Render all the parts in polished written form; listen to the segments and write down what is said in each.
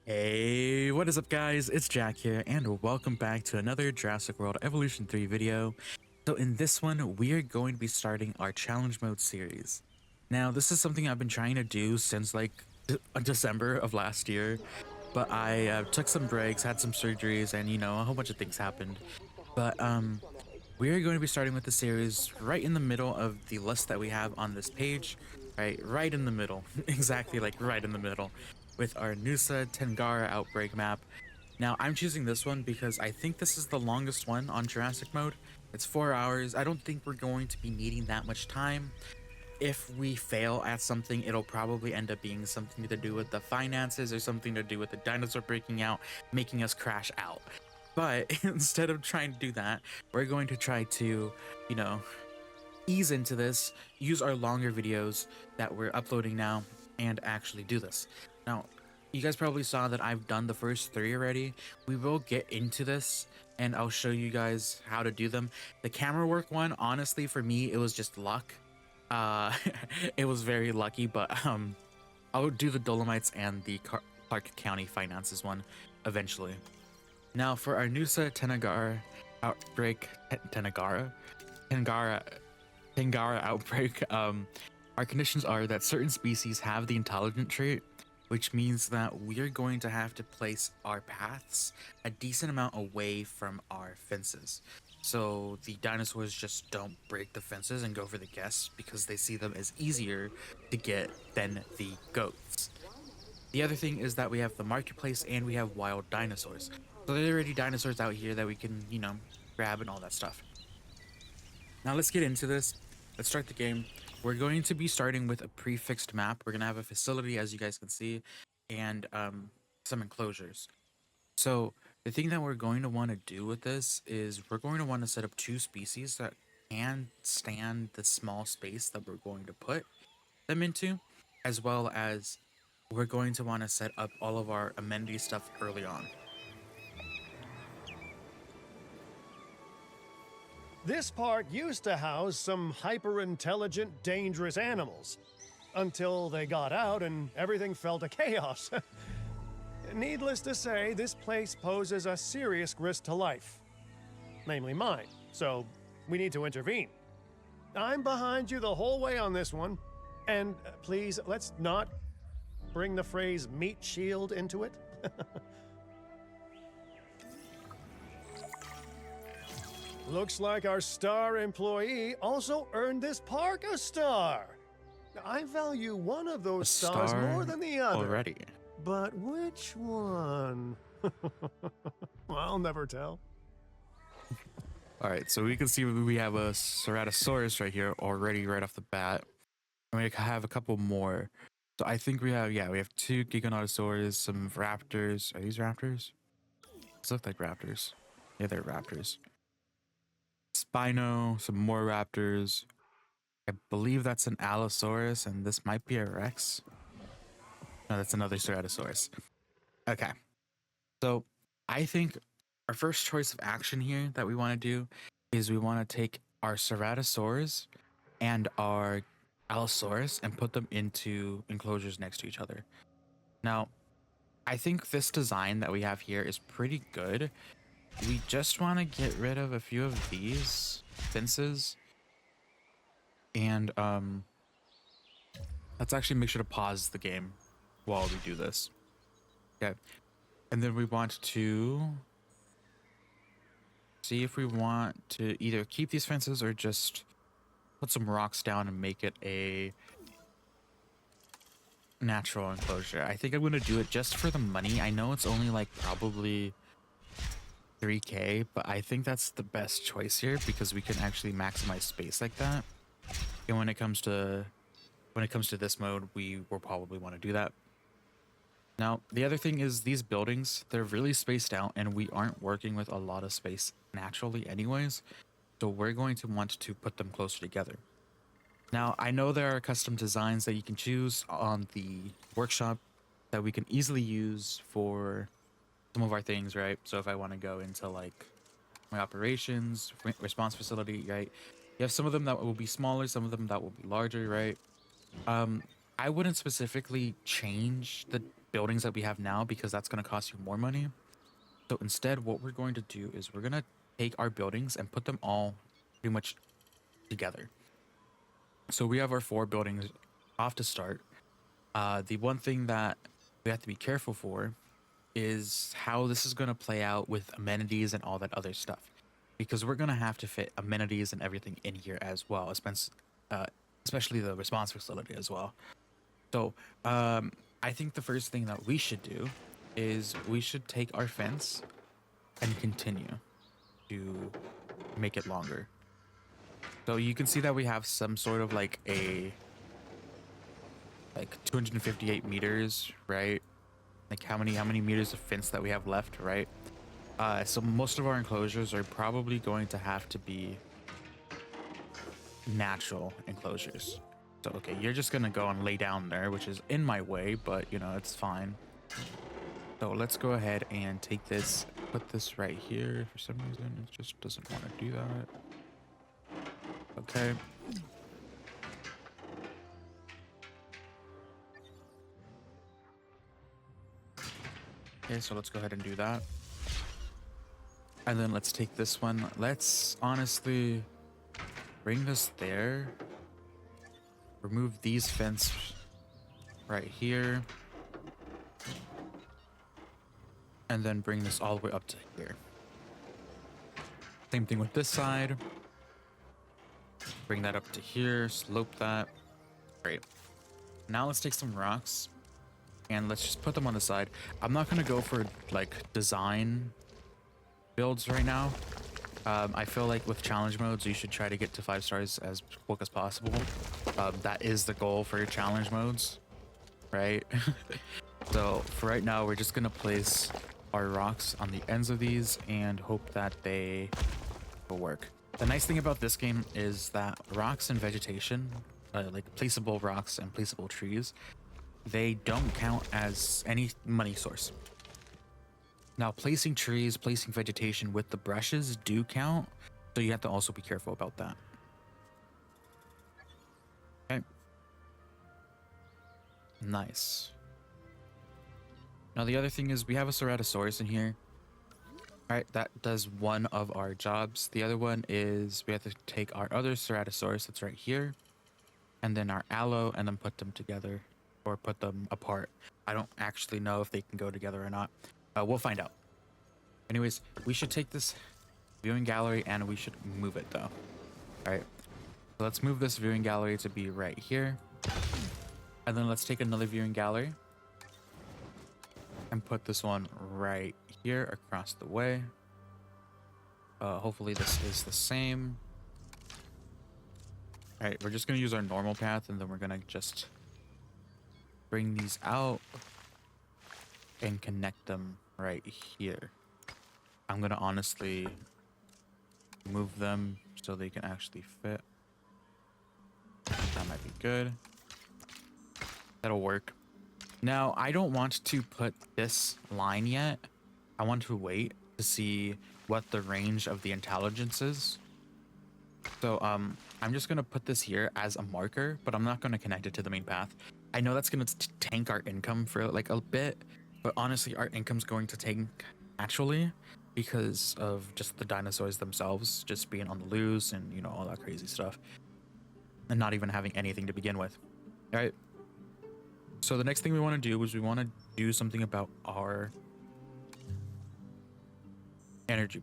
Hey, what is up guys? It's Jack here and welcome back to another Jurassic World Evolution 3 video. So in this one, we are going to be starting our challenge mode series. Now, this is something I've been trying to do since like December of last year, but I took some breaks, had some surgeries, and a whole bunch of things happened. But we are going to be starting with the series right in the middle of the list that we have on this page, right in the middle, exactly like right in the middle, with our NUSA TENGGARA outbreak map. Now, I'm choosing this one because I think this is the longest one on Jurassic mode. It's 4 hours. I don't think we're going to be needing that much time. If we fail at something, it'll probably end up being something to do with the finances or something to do with the dinosaur breaking out, making us crash out. But instead of trying to do that, we're going to try to, you know, ease into this, use our longer videos that we're uploading now, and actually do this. Now, you guys probably saw that I've done the first 3 already. We will get into this, and I'll show you guys how to do them. The camera work one, honestly, for me, it was just luck. It was very lucky, but I'll do the Dolomites and the Clark County finances one eventually. Now for our NUSA TENGGARA outbreak, TENGGARA outbreak, our conditions are that certain species have the intelligent trait, which means that we're going to have to place our paths a decent amount away from our fences. So the dinosaurs just don't break the fences and go for the guests because they see them as easier to get than the goats. The other thing is that we have the marketplace and we have wild dinosaurs. So there are already dinosaurs out here that we can, grab and all that stuff. Now let's get into this. Let's start the game. We're going to be starting with a prefixed map. We're going to have a facility, as you guys can see, and some enclosures. So the thing that we're going to want to do with this is we're going to want to set up 2 species that can stand the small space that we're going to put them into, as well as we're going to want to set up all of our amenity stuff early on. This park used to house some hyper-intelligent, dangerous animals, until they got out and everything fell to chaos. Needless to say, this place poses a serious risk to life, namely mine, so we need to intervene. I'm behind you the whole way on this one, and please, let's not bring the phrase meat shield into it. Looks like our star employee also earned this park a star. I value one of those stars more than the other. Already. But which one? I'll never tell. All right, so we can see we have a Ceratosaurus right here already right off the bat. And we have a couple more. So I think we have 2 Giganotosaurs, some raptors. Are these raptors? These look like raptors. Yeah, they're raptors. Spino, some more raptors. I believe that's an Allosaurus, and this might be a Rex. No, that's another Ceratosaurus. Okay. So I think our first choice of action here that we want to do is we want to take our Ceratosaurs and our Allosaurus and put them into enclosures next to each other. Now, I think this design that we have here is pretty good. We just want to get rid of a few of these fences. And let's actually make sure to pause the game while we do this. Okay. And then we want to see if we want to either keep these fences or just put some rocks down and make it a natural enclosure. I think I'm going to do it just for the money. I know it's only like probably 3K, but I think that's the best choice here because we can actually maximize space like that. And when it comes to this mode, we will probably want to do that. Now, the other thing is these buildings, they're really spaced out and we aren't working with a lot of space naturally anyways. So we're going to want to put them closer together. Now, I know there are custom designs that you can choose on the workshop that we can easily use for some of our things, right? So if I want to go into like my operations response facility, right? You have some of them that will be smaller, some of them that will be larger, right? I wouldn't specifically change the buildings that we have now because that's going to cost you more money. So instead, what we're going to do is we're going to take our buildings and put them all pretty much together. So we have our 4 buildings off to start. The one thing that we have to be careful for is how this is going to play out with amenities and all that other stuff, because we're going to have to fit amenities and everything in here as well, especially the response facility as well. So I think the first thing that we should do is we should take our fence and continue to make it longer. So you can see that we have some sort of like 258 meters, right? Like how many meters of fence that we have left, right? So most of our enclosures are probably going to have to be natural enclosures. So okay, you're just gonna go and lay down there, which is in my way, but you know, it's fine. So let's go ahead and take this, put this right here. For some reason, it just doesn't want to do that. Okay. Okay, so let's go ahead and do that. And then let's take this one. Let's honestly bring this there. Remove these fence right here. And then bring this all the way up to here. Same thing with this side. Bring that up to here, slope that. Great. Now let's take some rocks and let's just put them on the side. I'm not gonna go for like design builds right now. I feel like with challenge modes, you should try to get to 5 stars as quick as possible. That is the goal for your challenge modes, right? So for right now, we're just gonna place our rocks on the ends of these and hope that they will work. The nice thing about this game is that rocks and vegetation, like placeable rocks and placeable trees, they don't count as any money source. Now, placing trees, placing vegetation with the brushes do count, so you have to also be careful about that. Okay. Nice. Now, the other thing is we have a Ceratosaurus in here. All right, that does one of our jobs. The other one is we have to take our other Ceratosaurus that's right here, and then our Allo, and then put them together, or put them apart. I don't actually know if they can go together or not. We'll find out. Anyways, we should take this viewing gallery and we should move it though. All right, so let's move this viewing gallery to be right here. And then let's take another viewing gallery and put this one right here across the way. Hopefully this is the same. All right, we're just gonna use our normal path and then we're gonna just bring these out and connect them right here. I'm gonna honestly move them so they can actually fit. That might be good. That'll work. Now, I don't want to put this line yet. I want to wait to see what the range of the intelligence is. So I'm just gonna put this here as a marker, but I'm not gonna connect it to the main path. I know that's gonna tank our income for like a bit, but honestly, our income's going to tank naturally because of just the dinosaurs themselves just being on the loose and, you know, all that crazy stuff, and not even having anything to begin with. All right. So the next thing we want to do is we want to do something about our energy.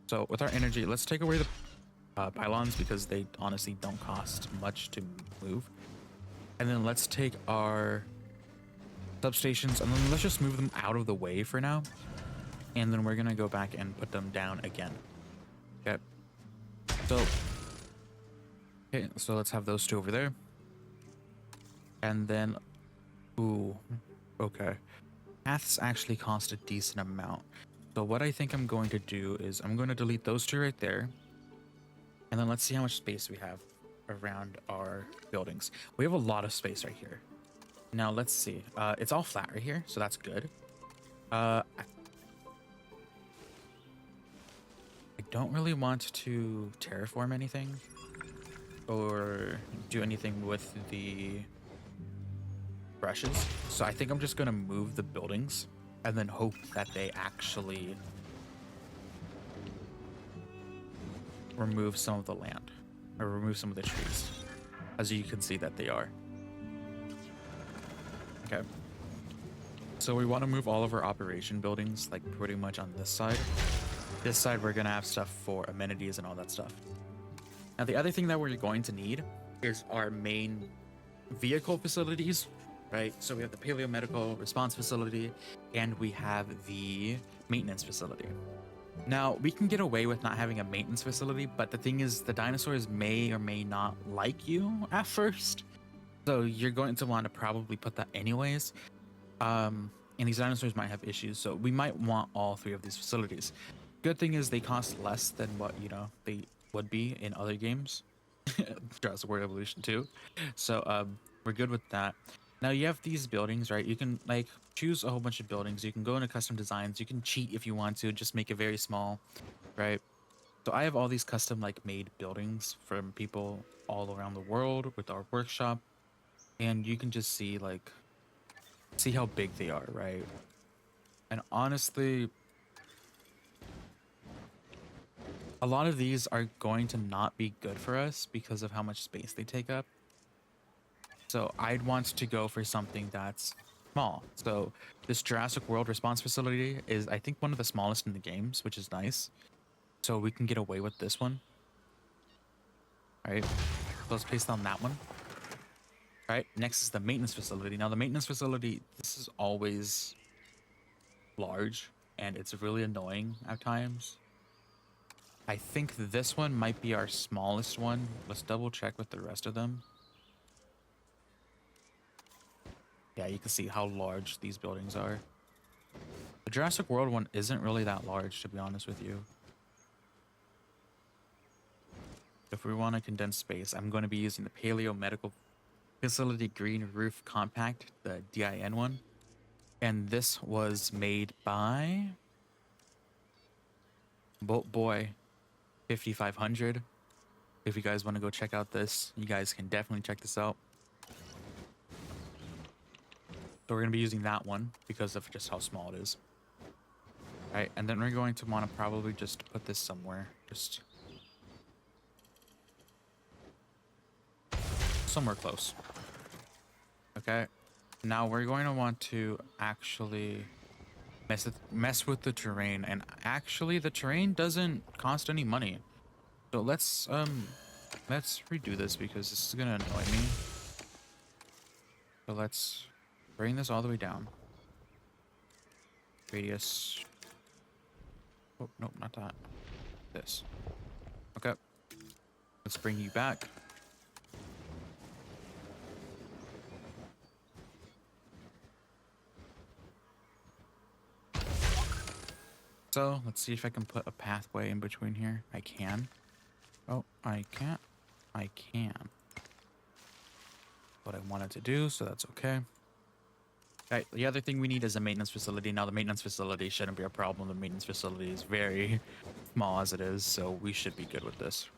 So with our energy, let's take away the pylons because they honestly don't cost much to move. And then let's take our substations and then let's just move them out of the way for now. And then we're gonna go back and put them down again. Okay. So let's have those two over there. And then, ooh, okay. Paths actually cost a decent amount. So what I think I'm going to do is I'm going to delete those two right there. And then let's see how much space we have around our buildings. We have a lot of space right here. Now let's see. It's all flat right here, so that's good. I don't really want to terraform anything or do anything with the brushes. So I think I'm just gonna move the buildings and then hope that they actually remove some of the land or remove some of the trees, as you can see that they are. Okay, so we want to move all of our operation buildings like pretty much on this side. This side we're gonna have stuff for amenities and all that stuff. Now the other thing that we're going to need is our main vehicle facilities, right? So we have the paleo medical response facility and we have the maintenance facility. Now, we can get away with not having a maintenance facility, but the thing is the dinosaurs may or may not like you at first. So you're going to want to probably put that anyways. And these dinosaurs might have issues, so we might want all three of these facilities. Good thing is they cost less than what, you know, they would be in other games. Jurassic World Evolution 2. So we're good with that. Now you have these buildings, right? You can like choose a whole bunch of buildings. You can go into custom designs. You can cheat if you want to, just make it very small, right? So I have all these custom like made buildings from people all around the world with our workshop. And you can just see like, see how big they are, right? And honestly, a lot of these are going to not be good for us because of how much space they take up. So I'd want to go for something that's small. So this Jurassic World response facility is, I think, one of the smallest in the games, which is nice. So we can get away with this one. All right, so let's place down that one. All right, next is the maintenance facility. Now the maintenance facility, this is always large and it's really annoying at times. I think this one might be our smallest one. Let's double check with the rest of them. Yeah, you can see how large these buildings are. The Jurassic World one isn't really that large, to be honest with you. If we want to condense space, I'm going to be using the Paleo Medical Facility Green Roof Compact, the DIN one. And this was made by Boat Boy 5500. If you guys want to go check out this, you guys can definitely check this out. So we're going to be using that one because of just how small it is. All right, and then we're going to want to probably just put this somewhere. Just somewhere close. Okay, now we're going to want to actually mess with the terrain. And actually, the terrain doesn't cost any money. So let's redo this because this is going to annoy me. So let's bring this all the way down. Radius. Oh, nope, not that. This. Okay. Let's bring you back. So let's see if I can put a pathway in between here. I can. Oh, I can't. I can. What I wanted to do, so that's okay. Right, the other thing we need is a maintenance facility. Now, the maintenance facility shouldn't be a problem. The maintenance facility is very small as it is, so we should be good with this.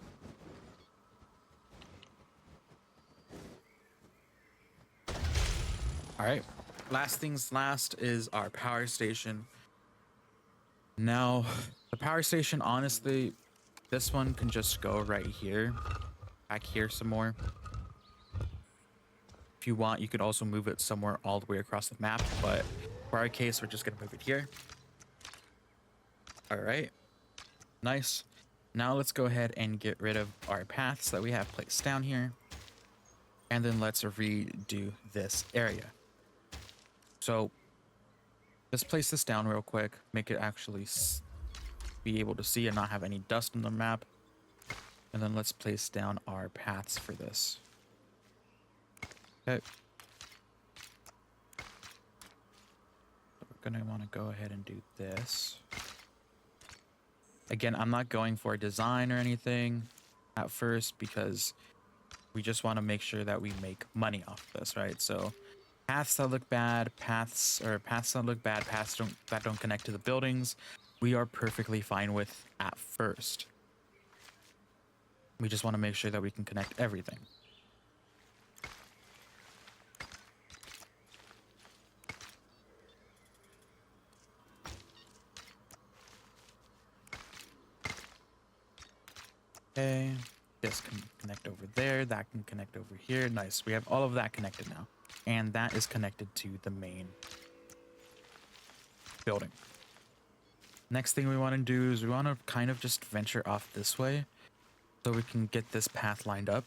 All right, last things last is our power station. Now, the power station, honestly, this one can just go right here, back here some more. If you want, you could also move it somewhere all the way across the map, but for our case, we're just gonna move it here. All right, nice. Now let's go ahead and get rid of our paths that we have placed down here. And then let's redo this area. So let's place this down real quick, make it actually be able to see and not have any dust on the map. And then let's place down our paths for this. Okay. We're gonna want to go ahead and do this. Again, I'm not going for a design or anything at first because we just want to make sure that we make money off this, right? So paths that look bad, paths that look bad, paths that don't connect to the buildings, we are perfectly fine with at first. We just want to make sure that we can connect everything. Okay, this can connect over there, that can connect over here. Nice, we have all of that connected now. And that is connected to the main building. Next thing we want to do is we want to kind of just venture off this way so we can get this path lined up.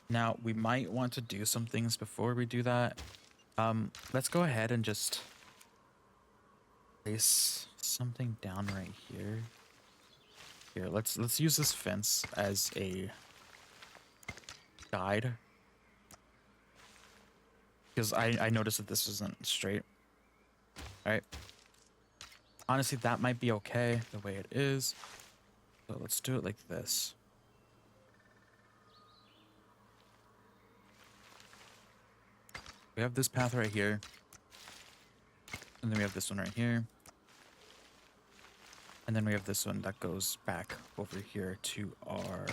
Now, we might want to do some things before we do that. Let's go ahead and just place something down right here. Here, let's use this fence as a guide. Because I noticed that this isn't straight. Alright. Honestly, that might be okay the way it is. So let's do it like this. We have this path right here. And then we have this one right here. And then we have this one that goes back over here to our...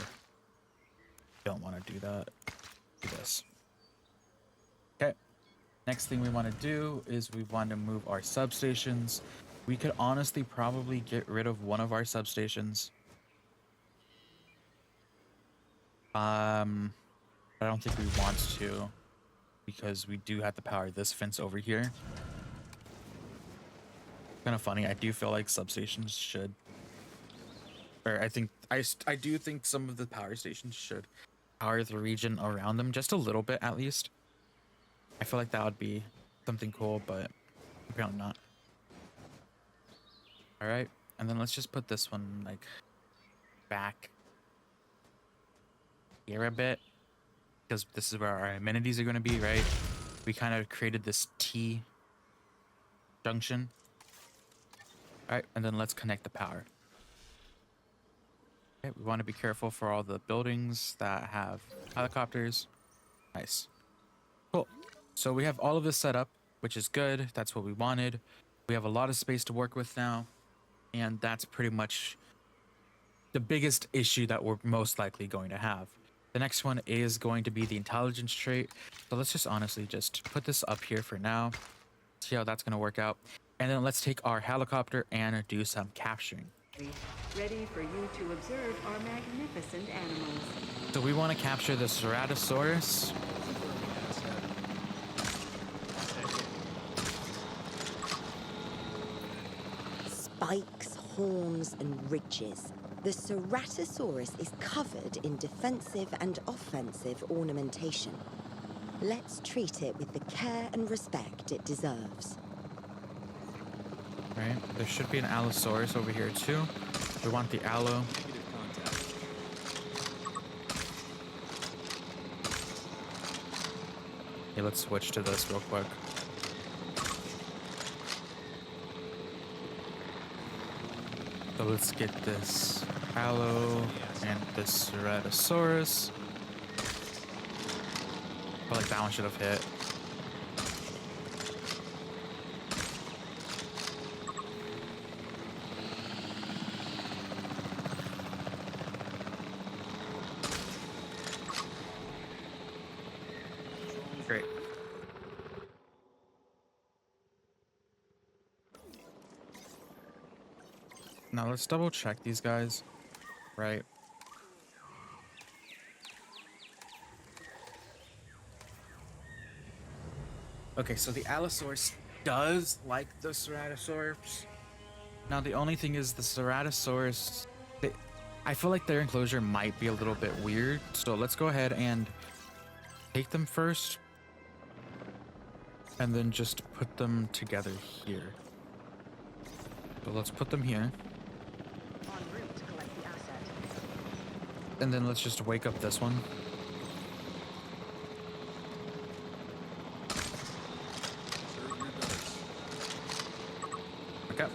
Don't want to do that. Do this. Okay. Next thing we want to do is we want to move our substations. We could honestly probably get rid of one of our substations. I don't think we want to, because we do have to power this fence over here. Kind of funny. I do feel like substations should, or I do think some of the power stations should power the region around them just a little bit at least. I feel like that would be something cool, but apparently not. All right, and then let's just put this one like back here a bit, because this is where our amenities are going to be, right? We kind of created this T junction. All right, and then let's connect the power. Okay, we want to be careful for all the buildings that have helicopters. Nice. Cool. So we have all of this set up, which is good. That's what we wanted. We have a lot of space to work with now, and that's pretty much the biggest issue that we're most likely going to have. The next one is going to be the intelligence trait. So let's just honestly just put this up here for now. See how that's going to work out. And then let's take our helicopter and do some capturing. Ready for you to observe our magnificent animals. So we want to capture the Ceratosaurus. Spikes, horns, and ridges. The Ceratosaurus is covered in defensive and offensive ornamentation. Let's treat it with the care and respect it deserves. Right, there should be an Allosaurus over here too. We want the Allo. Okay, let's switch to this real quick. So let's get this Allo and this Ceratosaurus. I feel like that one should have hit. Great. Now let's double check these guys, right? Okay, so the Allosaurus does like the Ceratosaurus. Now the only thing is the Ceratosaurus, I feel like their enclosure might be a little bit weird. So let's go ahead and take them first. And then just put them together here. So let's put them here. En route to collect the asset. And then let's just wake up this one. Okay.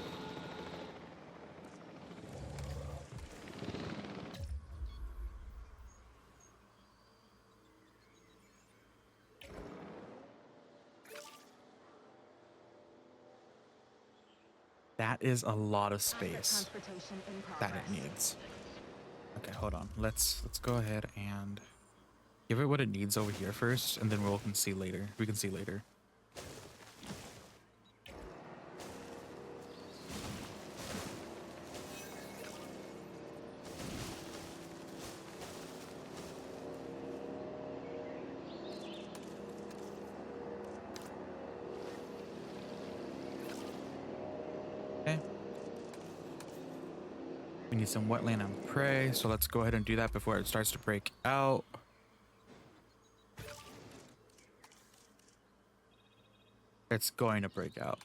That is a lot of space that it needs. Okay, hold on. Let's go ahead and give it what it needs over here first, and then we can see later. We can see later. need some wetland and prey, so let's go ahead and do that before it starts to break out. It's going to break out.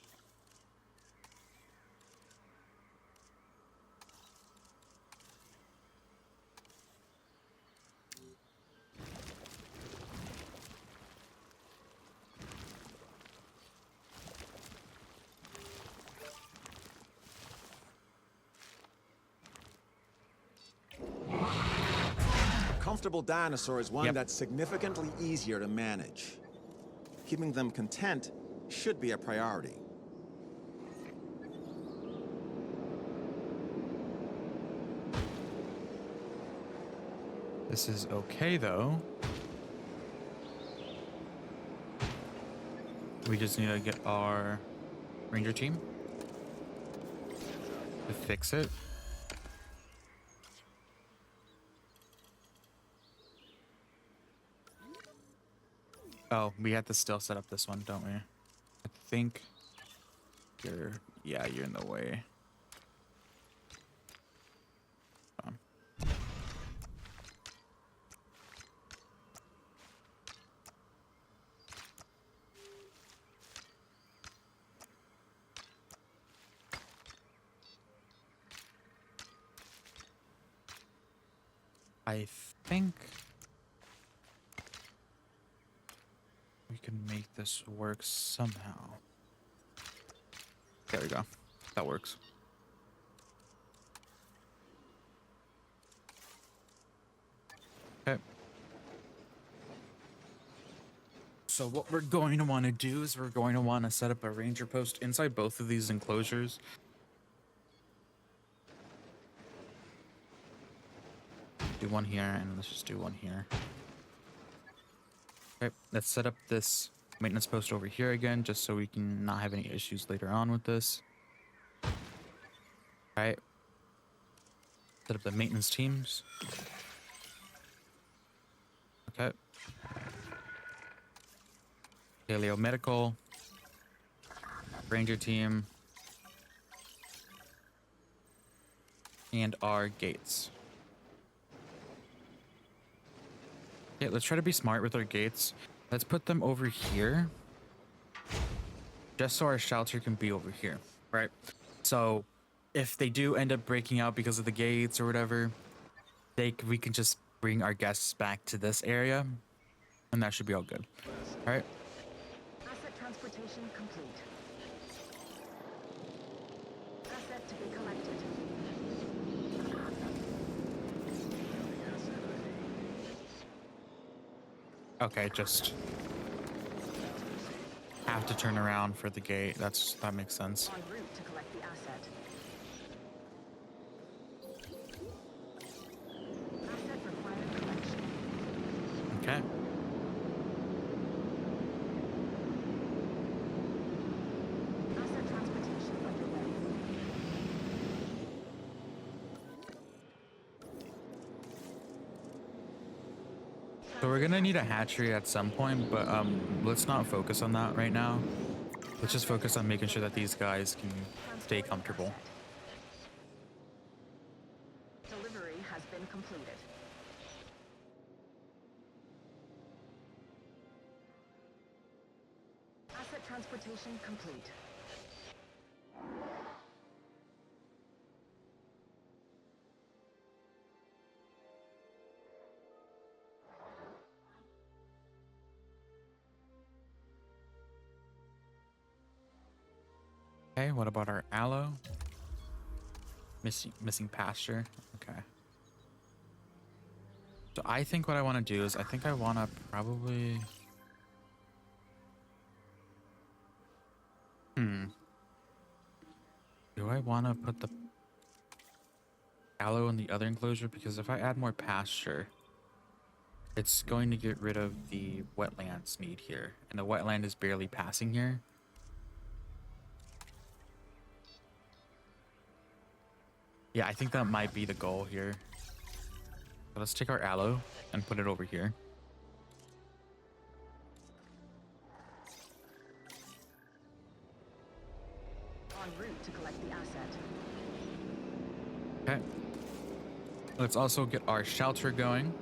A comfortable dinosaur is one that's significantly easier to manage. Keeping them content should be a priority. This is okay though. We just need to get our ranger team to fix it. Oh, we have to still set up this one, don't we? I think you're in the way. I think we can make this work somehow. There we go. That works. Okay. So what we're going to want to do is we're going to want to set up a ranger post inside both of these enclosures. Do one here, and let's just do one here. Okay, let's set up this maintenance post over here again, just so we can not have any issues later on with this. All right. Set up the maintenance teams. Okay. Paleo Medical. Ranger team. And our gates. Okay, let's try to be smart with our gates. Let's put them over here. Just so our shelter can be over here, right? So if they do end up breaking out because of the gates or whatever, we can just bring our guests back to this area, and that should be all good. All right. Asset transportation complete. Asset to be collected. Okay, just have to turn around for the gate. That makes sense. En route to collect the asset. Asset required collection. Okay. Asset transportation underway. So we're gonna need a hatchery at some point, but let's not focus on that right now. Let's just focus on making sure that these guys can stay comfortable. Delivery has been completed. Asset transportation complete. Okay, what about our aloe? Missing pasture. Okay. So I think what I want to do is I think I want to probably... Do I want to put the aloe in the other enclosure? Because if I add more pasture, it's going to get rid of the wetlands need here. And the wetland is barely passing here. Yeah, I think that might be the goal here. So let's take our aloe and put it over here. En route to collect the asset. Okay. Let's also get our shelter going.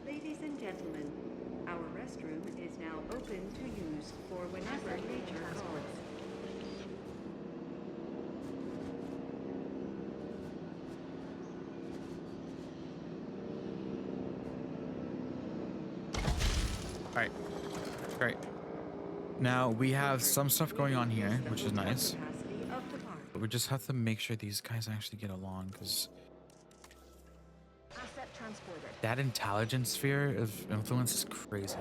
Ladies and gentlemen, our restroom is now open to use for whenever nature calls. All right, great. Now we have some stuff going on here, which is nice. Capacity of the park. But we just have to make sure these guys actually get along, because Asset transported. that intelligence sphere of influence is crazy.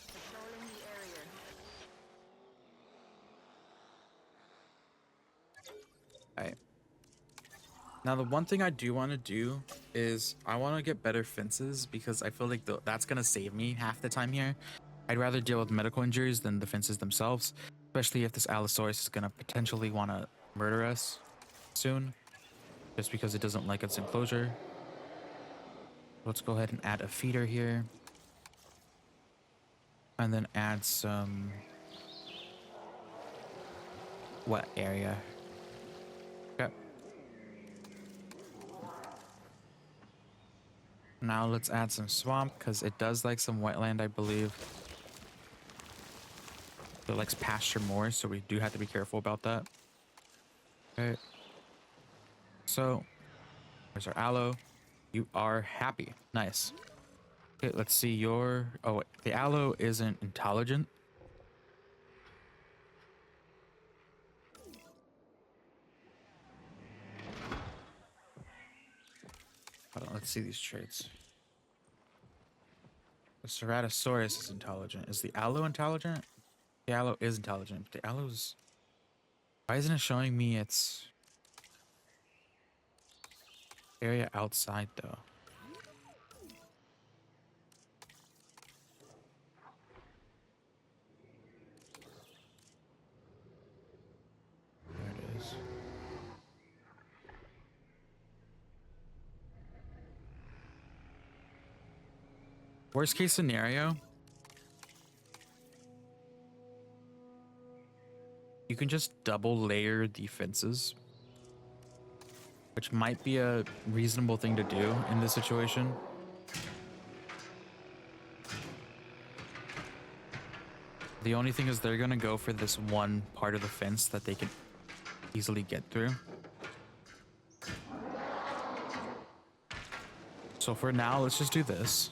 Patrolling the area. Alright. Now the one thing I do want to do is I want to get better fences, because I feel like that's going to save me half the time here. I'd rather deal with medical injuries than the fences themselves, especially if this Allosaurus is going to potentially want to murder us soon, just because it doesn't like its enclosure. Let's go ahead and add a feeder here. And then add some wet area. Okay. Now let's add some swamp, because it does like some wetland, I believe. It likes pasture more, so we do have to be careful about that. Okay. So, there's our aloe. You are happy. Nice. Okay, let's see your... Oh, wait. The aloe isn't intelligent. Hold on, let's see these traits. The Ceratosaurus is intelligent. Is the aloe intelligent? The aloe is intelligent. But the aloe's... Why isn't it showing me its area outside, though? There it is. Worst case scenario, you can just double layer the fences, which might be a reasonable thing to do in this situation. The only thing is they're gonna go for this one part of the fence that they can easily get through. So for now, let's just do this.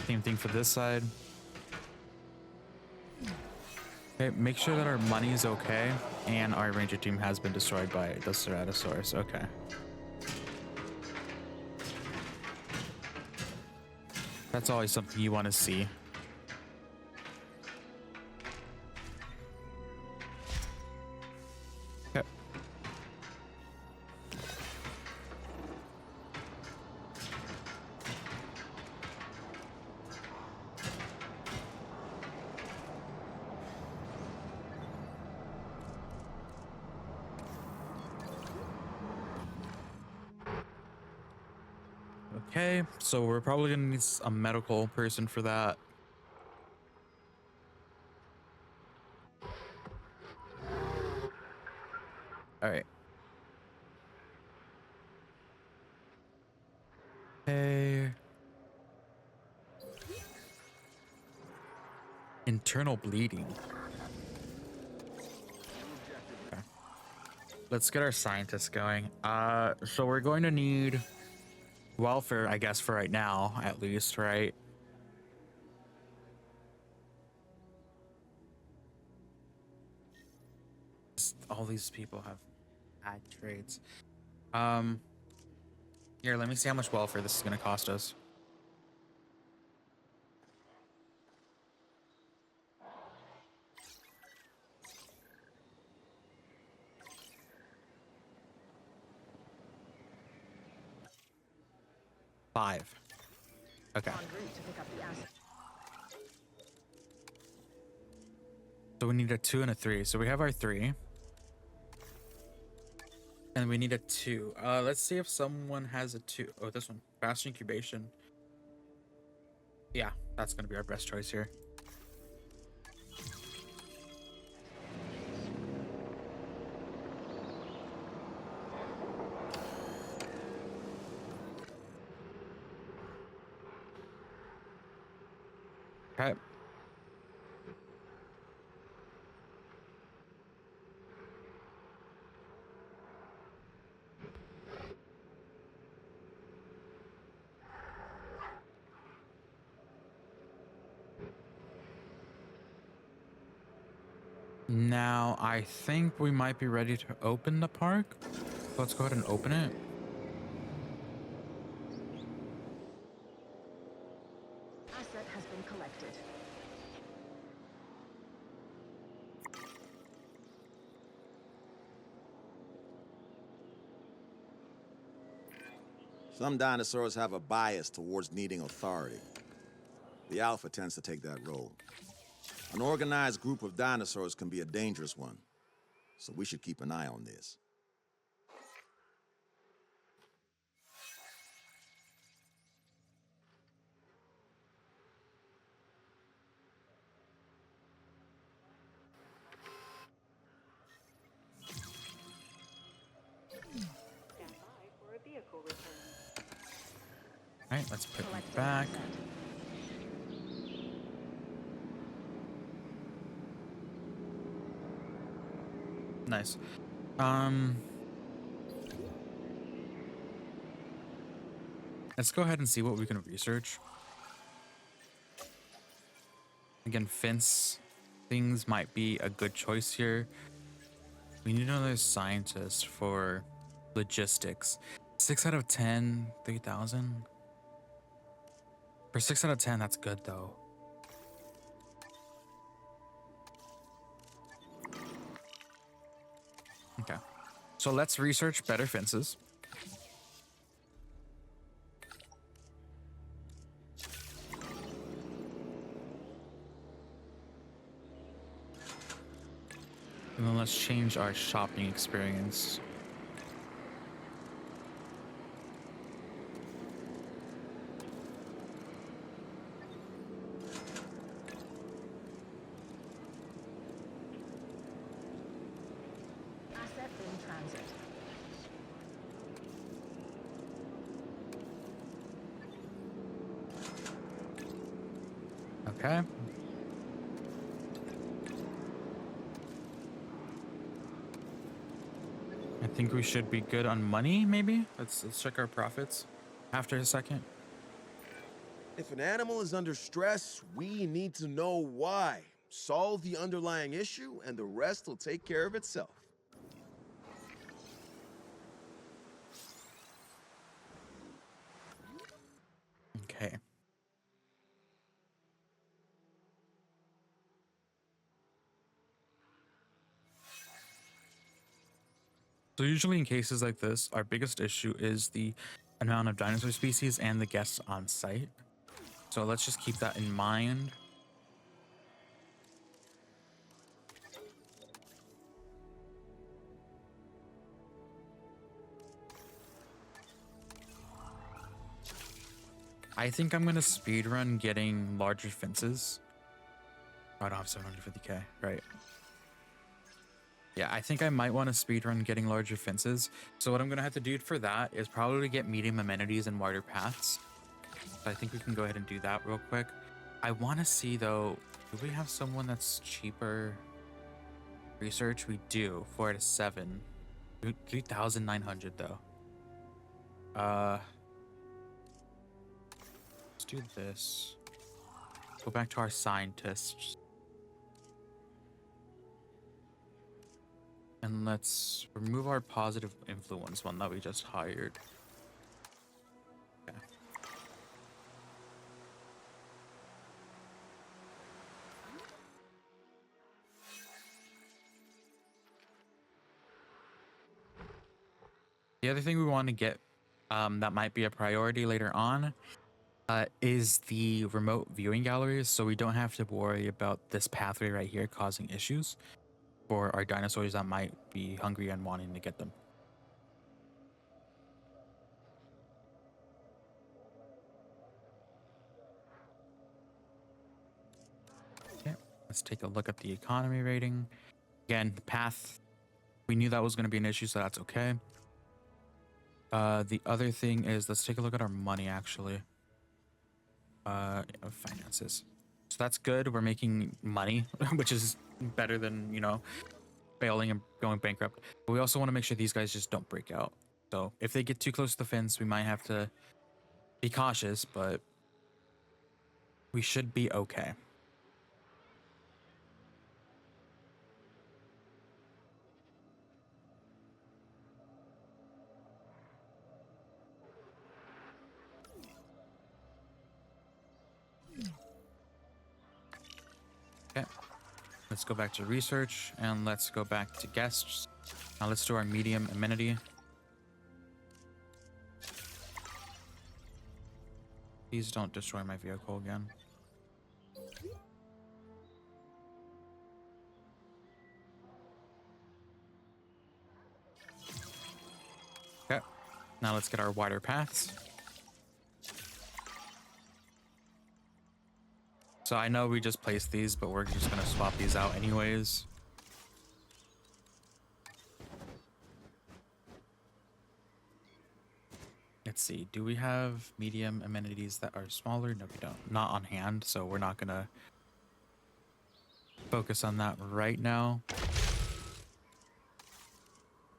Same thing for this side. Okay, make sure that our money is okay and our ranger team has been destroyed by the Ceratosaurus. Okay. That's always something you want to see. Okay. Okay, so we're probably gonna need a medical person for that. All right. Hey. Internal bleeding. Okay. Let's get our scientists going. So we're going to need welfare, I guess, for right now, at least, right? All these people have bad trades. Here, let me see how much welfare this is going to cost us. $5. Okay. En route to pick up the asset. So we need a 2 and a 3. So we have our 3. And we need a 2. Let's see if someone has a 2. Oh, this one. Fast incubation. Yeah, that's going to be our best choice here. Okay. Now, I think we might be ready to open the park. Let's go ahead and open it. Asset has been collected. Some dinosaurs have a bias towards needing authority. The alpha tends to take that role. An organized group of dinosaurs can be a dangerous one, so we should keep an eye on this. Stand by for a vehicle return. All right, let's put it Collecting back. asset. Nice. Let's go ahead and see what we can research. Again, fence things might be a good choice here. We need another scientist for logistics. 6 out of 10, 3,000. For 6 out of 10, that's good though. Okay, so let's research better fences. And then let's change our shopping experience. Asset in transit. Okay. I think we should be good on money, maybe? Let's check our profits after a second. If an animal is under stress, we need to know why. Solve the underlying issue, and the rest will take care of itself. Okay. So usually in cases like this, our biggest issue is the amount of dinosaur species and the guests on site. So let's just keep that in mind. I think I'm gonna speedrun getting larger fences. Oh, I don't have 750k, right? Yeah, I think I might want to speedrun getting larger fences. So what I'm gonna have to do for that is probably get medium amenities and wider paths. So I think we can go ahead and do that real quick. I want to see though Do we have someone that's cheaper? Research, we do. 4 to 7. 3,900 though. Let's do this. Go back to our scientists. And let's remove our positive influence one that we just hired. Okay. The other thing we want to get that might be a priority later on is the remote viewing galleries, so we don't have to worry about this pathway right here causing issues for our dinosaurs that might be hungry and wanting to get them. Okay, let's take a look at the economy rating. Again, the path, we knew that was going to be an issue, so that's okay. The other thing is, let's take a look at our money actually. Finances. So that's good. We're making money, which is better than, you know, failing and going bankrupt. But we also want to make sure these guys just don't break out. So if they get too close to the fence, we might have to be cautious, but we should be okay. Okay, let's go back to research and let's go back to guests. Now let's do our medium amenity. Please don't destroy my vehicle again. Okay, now let's get our wider paths. So I know we just placed these, but we're just gonna swap these out anyways. Let's see, do we have medium amenities that are smaller? No, we don't. Not on hand, so we're not gonna focus on that right now.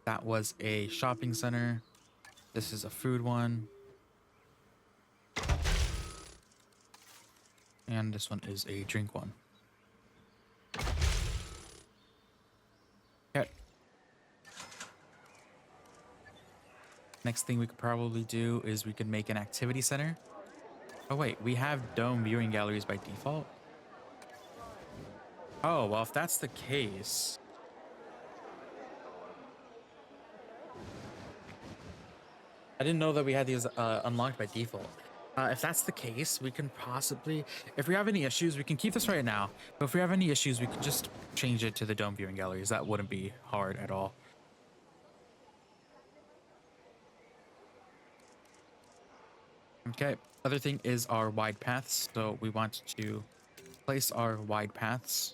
That was a shopping center. This is a food one. And this one is a drink one. Okay. Next thing we could probably do is we could make an activity center. Oh wait, we have dome viewing galleries by default. Oh, well, if that's the case, I didn't know that we had these unlocked by default. If that's the case, we can possibly, if we have any issues, we can keep this right now. But if we have any issues, we can just change it to the dome viewing galleries. That wouldn't be hard at all. Okay, other thing is our wide paths. So we want to place our wide paths.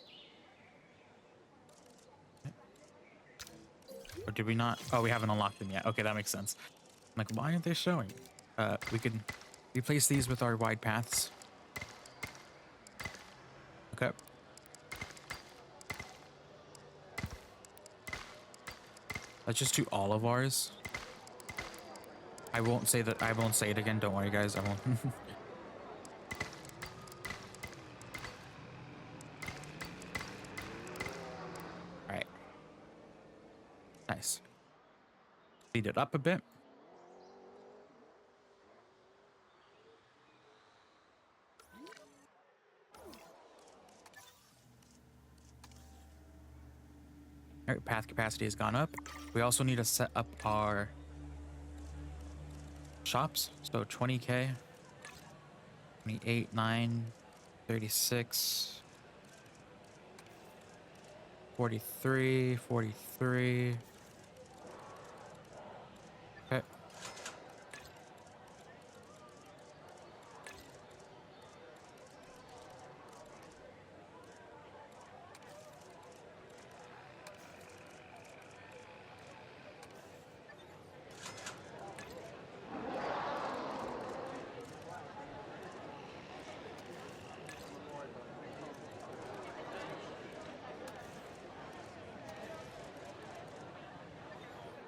Or did we not? Oh, we haven't unlocked them yet. Okay, that makes sense. I'm like, why aren't they showing? We could replace these with our wide paths. Okay. Let's just do all of ours. I won't say that. I won't say it again. Don't worry, guys. I won't. All right. Nice. Speed it up a bit. All right, path capacity has gone up. We also need to set up our shops. So 20K, 28, 9, 36, 43, 43. Okay.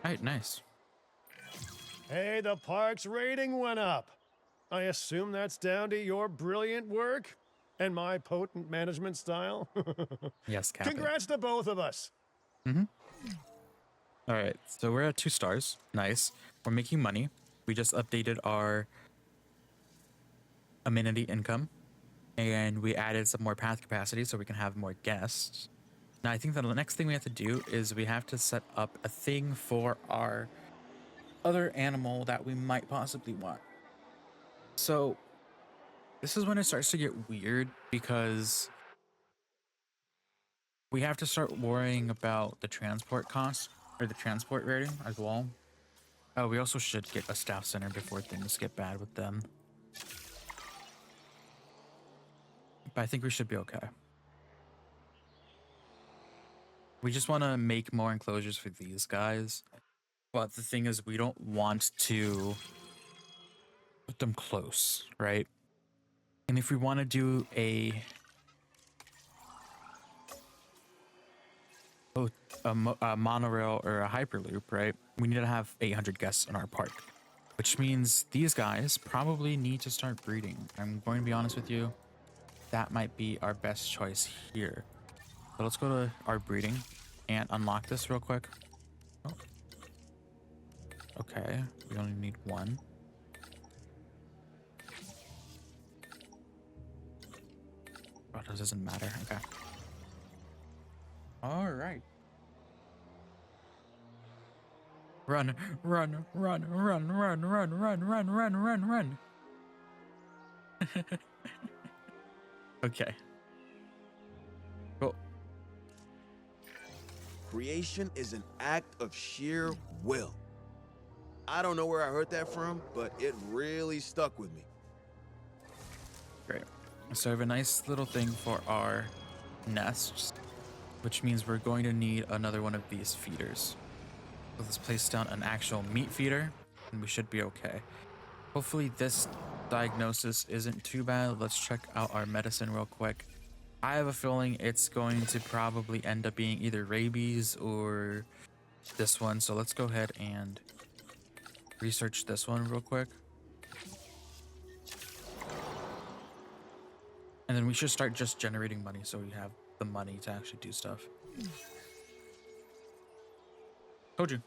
All right, nice. Hey, the park's rating went up. I assume that's down to your brilliant work and my potent management style. Yes, Captain. Congrats to both of us. All right, so we're at 2 stars. Nice. We're making money. We just updated our amenity income, and we added some more path capacity so we can have more guests. Now, I think that the next thing we have to do is we have to set up a thing for our other animal that we might possibly want. So this is when it starts to get weird because we have to start worrying about the transport cost or the transport rating as well. Oh, we also should get a staff center before things get bad with them. But I think we should be okay. We just want to make more enclosures for these guys. But the thing is, we don't want to put them close, right? And if we want to do a monorail or a hyperloop, right? We need to have 800 guests in our park, which means these guys probably need to start breeding. I'm going to be honest with you. That might be our best choice here. So let's go to our breeding and unlock this real quick. Oh. Okay, we only need 1. Oh, that doesn't matter. Okay. All right. Run, run, run, run, run, run, run, run, run, run, run. Okay. Cool. Creation is an act of sheer will. I don't know where I heard that from, but it really stuck with me. Great. So I have a nice little thing for our nests, which means we're going to need another one of these feeders. So let's place down an actual meat feeder, and we should be okay. Hopefully this diagnosis isn't too bad. Let's check out our medicine real quick. I have a feeling it's going to probably end up being either rabies or this one. So let's go ahead and research this one real quick. And then we should start just generating money so we have the money to actually do stuff. Told you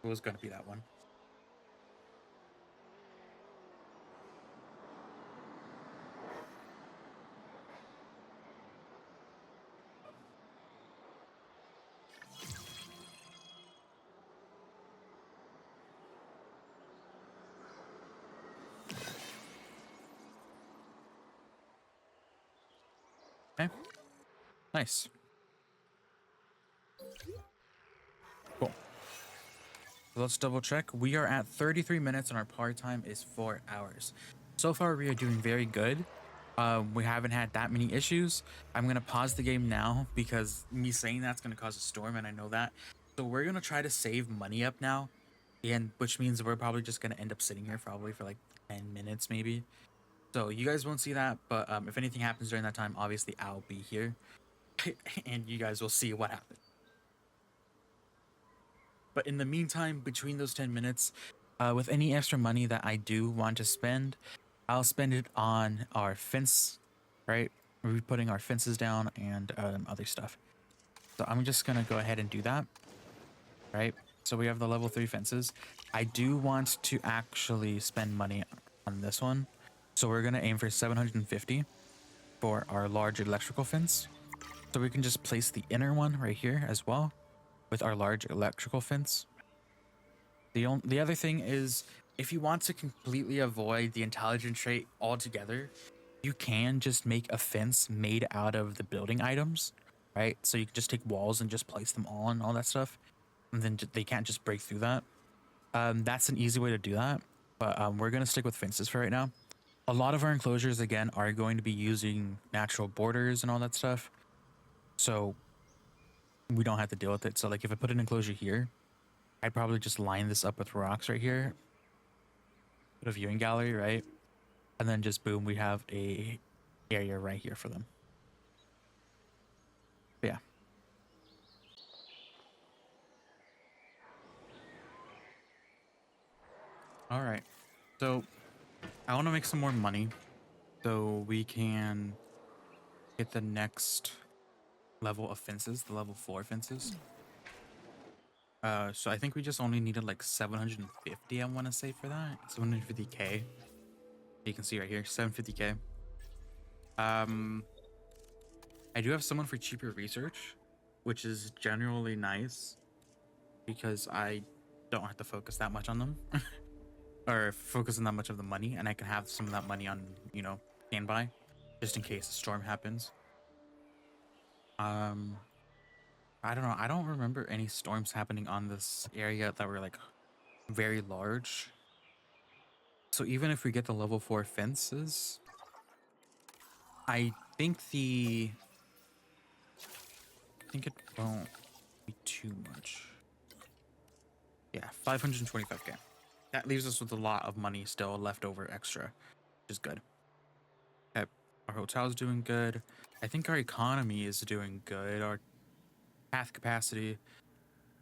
it was going to be that one. Okay. Nice. Cool. So let's double check. We are at 33 minutes and our par time is 4 hours. So far, we are doing very good. We haven't had that many issues. I'm going to pause the game now because me saying that's going to cause a storm, and I know that. So we're going to try to save money up now, and which means we're probably just going to end up sitting here probably for like 10 minutes maybe. So you guys won't see that, but if anything happens during that time, obviously I'll be here and you guys will see what happened. But in the meantime, between those 10 minutes, with any extra money that I do want to spend, I'll spend it on our fence, right? We'll be putting our fences down and other stuff. So I'm just going to go ahead and do that, right? So we have the level 3 fences. I do want to actually spend money on this one. So we're going to aim for 750 for our large electrical fence. So we can just place the inner one right here as well with our large electrical fence. The other thing is, if you want to completely avoid the intelligence trait altogether, you can just make a fence made out of the building items, right? So you can just take walls and just place them all and all that stuff. And then they can't just break through that. That's an easy way to do that. But we're going to stick with fences for right now. A lot of our enclosures, again, are going to be using natural borders and all that stuff. So we don't have to deal with it. So like if I put an enclosure here, I'd probably just line this up with rocks right here. Put a viewing gallery, right? And then just boom, we have a area right here for them. But yeah. All right. So I want to make some more money so we can get the next level of fences, the level 4 fences. So I think we just only needed like 750, I want to say, for that. 750k. You can see right here, 750k. I do have someone for cheaper research, which is generally nice because I don't have to focus that much on them or focus on that much of the money, and I can have some of that money on, you know, standby just in case a storm happens. I don't know. I don't remember any storms happening on this area that were like very large. So even if we get the level 4 fences, I think it won't be too much. Yeah, 525k. That leaves us with a lot of money still left over extra, which is good. Okay, our hotel's doing good. I think our economy is doing good. Our path capacity,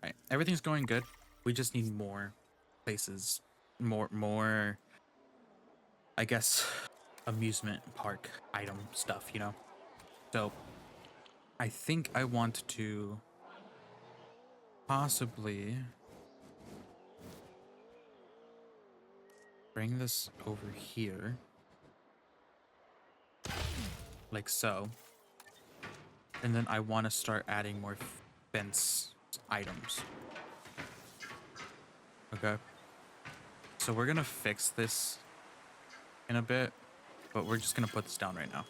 right, everything's going good. We just need more places, more, I guess, amusement park item stuff, you know? So I think I want to possibly bring this over here, like so. And then I want to start adding more fence items. Okay. So we're going to fix this in a bit, but we're just going to put this down right now.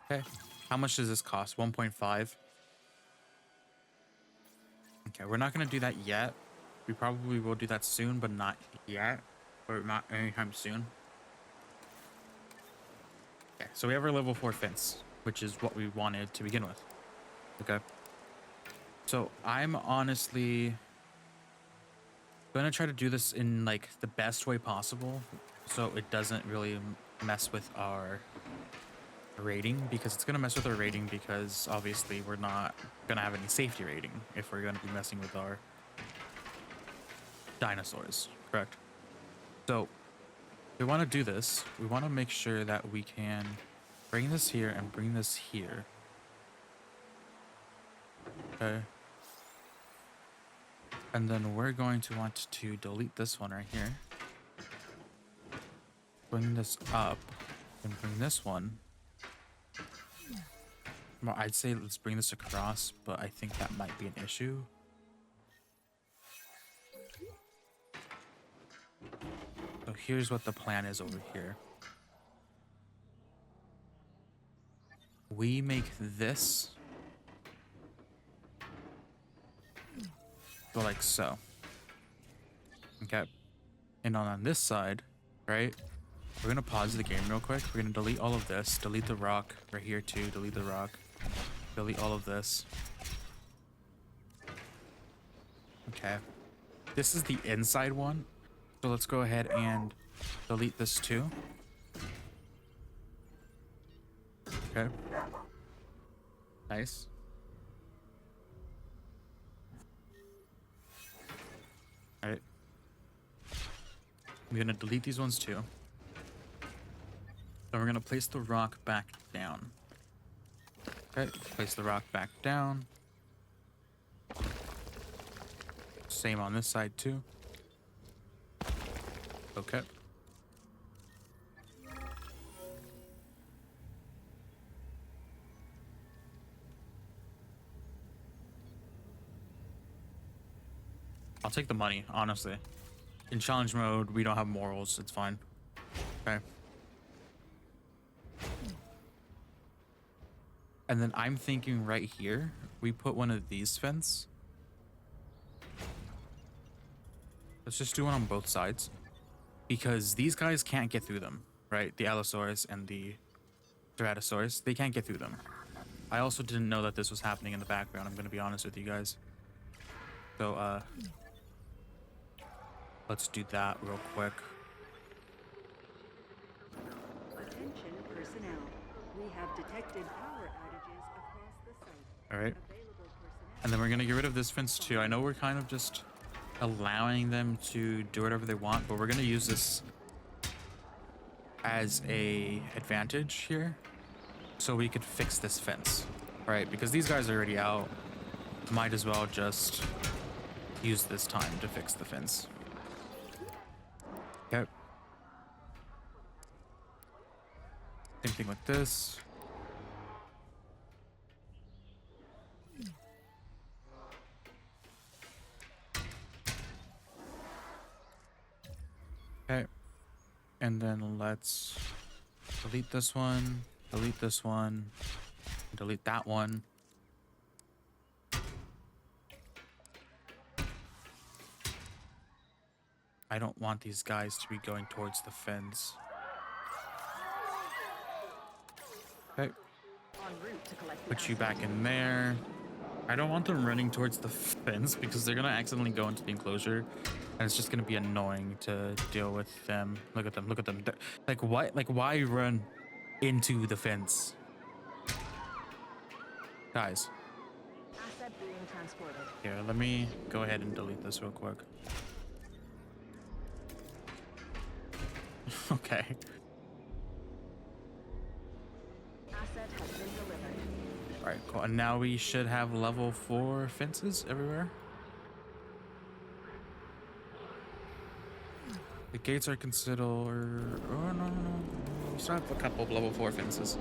Okay. How much does this cost? 1.5. Okay, we're not going to do that yet. We probably will do that soon, but not yet. Or not anytime soon. Okay, so we have our level 4 fence, which is what we wanted to begin with. Okay. So I'm honestly gonna try to do this in like the best way possible, so it doesn't really mess with our rating, because it's gonna mess with our rating because obviously we're not gonna have any safety rating if we're gonna be messing with our dinosaurs, correct? So we want to do this. We want to make sure that we can bring this here and bring this here. Okay. And then we're going to want to delete this one right here. Bring this up and bring this one. Well, I'd say let's bring this across, but I think that might be an issue. So here's what the plan is over here. We make this go like so. Okay. And on this side, right, we're gonna pause the game real quick. We're gonna delete all of this, delete the rock right here too, delete the rock, delete all of this. Okay. This is the inside one. So let's go ahead and delete this too. Okay. Nice. All right. I'm gonna delete these ones too. Then we're gonna place the rock back down. Okay, place the rock back down. Same on this side too. Okay. I'll take the money, honestly. In challenge mode, we don't have morals. It's fine. Okay. And then I'm thinking right here, we put one of these fence. Let's just do one on both sides. Because these guys can't get through them, right? The Allosaurus and the Ceratosaurus, they can't get through them. I also didn't know that this was happening in the background, I'm gonna be honest with you guys. So, let's do that real quick. Attention personnel. We have detected power outages across the site. All right. Available personnel. And then we're gonna get rid of this fence too. I know we're kind of just allowing them to do whatever they want, but we're gonna use this as a advantage here so we could fix this fence, right? Because these guys are already out. Might as well just use this time to fix the fence. Okay. Same thing with this. Okay. And then let's delete this one, delete this one, delete that one. I don't want these guys to be going towards the fence. Okay. En route to collect the Put you asset. back in there. I don't want them running towards the fence because they're gonna accidentally go into the enclosure, and it's just gonna be annoying to deal with them. Look at them, look at them. Like why? Like why run into the fence, guys? Asset being transported. Here, let me go ahead and delete this real quick. Okay. Asset has been delivered. All right, cool. And now we should have level 4 fences everywhere. The gates are considered. Oh no. We still have a couple of level 4 fences.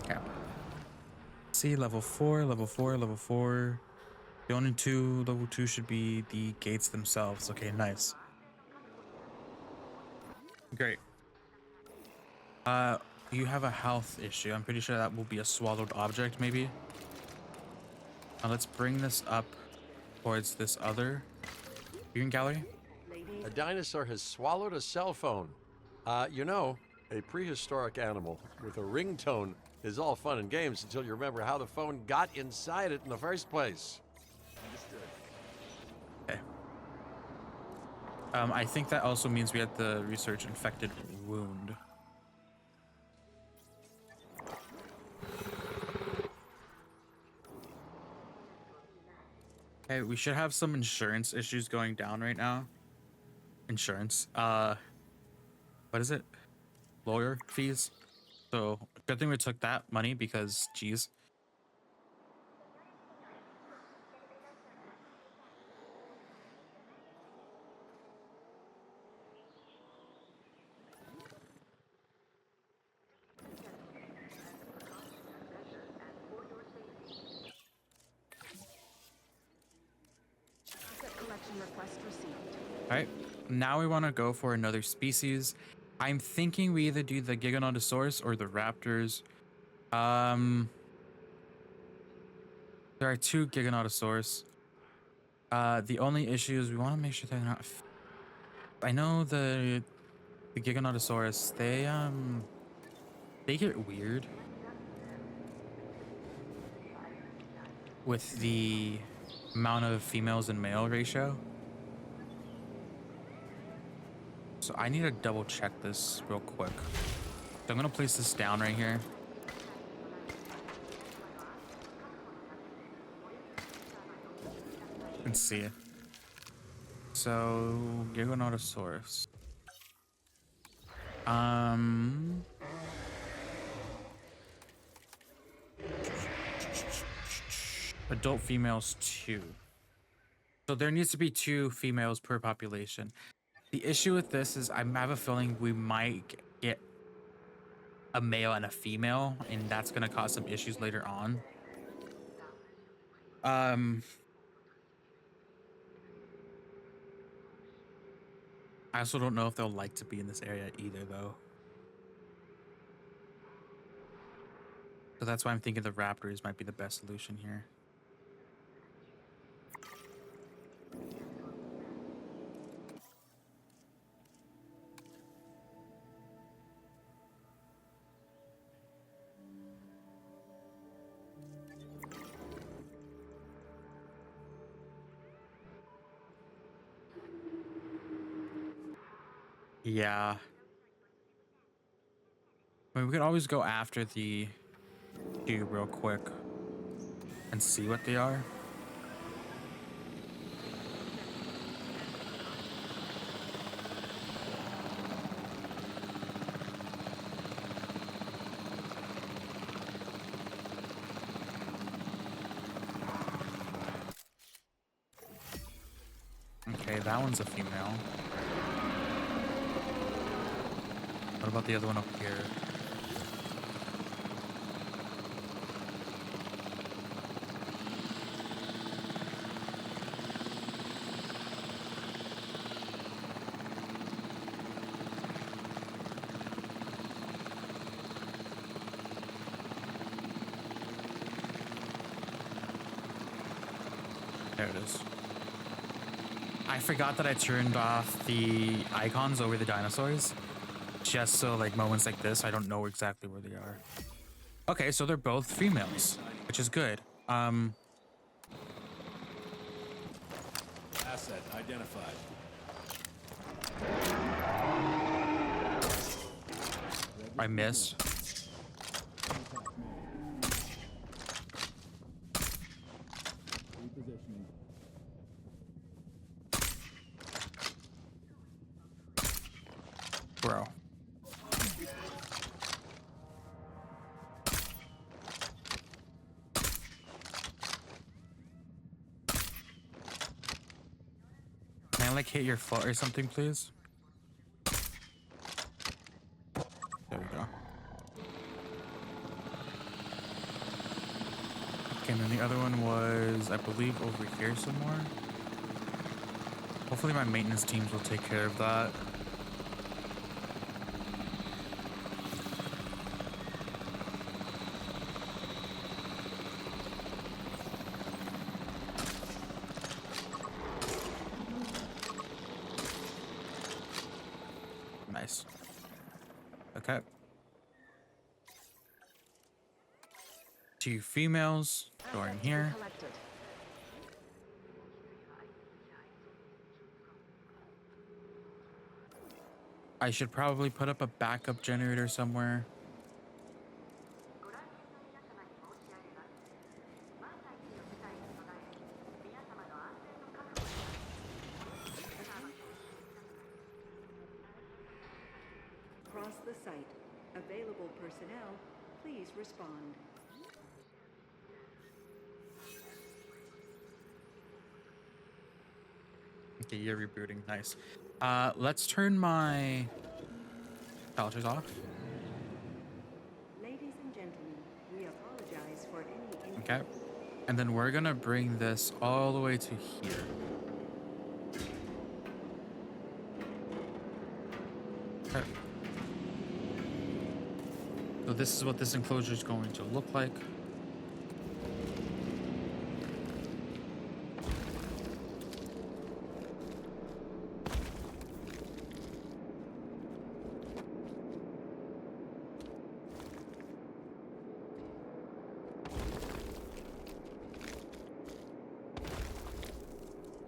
Okay. See, level 4, level 4, level 4. The only two, level 2 should be the gates themselves. Okay, nice. Great. You have a health issue. I'm pretty sure that will be a swallowed object, maybe. Now let's bring this up towards this other viewing gallery. A dinosaur has swallowed a cell phone. You know, a prehistoric animal with a ringtone is all fun and games until you remember how the phone got inside it in the first place. Okay. I think that also means we have to research infected wound. Okay, we should have some insurance issues going down right now. Insurance. What is it? Lawyer fees. So good thing we took that money because, geez. Asset collection request received. All right, now we want to go for another species. I'm thinking we either do the Giganotosaurus or the Raptors. There are 2 Giganotosaurus. The only issue is we want to make sure they're not. I know the Giganotosaurus. They get weird with the amount of females and male ratio. So I need to double check this real quick. So I'm gonna place this down right here. And see. So Giganotosaurus. Adult females 2. So there needs to be 2 females per population. The issue with this is I have a feeling we might get a male and a female, and that's gonna cause some issues later on. I also don't know if they'll like to be in this area either, though. So that's why I'm thinking the Raptors might be the best solution here. Yeah. I mean, we could always go after the cube real quick and see what they are. Okay, that one's a female. What about the other one up here? There it is. I forgot that I turned off the icons over the dinosaurs. Just so, like, moments like this, I don't know exactly where they are. Okay, so they're both females, which is good. Asset identified. I missed. Bro. Can I like hit your foot or something, please? There we go. Okay, and then the other one was, I believe, over here somewhere. Hopefully my maintenance teams will take care of that. Nice. Okay. 2 females going here. Collected. I should probably put up a backup generator somewhere. Across the site. Available personnel, please respond. Okay, you're rebooting. Nice. Let's turn my filters off. Ladies and gentlemen, we apologize for any Okay. And then we're gonna bring this all the way to here. Okay. So this is what this enclosure is going to look like.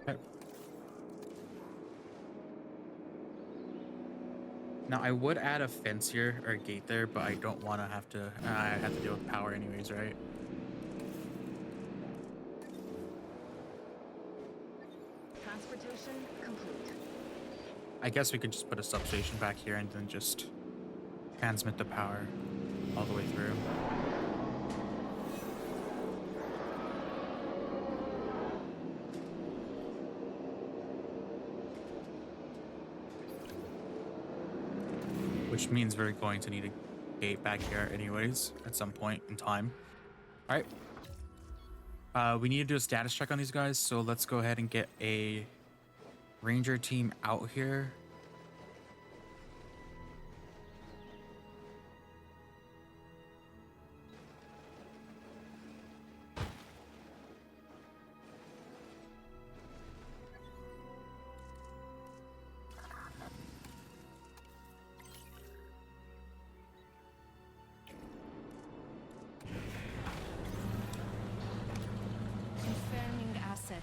Okay. Now I would add a fence here or a gate there, but I don't want to have to. I have to deal with power anyways, right? Transportation complete. I guess we could just put a substation back here and then just transmit the power all the way through. Which means we're going to need a gate back here anyways at some point in time. All right. We need to do a status check on these guys, so let's go ahead and get a ranger team out here. Confirming asset.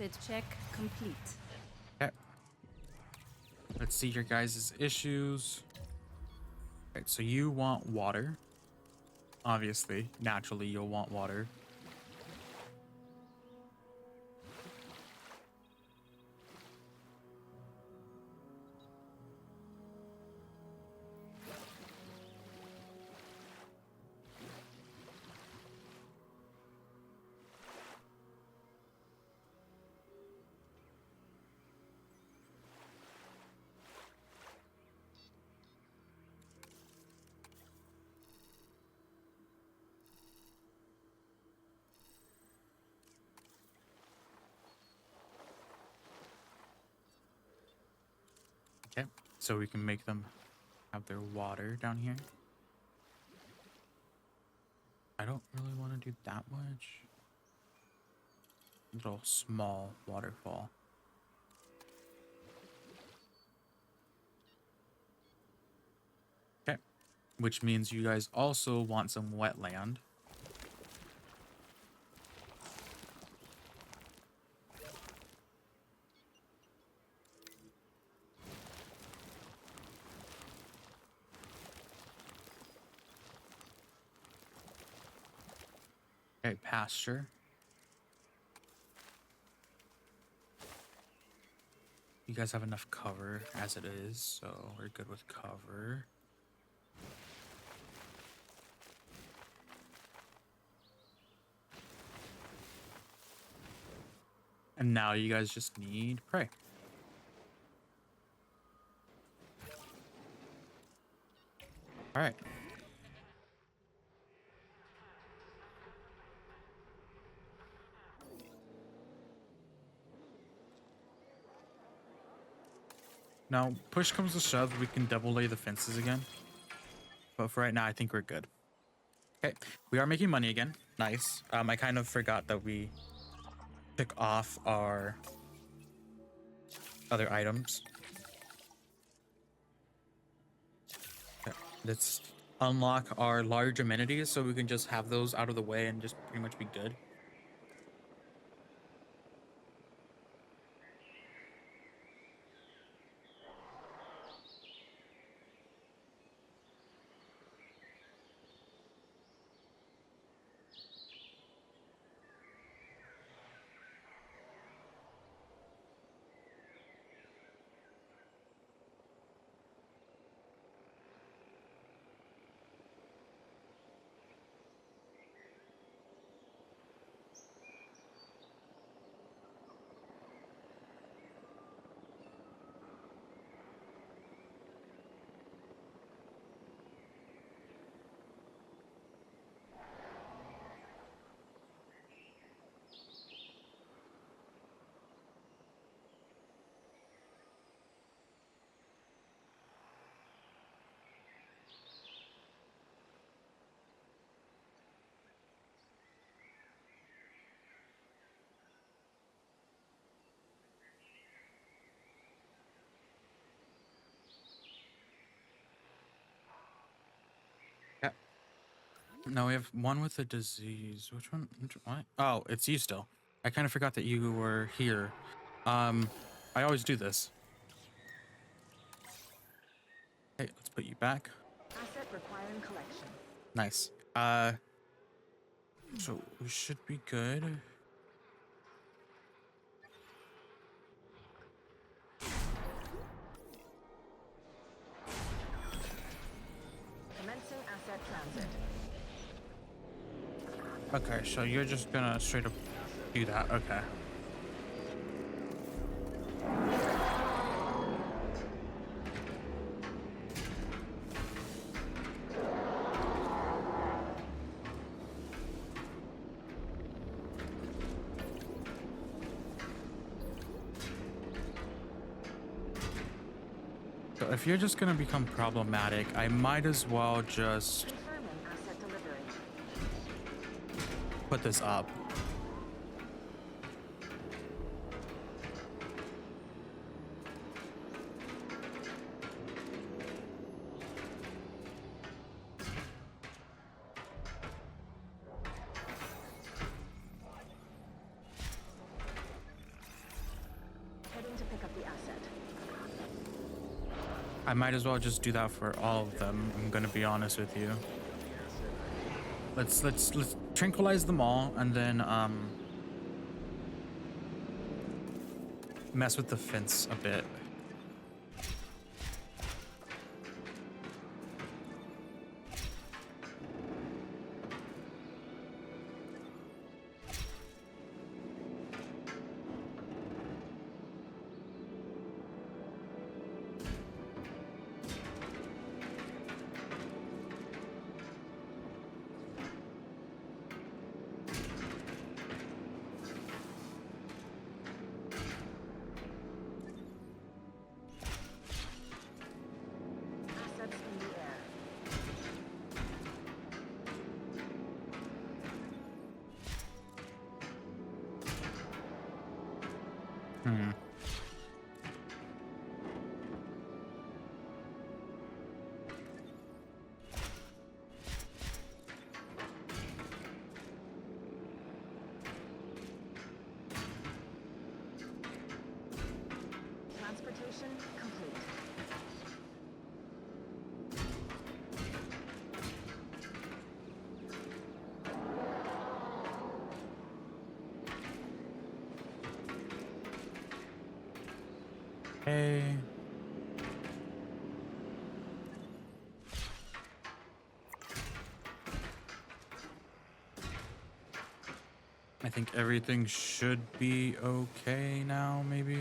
asset check complete. Okay. Let's see your guys' issues. Okay, so you want water. Obviously, naturally, you'll want water. Okay, so we can make them have their water down here. I don't really want to do that much. Little small waterfall. Okay, which means you guys also want some wetland. Okay, pasture. You guys have enough cover as it is, so we're good with cover. And now you guys just need prey. All right. Now, push comes to shove, we can double lay the fences again. But for right now, I think we're good. Okay, we are making money again. Nice. I kind of forgot that we took off our other items. Okay, let's unlock our large amenities so we can just have those out of the way and just pretty much be good. No, we have one with a disease. Which one? What? Oh, it's you still. I kind of forgot that you were here. I always do this. Hey, let's put you back. Asset requiring collection. Nice. So we should be good. Commencing asset transit. Okay, so you're just gonna straight up do that. Okay. So if you're just gonna become problematic, I might as well just Confirming asset delivery. put this up. I might as well just do that for all of them. I'm gonna be honest with you. Let's tranquilize them all and then mess with the fence a bit. Assets in the air. Transportation complete. Hey. I think everything should be okay now, maybe.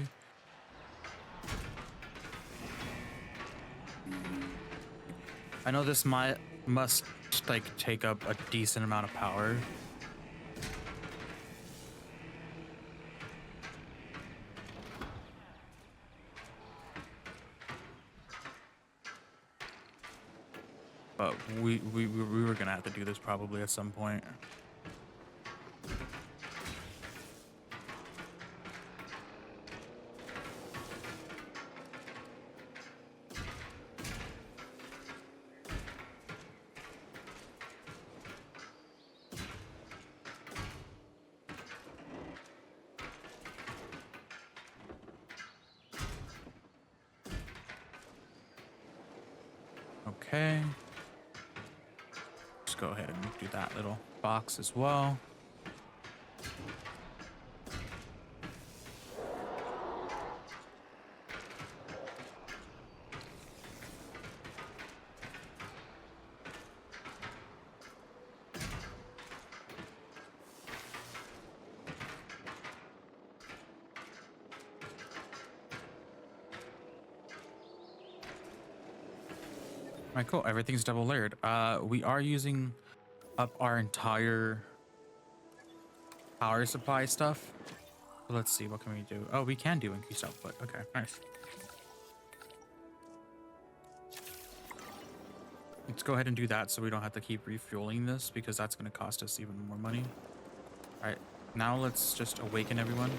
I know this must like take up a decent amount of power. But we were gonna have to do this probably at some point. Okay. Just go ahead and do that little box as well. All right, cool. Everything's double layered. We are using up our entire power supply stuff. So let's see, what can we do? Oh, we can do increased output. Okay, nice. Let's go ahead and do that so we don't have to keep refueling this because that's going to cost us even more money. All right, now let's just awaken everyone.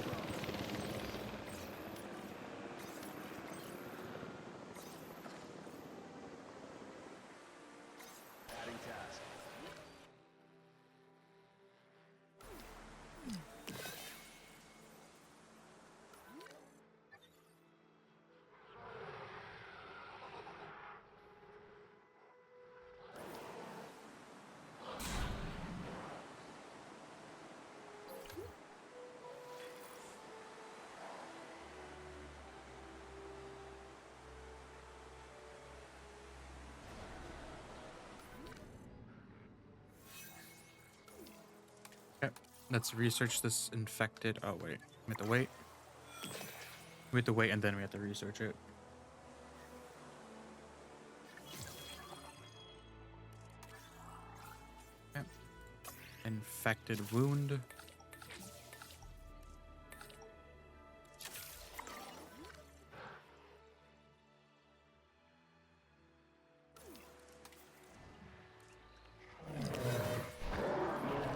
Let's research this infected. Oh, wait. We have to wait. We have to wait and then we have to research it. Okay. Infected wound.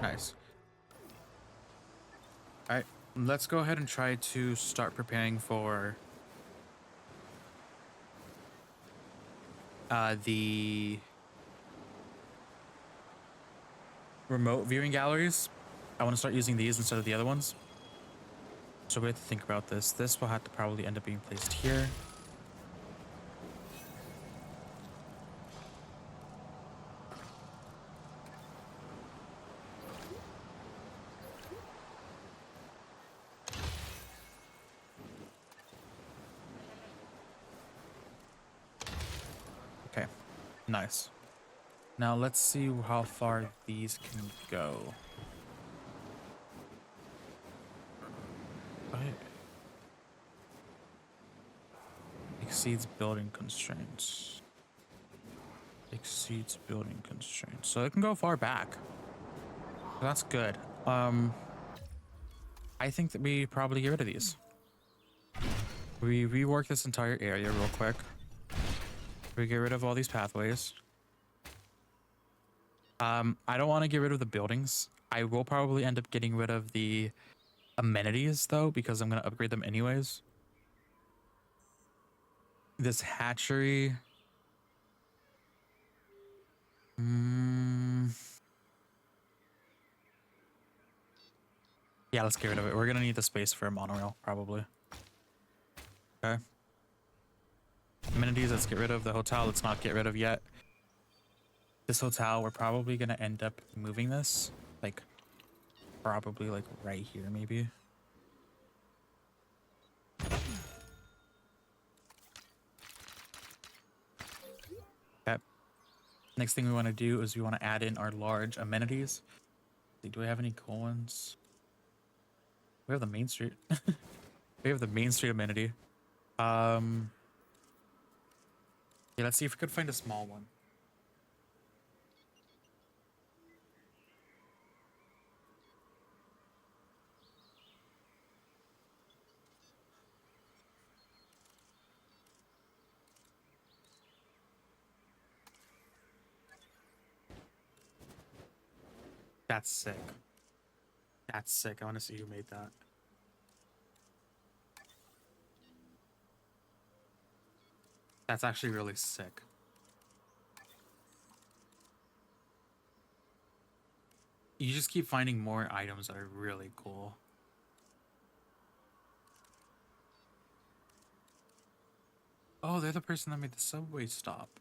Nice. All right, let's go ahead and try to start preparing for the remote viewing galleries. I want to start using these instead of the other ones. So we have to think about this. This will have to probably end up being placed here. Nice. Now let's see how far these can go. Right. Exceeds building constraints. Exceeds building constraints. So it can go far back. That's good. I think that we probably get rid of these. We rework this entire area real quick. We get rid of all these pathways. I don't want to get rid of the buildings. I will probably end up getting rid of the amenities though, because I'm going to upgrade them anyways. This hatchery. Yeah, let's get rid of it. We're going to need the space for a monorail, probably. Okay. Amenities, let's get rid of. The hotel, let's not get rid of yet. This hotel, we're probably going to end up moving this. Like, probably like right here, maybe. Okay. Next thing we want to do is we want to add in our large amenities. Do we have any cool ones? We have the Main Street. We have the Main Street amenity. Yeah, let's see if we could find a small one. That's sick. That's sick. I want to see who made that. That's actually really sick. You just keep finding more items that are really cool. Oh, they're the person that made the subway stop.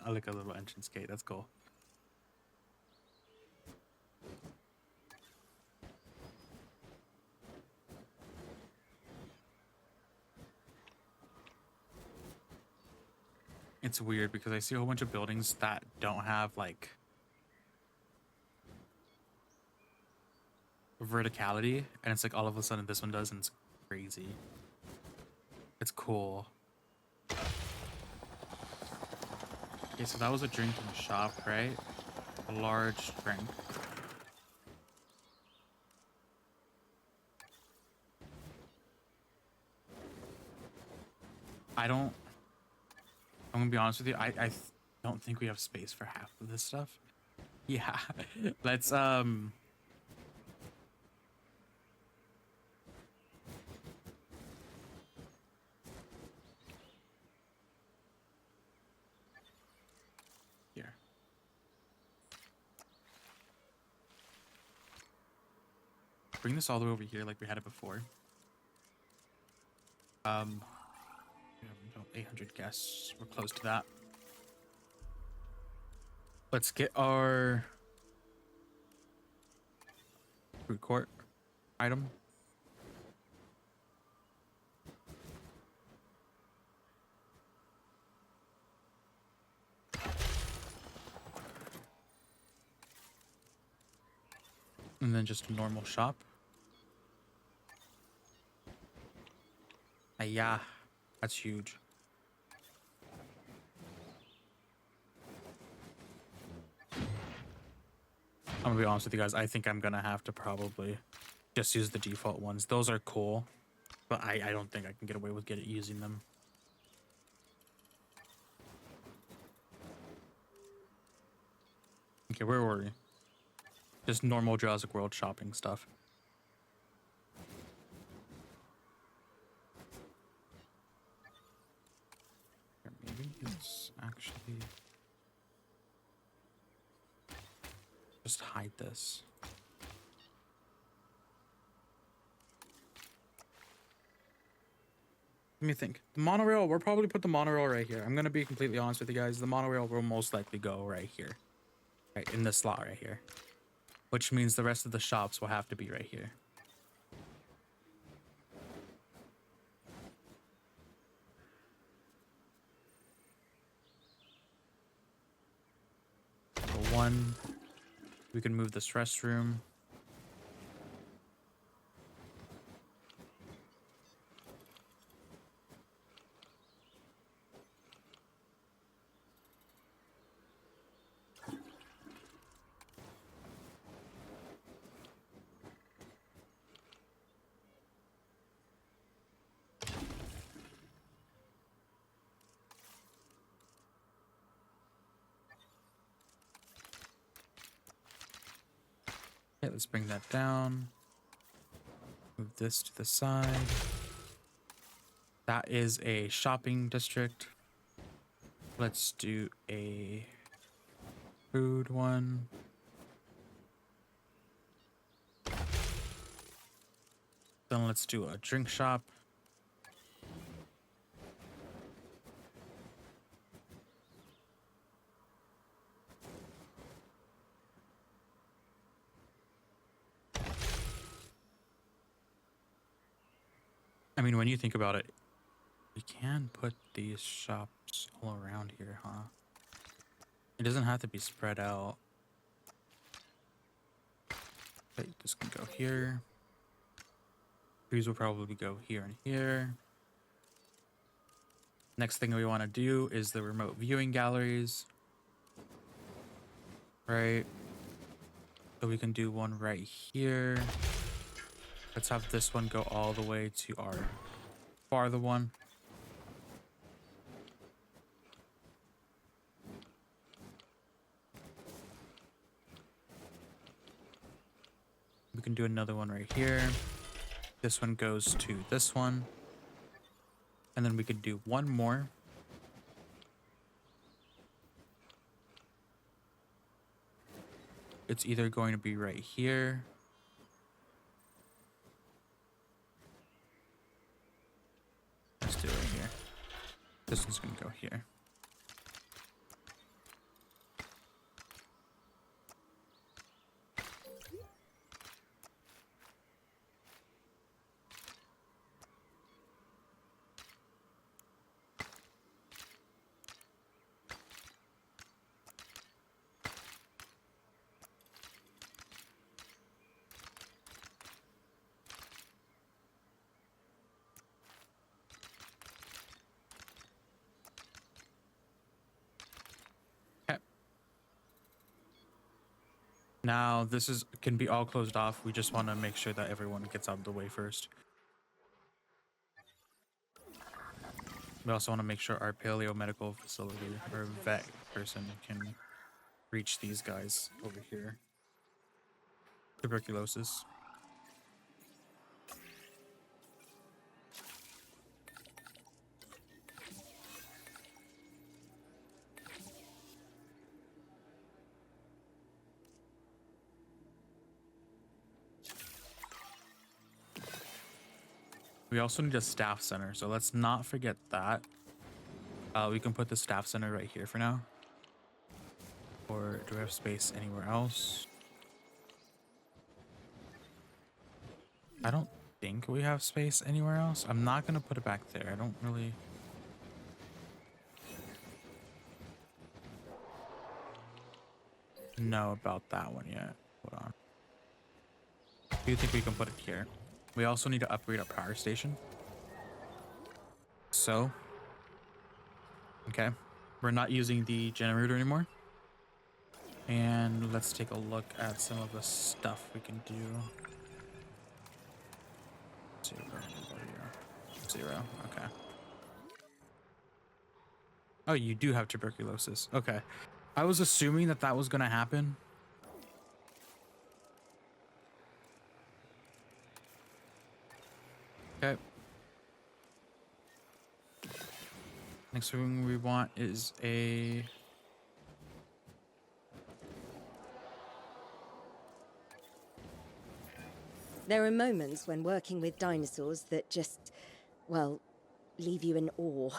I like a little entrance gate. That's cool. It's weird because I see a whole bunch of buildings that don't have like verticality, and it's like all of a sudden this one does, and it's crazy. It's cool. Okay, so that was a drinking shop, right? A large drink. I'm gonna be honest with you, I don't think we have space for half of this stuff. Yeah, let's here. Bring this all the way over here like we had it before. We have about 800 guests. We're close to that. Let's get our food court item. And then just a normal shop. Yeah, that's huge. I'm gonna be honest with you guys. I think I'm gonna have to probably just use the default ones. Those are cool, but I don't think I can get away with using them. Okay, where were we? Just normal Jurassic World shopping stuff. Maybe it's actually just hide this. Let me think. The monorail, we'll probably put the monorail right here. I'm gonna be completely honest with you guys. The monorail will most likely go right here. Right in this slot right here. Which means the rest of the shops will have to be right here. So one, we can move this restroom. Okay, let's bring that down. Move this to the side. That is a shopping district. Let's do a food one. Then let's do a drink shop. I mean, when you think about it, we can put these shops all around here, huh? It doesn't have to be spread out. Okay, this can go here. These will probably go here and here. Next thing we want to do is the remote viewing galleries. Right. So we can do one right here. Let's have this one go all the way to our farther one. We can do another one right here. This one goes to this one. And then we could do one more. It's either going to be right here. Let's do it right here. This one's going to go here. Now this can be all closed off. We just want to make sure that everyone gets out of the way first. We also want to make sure our paleo medical facility or vet person can reach these guys over here. Tuberculosis. We also need a staff center, so let's not forget that. We can put the staff center right here for now. Or do we have space anywhere else? I don't think we have space anywhere else. I'm not gonna put it back there. I don't really... know about that one yet. Hold on. I do think we can put it here. We also need to upgrade our power station. So, okay, we're not using the generator anymore. And let's take a look at some of the stuff we can do. 0, 0, okay. Oh, you do have tuberculosis. Okay. I was assuming that that was going to happen. Okay. Next thing we want is a... There are moments when working with dinosaurs that just, well, leave you in awe.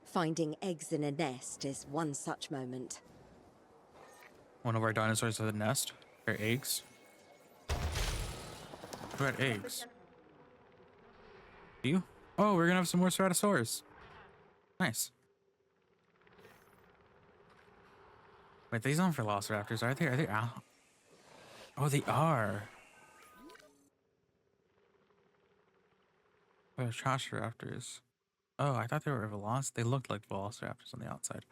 Finding eggs in a nest is one such moment. One of our dinosaurs has a nest. Or eggs. Who had eggs? You? Oh, we're gonna have some more Ceratosaurus. Nice. Wait, these aren't Velociraptors, are they? Are they? Oh, they are. They're Velociraptors. Oh, I thought they were They looked like Velociraptors on the outside.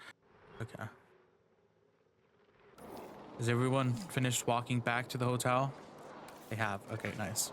Okay. Is everyone finished walking back to the hotel? They have. Okay, nice.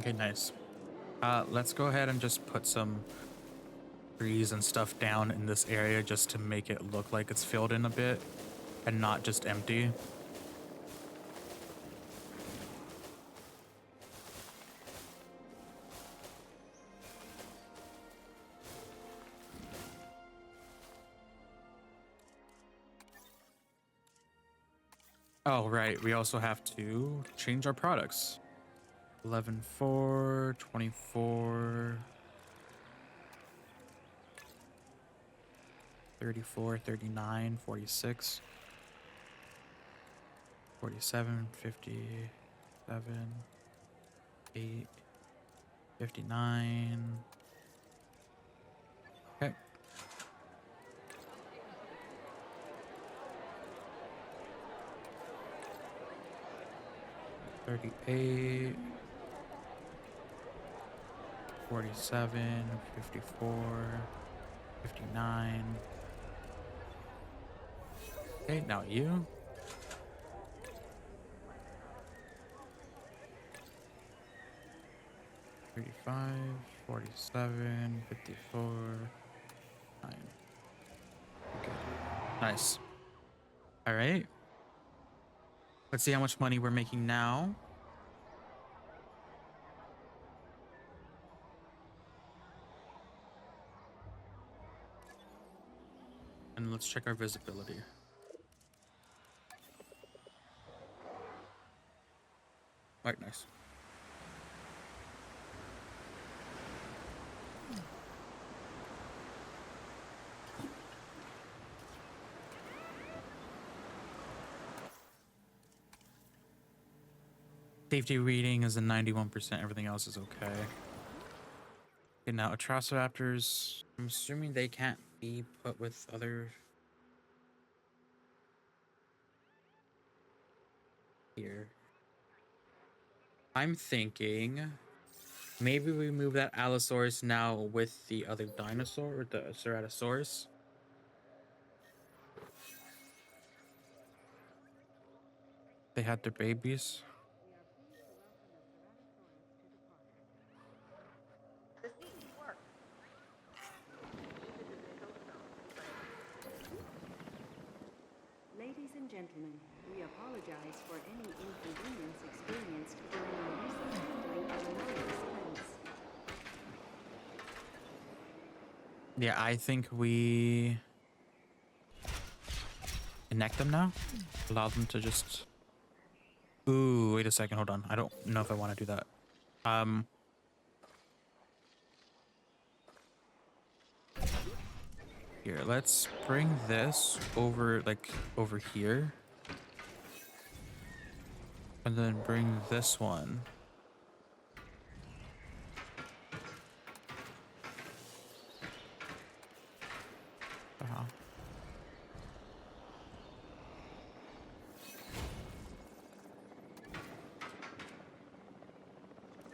Okay, nice. Let's go ahead and just put some trees and stuff down in this area just to make it look like it's filled in a bit and not just empty. Oh, right. We also have to change our products. 11.4, 24, 34, 39, 46, 47, 57, 8, 59. Okay. $38. 47, 54, 59. Okay, now you. $35, 47, 54, 9. Okay. Nice. All right. Let's see how much money we're making now. And let's check our visibility. Right, nice. Safety reading is a 91%. Everything else is okay. Okay, now Atrociraptors. I'm assuming they can't be put with other. Here. I'm thinking maybe we move that Allosaurus now with the other dinosaur, or the Ceratosaurus. They had their babies. Ladies and gentlemen, we apologize for any inconvenience experienced during the recent handling of another expense. Yeah, I think we connect them now. Allow them to just. Ooh, wait a second. Hold on. I don't know if I want to do that. Here, let's bring this over, like, over here. And then bring this one.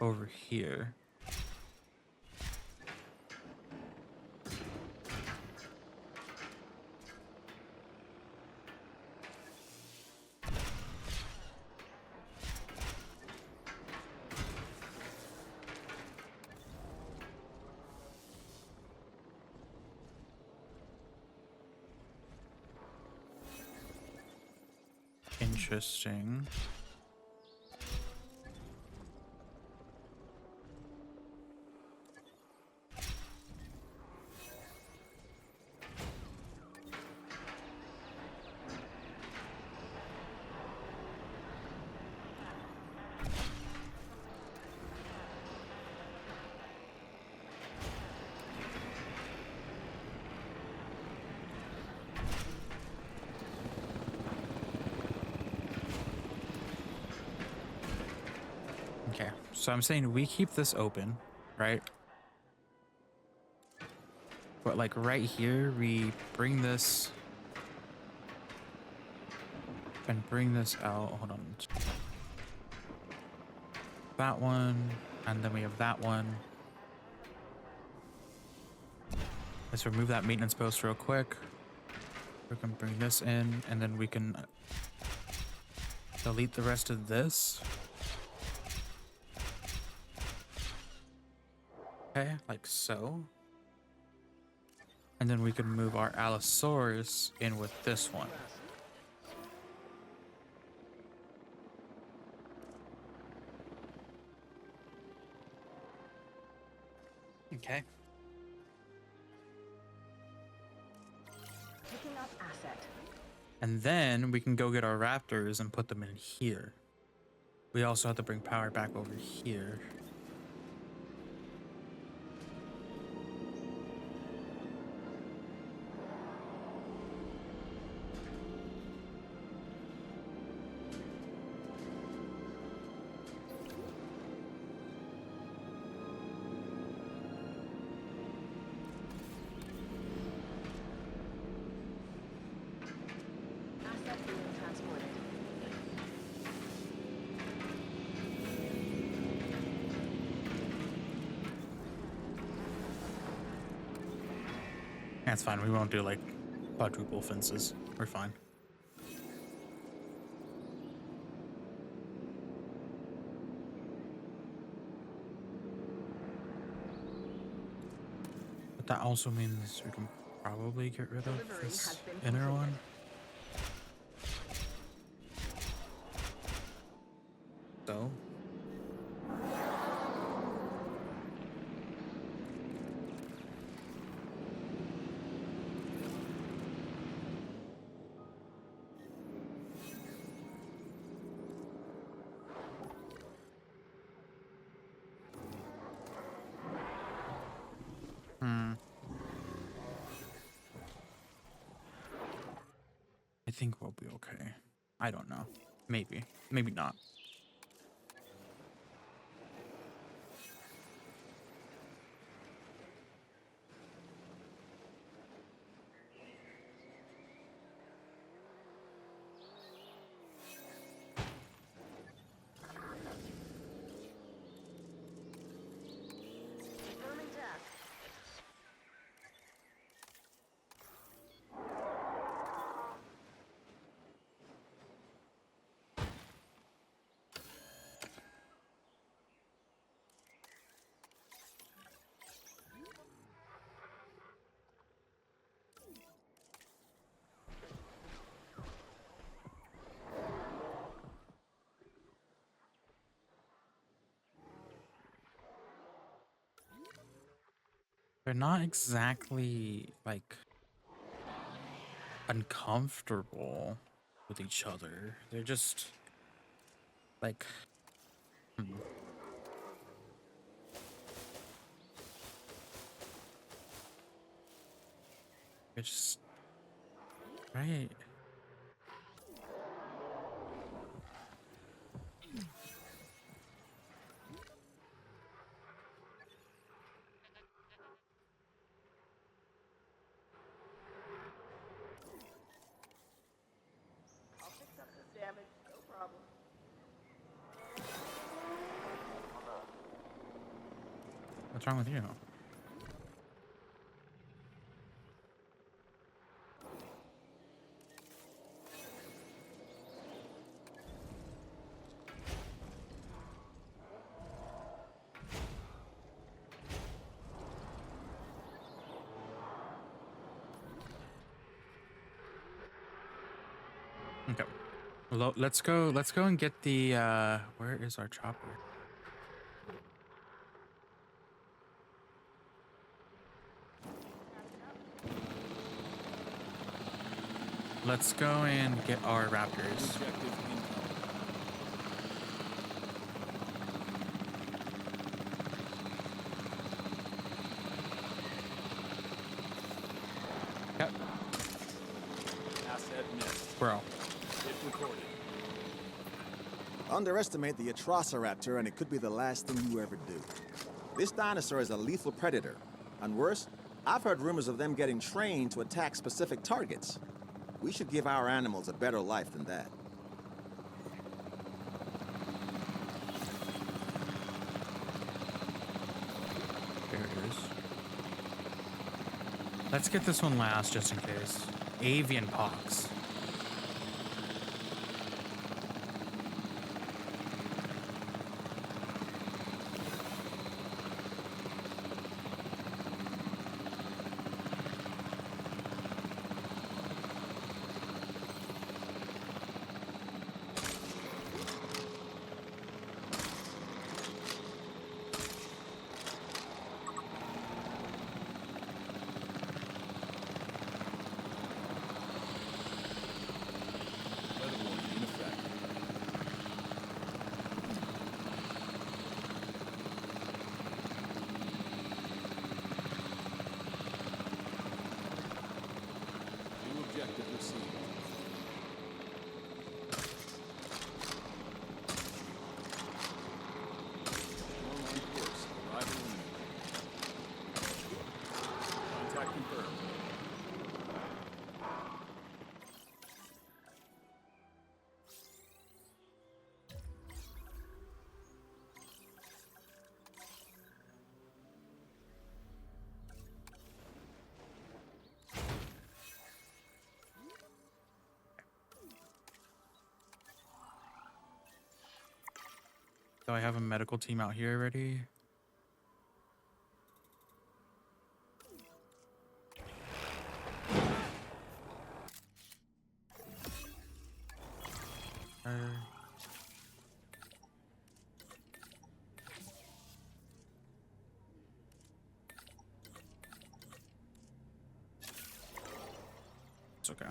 Over here. Interesting. Okay, so I'm saying we keep this open, right? But like right here, we bring this and bring this out. Hold on. That one, and then we have that one. Let's remove that maintenance post real quick. We can bring this in, and then we can delete the rest of this. Okay, like so. And then we can move our Allosaurus in with this one. Okay. Picking up asset. And then we can go get our Raptors and put them in here. We also have to bring power back over here. Asset being transported. That's fine. We won't do like quadruple fences. We're fine. But that also means we can probably get rid of Delivery this has been inner completed. one. So. I think we'll be okay. I don't know. Maybe. Maybe not. Confirming task. They're not exactly like uncomfortable with each other. They're just like It's just right. I'll fix up this damage. No problem. What's wrong with you? Okay. Let's go. Let's go and get the. Where is our chopper? Let's go and get our raptors. Yep. Asset missed. Bro. Hit recorded. Underestimate the Atrociraptor and it could be the last thing you ever do. This dinosaur is a lethal predator. And worse, I've heard rumors of them getting trained to attack specific targets. We should give our animals a better life than that. There it is. Let's get this one last just in case. Avian pox. Motherboard in effect. New objective received. Drone on course. Arrival imminent. Contact confirmed. Do I have a medical team out here already? It's okay.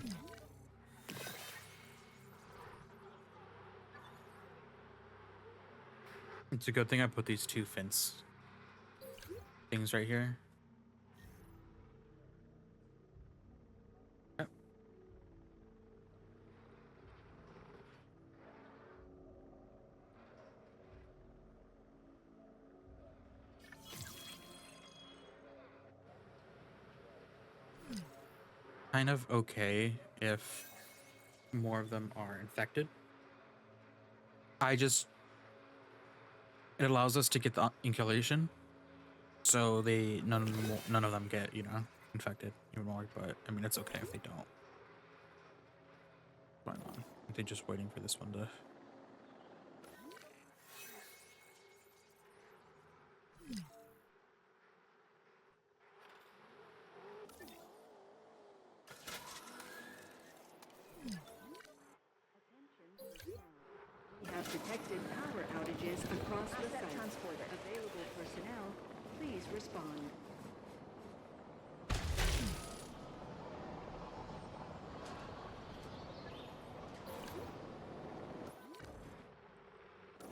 It's a good thing I put these two fence things right here. Yep. Kind of okay if more of them are infected. It allows us to get the incubation, so none of them get, you know, infected anymore. But I mean, it's okay if they don't. Why not? They're just waiting for this one to. We have detected power outages across the site. Available personnel, please respond.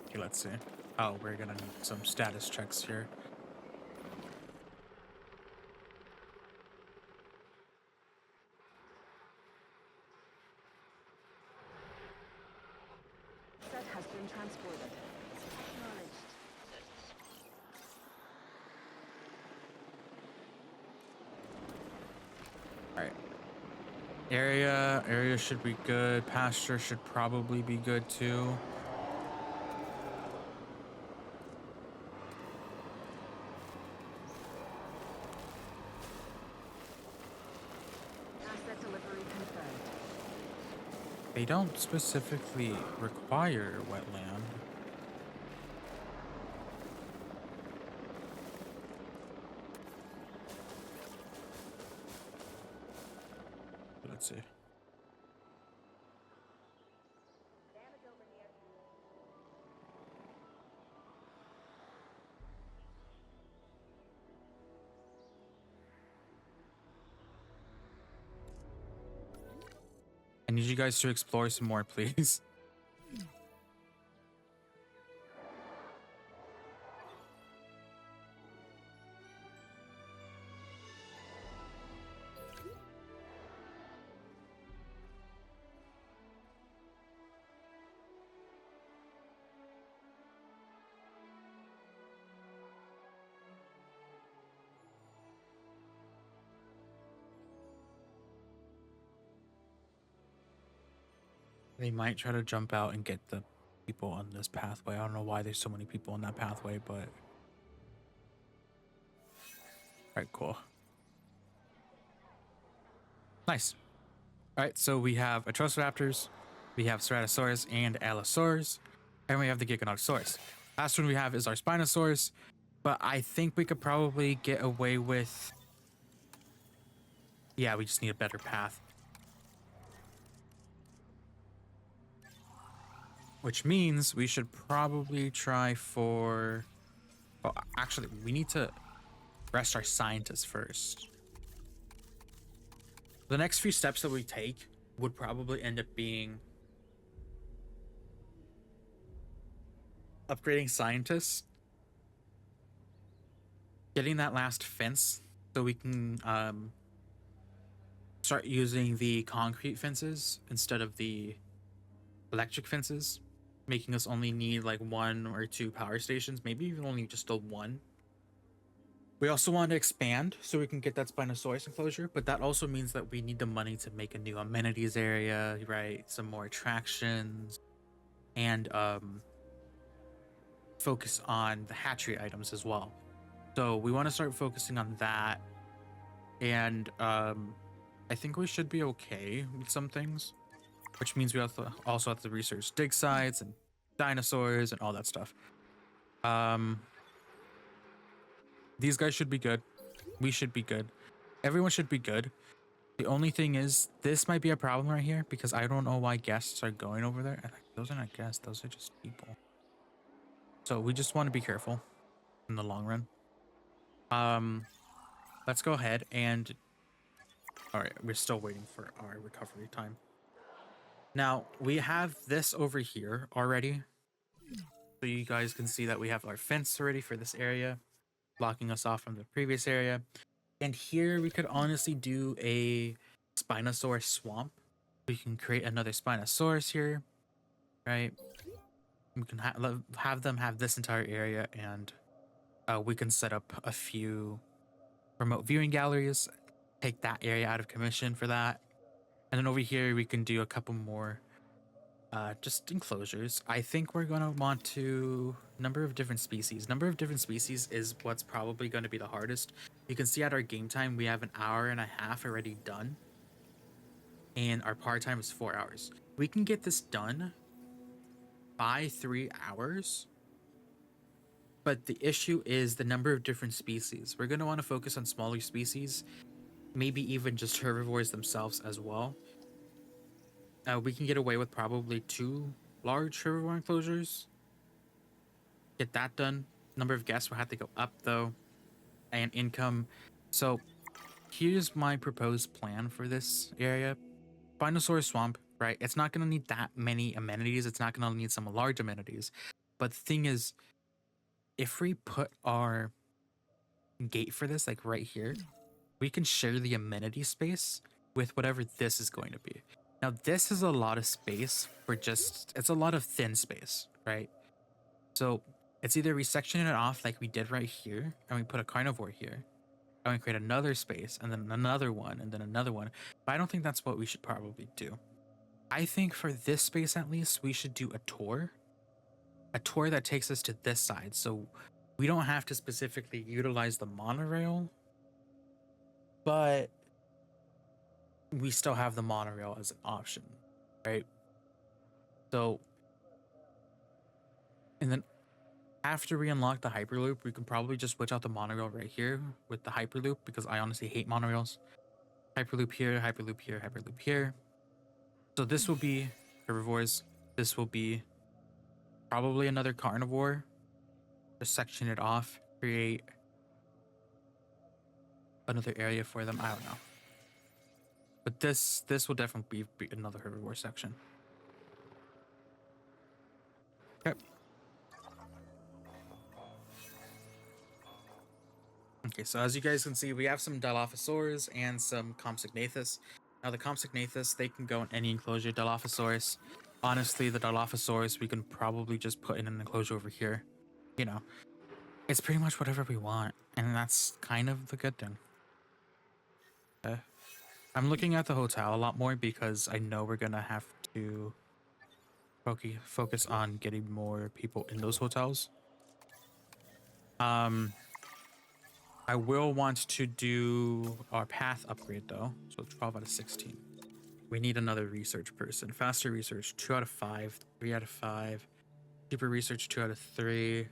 Okay, let's see. Oh, we're gonna need some status checks here. Asset has been transported. Acknowledged. All right. Area should be good. Pasture should probably be good too. Asset delivery confirmed. They don't specifically require wetland. Let's see. you guys to explore some more, please. They might try to jump out and get the people on this pathway. I don't know why there's so many people on that pathway, but... Alright, cool. Nice. Alright, so we have Atrociraptors, we have Ceratosaurus and Allosaurus, and we have the Giganotosaurus. Last one we have is our Spinosaurus, but I think we could probably get away with... Yeah, we just need a better path. Which means we should probably try for... Oh, actually, we need to rest our scientists first. The next few steps that we take would probably end up being upgrading scientists, getting that last fence so we can start using the concrete fences instead of the electric fences, making us only need like 1 or 2 power stations, maybe even only just a 1. We also want to expand so we can get that Spinosaurus enclosure, but that also means that we need the money to make a new amenities area, right? Some more attractions, and focus on the hatchery items as well. So we want to start focusing on that, and I think we should be okay with some things, which means we also have to research dig sites and dinosaurs and all that stuff. These guys should be good. We should be good. Everyone should be good. The only thing is, this might be a problem right here because I don't know why guests are going over there. And those are not guests, those are just people. So we just want to be careful in the long run. Let's go ahead and... All right, we're still waiting for our recovery time. Now, we have this over here already. So you guys can see that we have our fence already for this area, blocking us off from the previous area. And here we could honestly do a Spinosaurus swamp. We can create another Spinosaurus here, right? We can have them have this entire area, and we can set up a few remote viewing galleries, take that area out of commission for that. And then over here, we can do a couple more just enclosures. I think we're going to want to... Number of different species. Number of different species is what's probably going to be the hardest. You can see at our game time, we have 1.5 hours already done. And our par time is 4 hours. We can get this done by 3 hours. But the issue is the number of different species. We're going to want to focus on smaller species. Maybe even just herbivores themselves as well. We can get away with probably 2 large herbivore enclosures. Get that done. Number of guests will have to go up though, and income. So here's my proposed plan for this area. Spinosaurus swamp, right? It's not going to need that many amenities. It's not going to need some large amenities. But the thing is, if we put our gate for this like right here, we can share the amenity space with whatever this is going to be. Now, this is a lot of space for just... It's a lot of thin space, right? So it's either we section it off like we did right here, and we put a carnivore here, and we create another space, and then another one, and then another one. But I don't think that's what we should probably do. I think for this space, at least, we should do a tour. A tour that takes us to this side, so we don't have to specifically utilize the monorail, but we still have the monorail as an option, right? So, and then after we unlock the Hyperloop, we can probably just switch out the monorail right here with the Hyperloop, because I honestly hate monorails. Hyperloop here, Hyperloop here, Hyperloop here. So this will be herbivores. This will be probably another carnivore. Just section it off, create another area for them. I don't know. But this will definitely be another herbivore section. Okay. Okay, so as you guys can see, we have some Dilophosaurs and some Compsognathus. Now the Compsognathus, they can go in any enclosure. Dilophosaurus, honestly, the Dilophosaurus, we can probably just put in an enclosure over here. You know, it's pretty much whatever we want, and that's kind of the good thing. Okay. I'm looking at the hotel a lot more because I know we're gonna have to focus on getting more people in those hotels. I will want to do our path upgrade though. So 12 out of 16. We need another research person. Faster research, 2 out of 5, 3 out of 5. Cheaper research, 2 out of 3.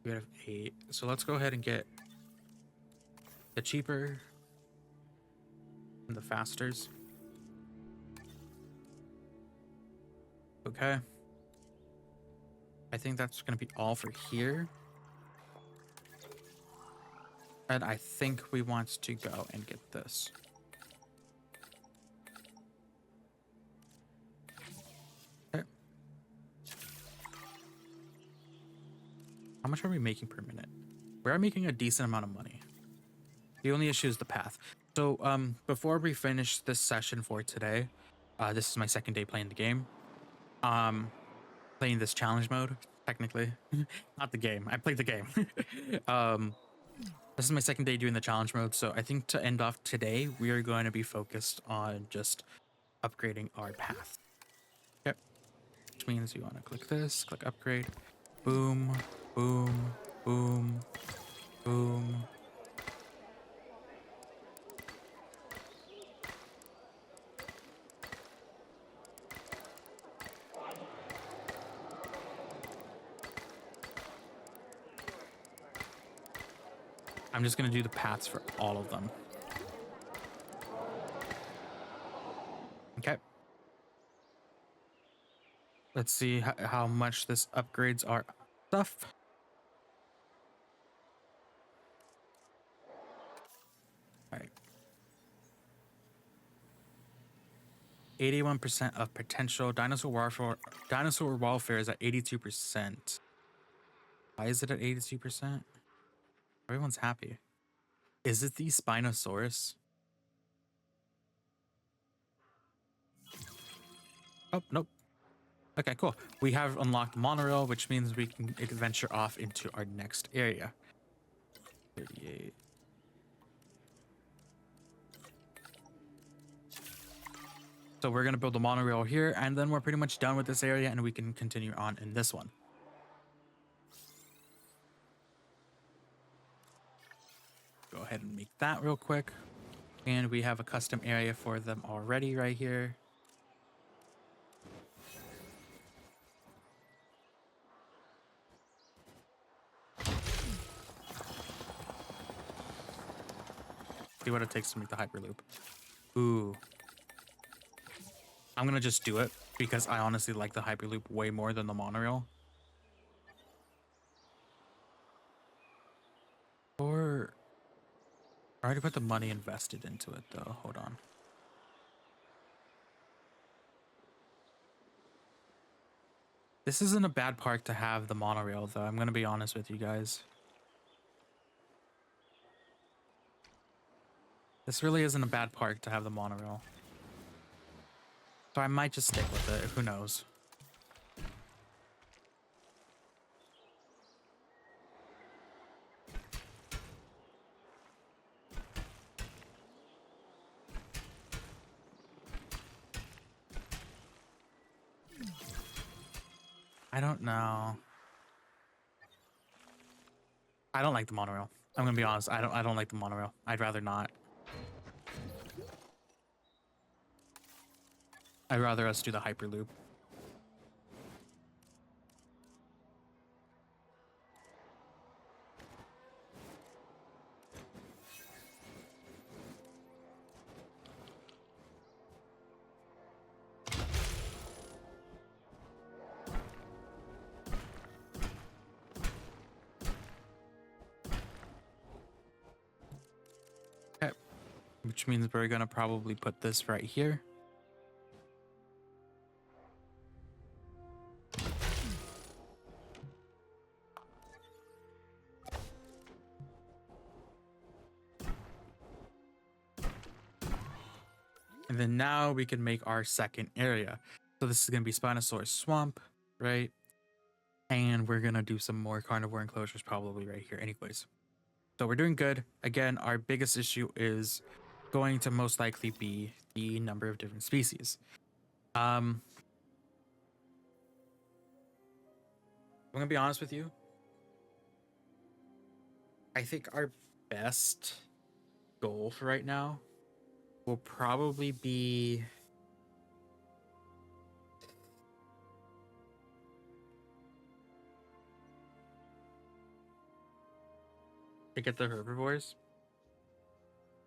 3 out of 8. So let's go ahead and get the cheaper and the fasters. Okay. I think that's gonna be all for here. And I think we want to go and get this. Okay. How much are we making per minute? We are making a decent amount of money. The only issue is the path. So before we finish this session for today, this is my second day playing the game. Playing this challenge mode, technically. Not the game. I played the game. This is my second day doing the challenge mode, so I think to end off today, we are going to be focused on just upgrading our path. Yep. Which means you want to click this, click upgrade. Boom, boom, boom, boom. I'm just going to do the paths for all of them. Okay. Let's see how much this upgrades our stuff. All right. 81% of potential dinosaur welfare is at 82%. Why is it at 82%? Everyone's happy. Is it the Spinosaurus? Oh, nope. Okay, cool. We have unlocked the monorail, which means we can venture off into our next area. 38. So we're going to build the monorail here, and then we're pretty much done with this area, and we can continue on in this one. Go ahead and make that real quick. And we have a custom area for them already right here. See what it takes to make the Hyperloop. Ooh. I'm gonna just do it because I honestly like the Hyperloop way more than the monorail. Or I already put the money invested into it though. Hold on. This isn't a bad park to have the monorail though. I'm gonna be honest with you guys. This really isn't a bad park to have the monorail. So I might just stick with it. Who knows? I don't know. I don't like the monorail. I'm gonna be honest. I don't like the monorail. I'd rather not. I'd rather us do the Hyperloop. which means we're gonna probably put this right here. And then now we can make our second area. So this is gonna be Spinosaurus Swamp, right? And we're gonna do some more carnivore enclosures probably right here anyways. So we're doing good. Again, our biggest issue is going to most likely be the number of different species. I'm gonna be honest with you. I think our best goal for right now will probably be to get the herbivores.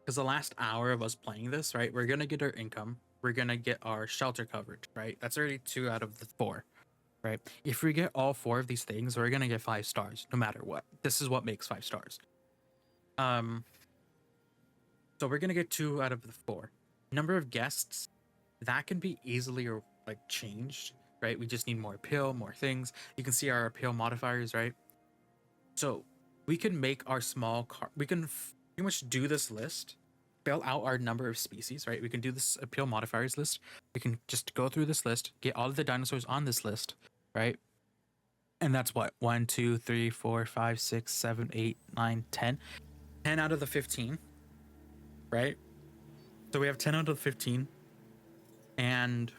Because the last hour of us playing this, right, we're gonna get our income, we're gonna get our shelter coverage, right? That's already 2 out of the 4, right? If we get all 4 of these things, we're gonna get 5 stars no matter what. This is what makes 5 stars. So we're gonna get 2 out of the 4. Number of guests, that can be easily like changed, right? We just need more appeal, more things. You can see our appeal modifiers, right? So we can make our small car. We can pretty much do this list, fill out our number of species, right? We can do this appeal modifiers list. We can just go through this list, get all of the dinosaurs on this list, right? And that's what 1, 2, 3, 4, 5, 6, 7, 8, 9, 10. 10 out of the 15, right? So we have 10 out of 15, and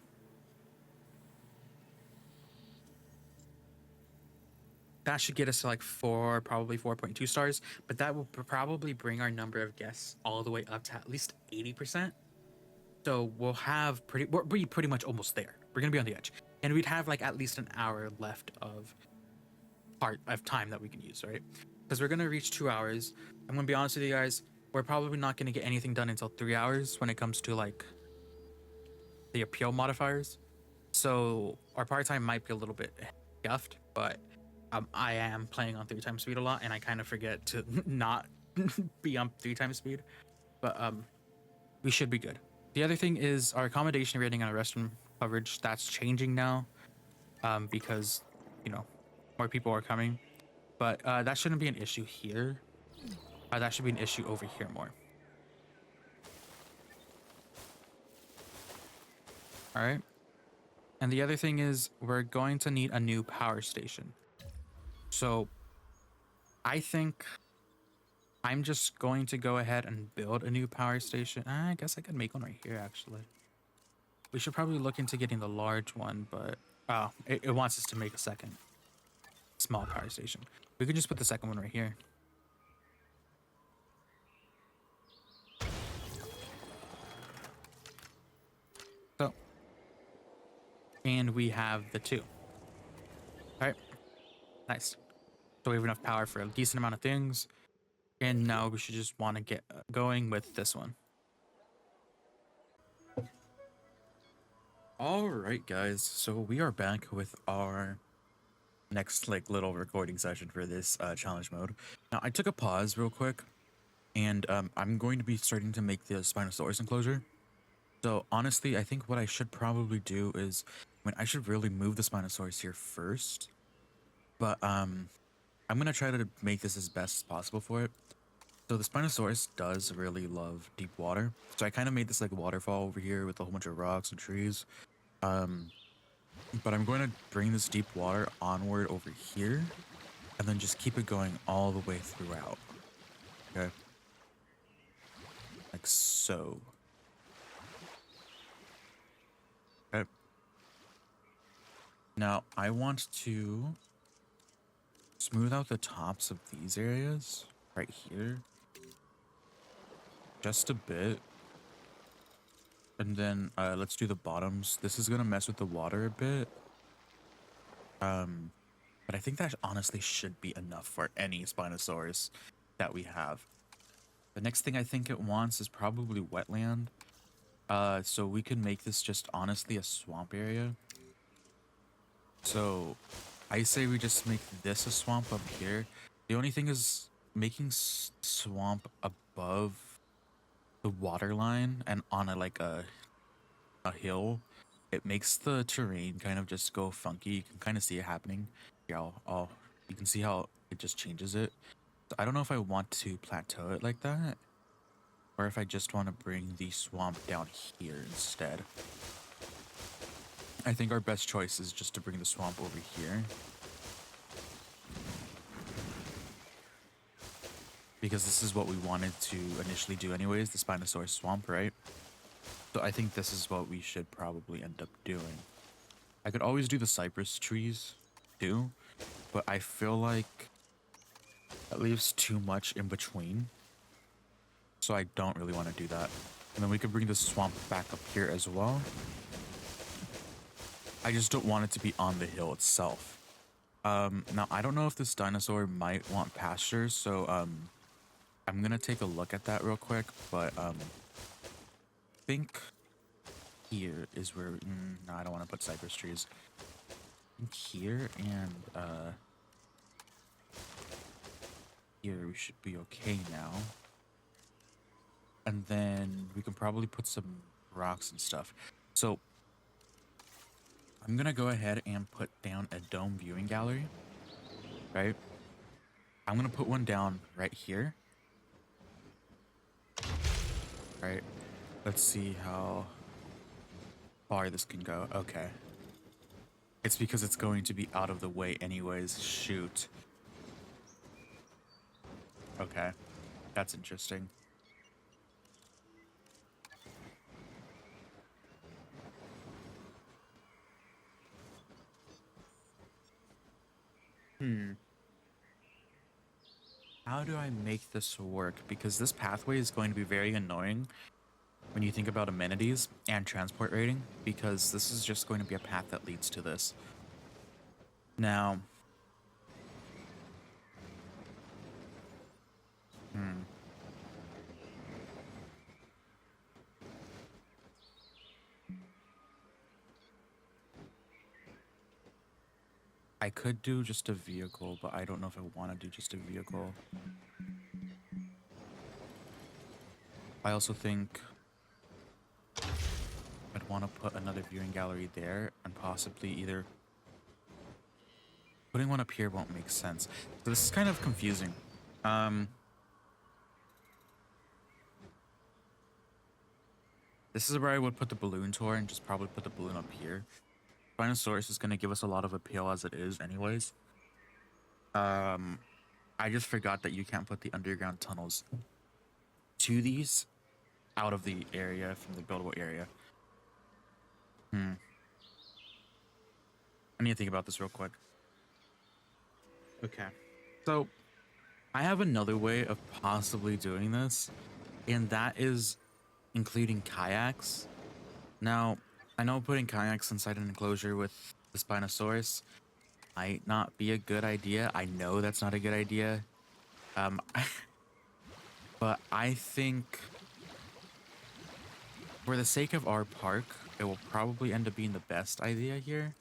that should get us to like 4, probably 4.2 stars, but that will probably bring our number of guests all the way up to at least 80%. So we'll be pretty much almost there. We're gonna be on the edge, and we'd have like at least an hour left of time that we can use, right? Because we're gonna reach 2 hours. I'm gonna be honest with you guys, we're probably not gonna get anything done until 3 hours when it comes to like the appeal modifiers. So our part-time might be a little bit scuffed, but I am playing on 3 times speed a lot, and I kind of forget to not be on 3 times speed. But we should be good. The other thing is our accommodation rating and our restroom coverage. That's changing now, because more people are coming. But that shouldn't be an issue here. That should be an issue over here more. All right. And the other thing is we're going to need a new power station. So I think I'm just going to go ahead and build a new power station. I guess I could make one right here, actually. We should probably look into getting the large one, but it wants us to make a second small power station. We could just put the second one right here. So, and we have the 2. All right, nice. So we have enough power for a decent amount of things. And now we should just want to get going with this one. All right, guys. So we are back with our next little recording session for this challenge mode. Now I took a pause real quick, and I'm going to be starting to make the Spinosaurus enclosure. So honestly, I think what I should probably do is, I should really move the Spinosaurus here first. But I'm gonna try to make this as best as possible for it. So the Spinosaurus does really love deep water. So I kind of made this like waterfall over here with a whole bunch of rocks and trees. But I'm going to bring this deep water onward over here, and then just keep it going all the way throughout. Okay. Like so. Okay. Now I want to smooth out the tops of these areas right here. Just a bit. And then let's do the bottoms. This is gonna mess with the water a bit. But I think that honestly should be enough for any Spinosaurus that we have. The next thing I think it wants is probably wetland. So we can make this just honestly a swamp area. So I say we just make this a swamp up here. The only thing is making swamp above the water line and on a hill, it makes the terrain kind of just go funky. You can kind of see it happening. Yeah, you can see how it just changes it. So I don't know if I want to plateau it like that, or if I just want to bring the swamp down here instead. I think our best choice is just to bring the swamp over here, because this is what we wanted to initially do anyways, the Spinosaurus swamp, right? So I think this is what we should probably end up doing. I could always do the cypress trees too, but I feel like that leaves too much in between, so I don't really want to do that. And then we could bring the swamp back up here as well. I just don't want it to be on the hill itself. Now I don't know if this dinosaur might want pasture, so I'm gonna take a look at that real quick, but I think here is where no, I don't want to put cypress trees. I think here and here we should be okay now. And then we can probably put some rocks and stuff. So I'm gonna go ahead and put down a dome viewing gallery, right? I'm gonna put one down right here. Right, let's see how far this can go. Okay. It's because it's going to be out of the way anyways. Shoot. Okay, that's interesting. How do I make this work? Because this pathway is going to be very annoying when you think about amenities and transport rating, because this is just going to be a path that leads to this. Now, I could do just a vehicle, but I don't know if I want to do just a vehicle. I also think I'd want to put another viewing gallery there, and possibly either putting one up here won't make sense. So this is kind of confusing. This is where I would put the balloon tour and just probably put the balloon up here. Dinosaurs is going to give us a lot of appeal as it is anyways. I just forgot that you can't put the underground tunnels to these out of the area, from the buildable area. I need to think about this real quick. Okay, so I have another way of possibly doing this, and that is including kayaks. Now, I know putting kayaks inside an enclosure with the Spinosaurus might not be a good idea. I know that's not a good idea. But I think for the sake of our park, it will probably end up being the best idea here.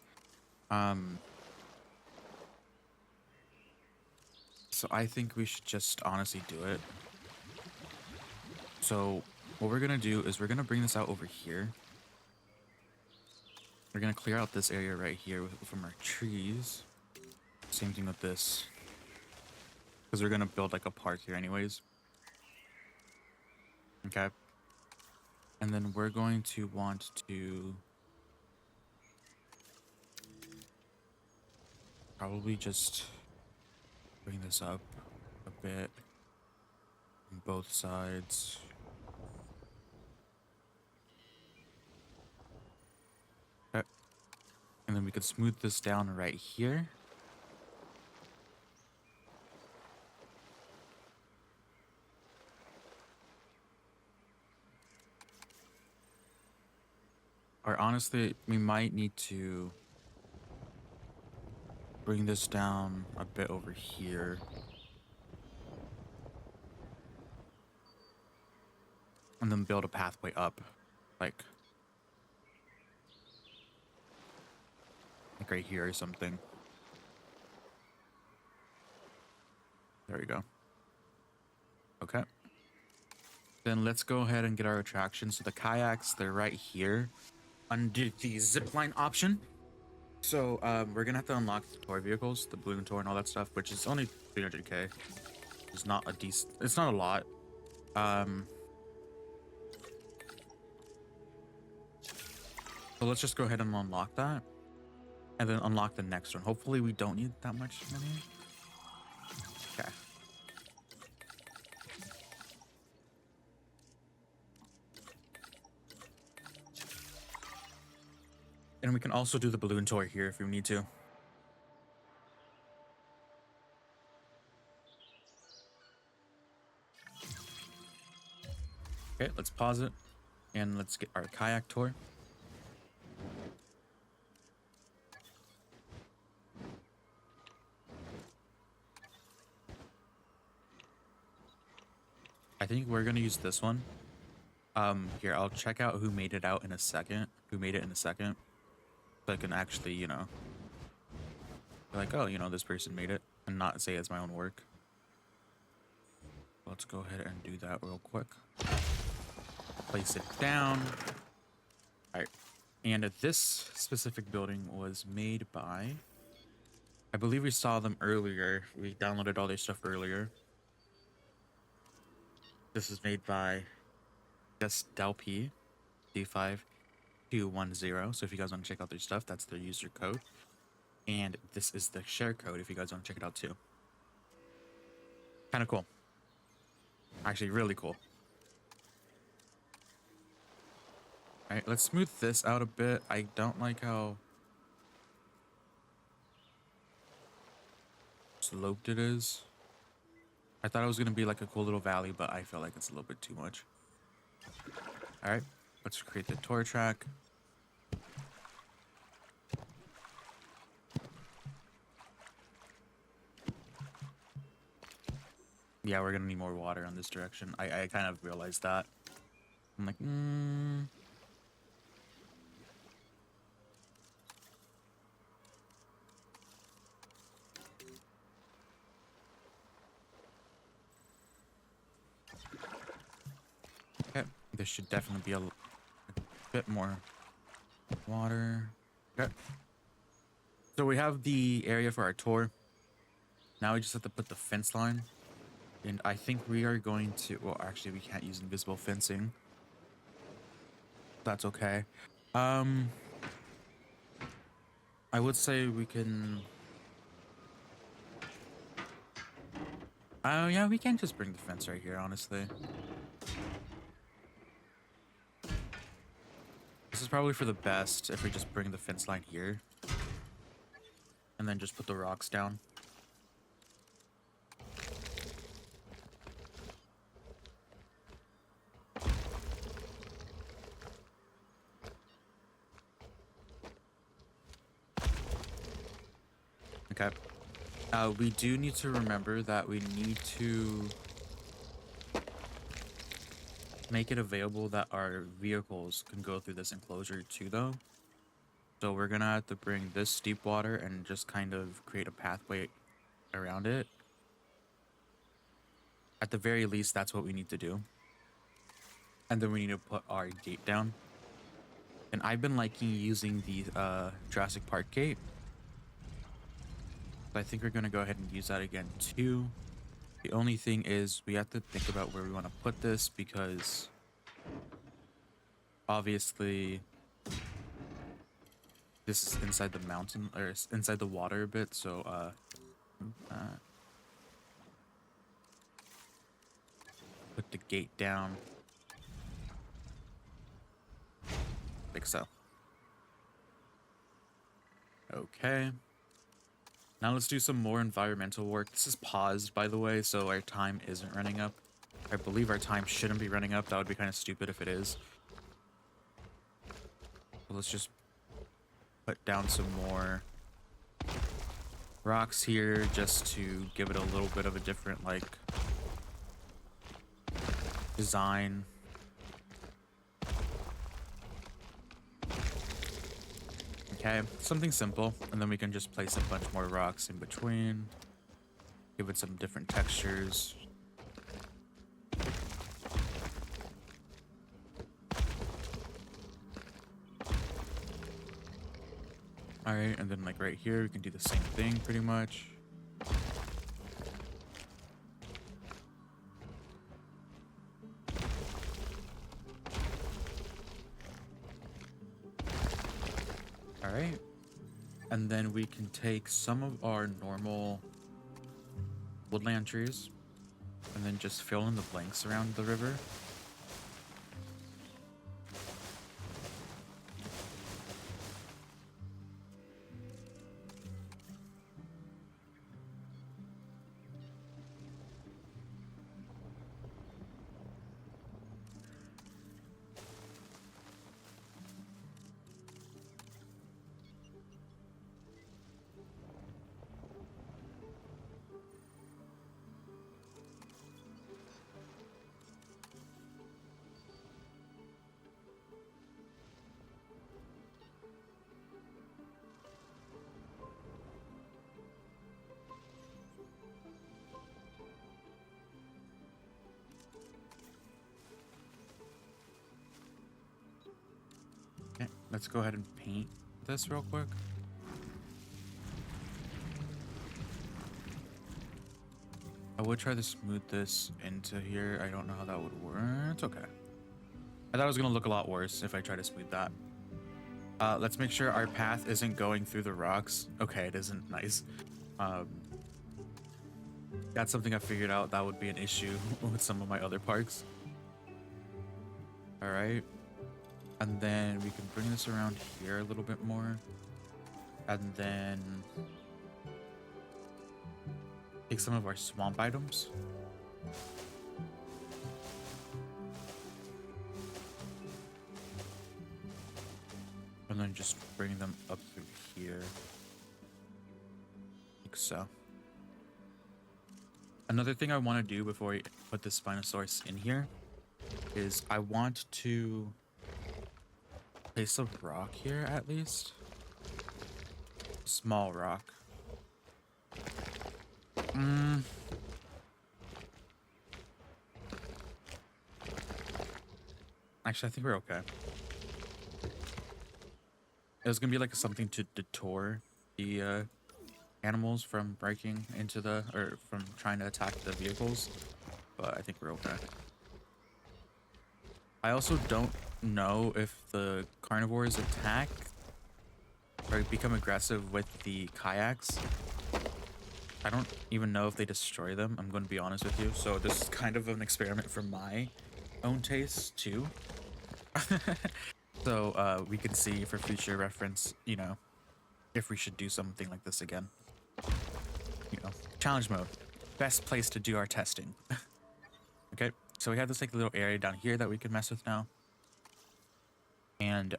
So I think we should just honestly do it. So what we're gonna do is we're gonna bring this out over here. We're gonna clear out this area right here from our trees. Same thing with this, because we're gonna build like a park here anyways. Okay. And then we're going to want to probably just bring this up a bit on both sides. Okay. And then we could smooth this down right here. Or honestly, we might need to bring this down a bit over here. And then build a pathway up, like right here or something. There we go. Okay. Then let's go ahead and get our attractions. So the kayaks, they're right here under the zipline option. So we're gonna have to unlock the toy vehicles, the balloon tour and all that stuff, which is only 300k. It's not a decent, it's not a lot. So let's just go ahead and unlock that, and then unlock the next one. Hopefully we don't need that much money. Okay. And we can also do the balloon tour here if we need to. Okay, let's pause it and let's get our kayak tour. I think we're gonna use this one. Here, I'll check out who made it out in a second. Who made it in a second. So I can actually, you know, be like, oh, you know, this person made it, and not say it's my own work. Let's go ahead and do that real quick. Place it down. All right. And this specific building was made by, I believe we saw them earlier. We downloaded all their stuff earlier. This is made by just Delp D5210. So if you guys want to check out their stuff, that's their user code. And this is the share code if you guys want to check it out too. Kind of cool. Actually, really cool. All right, let's smooth this out a bit. I don't like how sloped it is. I thought it was going to be like a cool little valley, but I feel like it's a little bit too much. All right, let's create the tour track. Yeah, we're going to need more water on this direction. I kind of realized that. I'm like, Okay, this should definitely be a bit more water. Okay. So we have the area for our tour. Now we just have to put the fence line. And I think we are going to, well, actually we can't use invisible fencing. That's okay. I would say we can, oh yeah, we can just bring the fence right here, honestly. This is probably for the best if we just bring the fence line here. And then just put the rocks down. Okay. We do need to remember that we need to make it available that our vehicles can go through this enclosure too, though. So we're gonna have to bring this steep water and just kind of create a pathway around it. At the very least, that's what we need to do. And then we need to put our gate down. And I've been liking using the Jurassic Park gate. I think we're going to go ahead and use that again too. The only thing is we have to think about where we want to put this, because obviously this is inside the mountain, or inside the water a bit, so put the gate down like so. Okay. Now let's do some more environmental work. This is paused, by the way, so our time isn't running up. I believe our time shouldn't be running up. That would be kind of stupid if it is. So let's just put down some more rocks here just to give it a little bit of a different, like, design. Okay, something simple, and then we can just place a bunch more rocks in between. Give it some different textures. All right, and then like right here, we can do the same thing pretty much. All right, and then we can take some of our normal woodland trees and then just fill in the blanks around the river. Okay, let's go ahead and paint this real quick. I would try to smooth this into here. I don't know how that would work. It's okay. I thought it was gonna look a lot worse if I try to smooth that. Let's make sure our path isn't going through the rocks. Okay, it isn't. Nice. That's something I figured out that would be an issue with some of my other parks. All right. And then we can bring this around here a little bit more. And then take some of our swamp items. And then just bring them up through here. Like so. Another thing I want to do before we put the Spinosaurus in here is I want to place a rock here at least. Small rock. Actually, I think we're okay. It was gonna be like something to detour the animals from breaking into the, or from trying to attack the vehicles, but I think we're okay. I also don't know if the carnivores attack or become aggressive with the kayaks. I don't even know if they destroy them, I'm going to be honest with you. So this is kind of an experiment for my own taste too. So we can see for future reference, you know, if we should do something like this again. You know, challenge mode, best place to do our testing. Okay, so we have this like little area down here that we can mess with now. And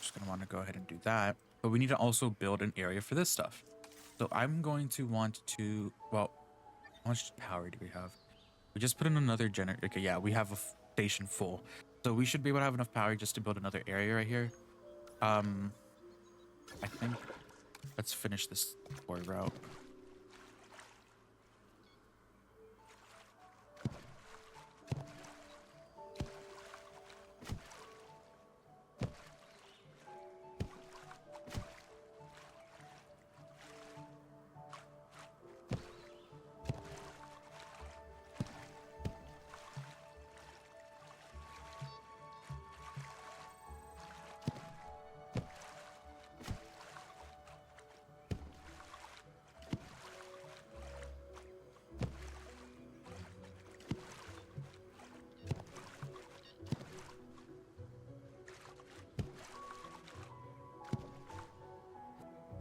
just gonna want to go ahead and do that, but we need to also build an area for this stuff. So I'm going to want to, well, how much power do we have? We just put in another generator. Okay, yeah, we have a station full, so we should be able to have enough power just to build another area right here. I think let's finish this tour route.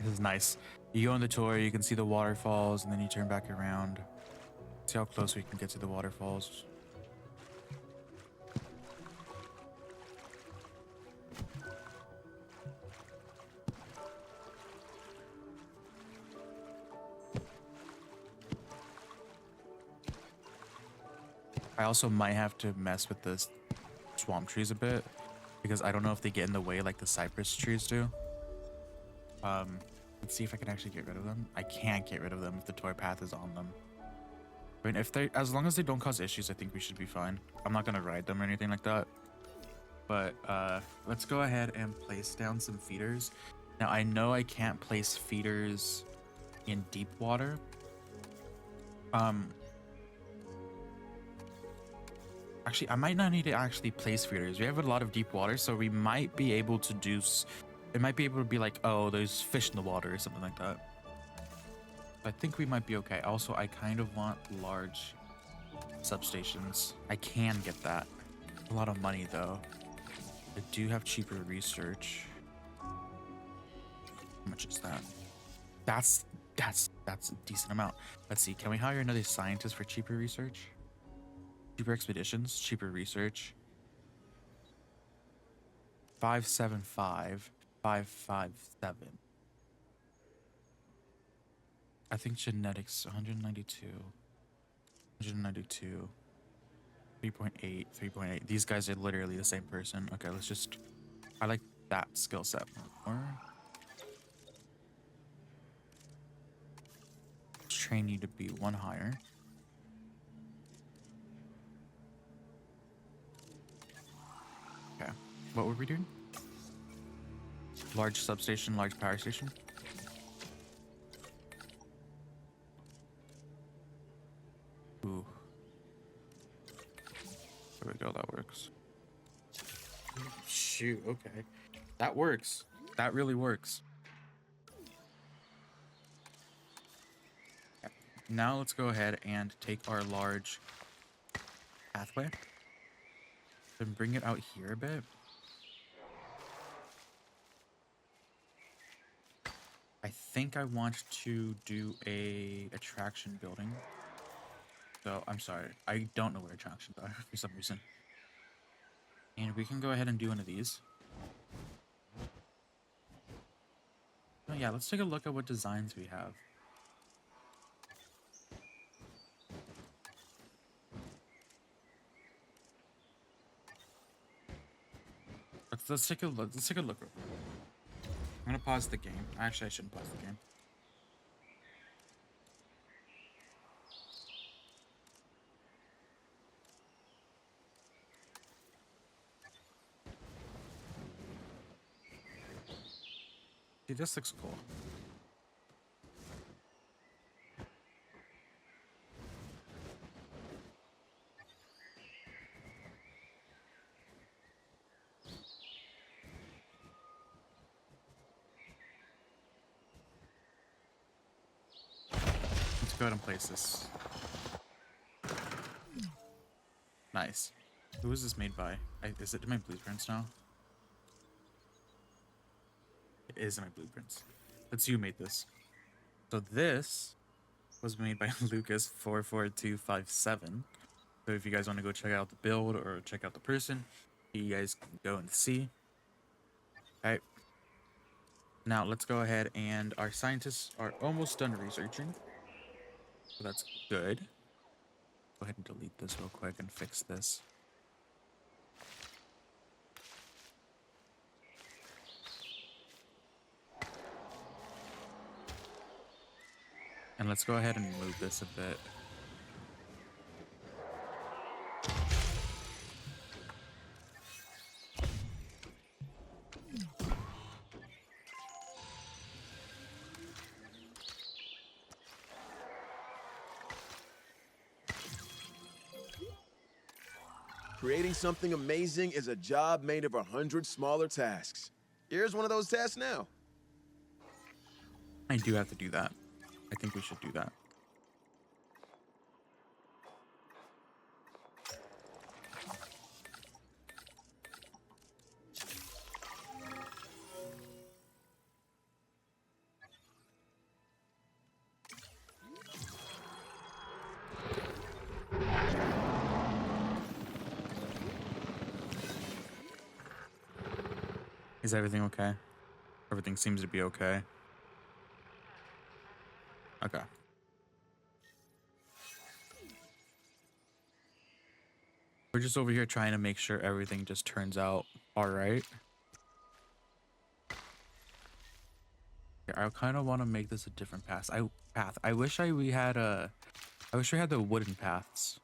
This is nice. You go on the tour, you can see the waterfalls, and then you turn back around. See how close we can get to the waterfalls. I also might have to mess with the swamp trees a bit, because I don't know if they get in the way like the cypress trees do. Let's see if I can actually get rid of them. I can't get rid of them if the toy path is on them. I mean, if they, as long as they don't cause issues, I think we should be fine. I'm not gonna ride them or anything like that. but let's go ahead and place down some feeders. Now I know I can't place feeders in deep water. Actually, I might not need to actually place feeders. We have a lot of deep water, so we might be able to do. It might be able to be like, oh, there's fish in the water or something like that. I think we might be okay. Also, I kind of want large substations. I can get that. A lot of money though. I do have cheaper research. How much is that? That's a decent amount. Let's see. Can we hire another scientist for cheaper research? Cheaper expeditions, cheaper research. 575, 557. I think genetics 192, 192, 3.8, 3.8. These guys are literally the same person. Okay, let's just. I like that skill set more. Let's train you to be one higher. Okay, what were we doing? Large substation, large power station. Ooh. There we go, that works. Shoot, okay. That works. That really works. Okay. Now let's go ahead and take our large pathway and bring it out here a bit. I think I want to do a attraction building. So I'm sorry, I don't know where attractions are for some reason. And we can go ahead and do one of these. Oh yeah, let's take a look at what designs we have. Let's take a look. Let's take a look. I'm gonna pause the game. Actually, I shouldn't pause the game. See, this looks cool. Let's go ahead and place this. Nice. Who is this made by? Is it my blueprints now? It is in my blueprints. Let's see who made this. So this was made by Lucas44257. So if you guys want to go check out the build or check out the person, you guys can go and see. Alright. Now let's go ahead, and our scientists are almost done researching. So that's good. Go ahead and delete this real quick and fix this. And let's go ahead and move this a bit. Creating something amazing is a job made of 100 smaller tasks. Here's one of those tasks now. I do have to do that. I think we should do that. Is everything okay? Everything seems to be okay. Okay. We're just over here trying to make sure everything just turns out all right. I kind of want to make this a different path. I wish we had the wooden paths.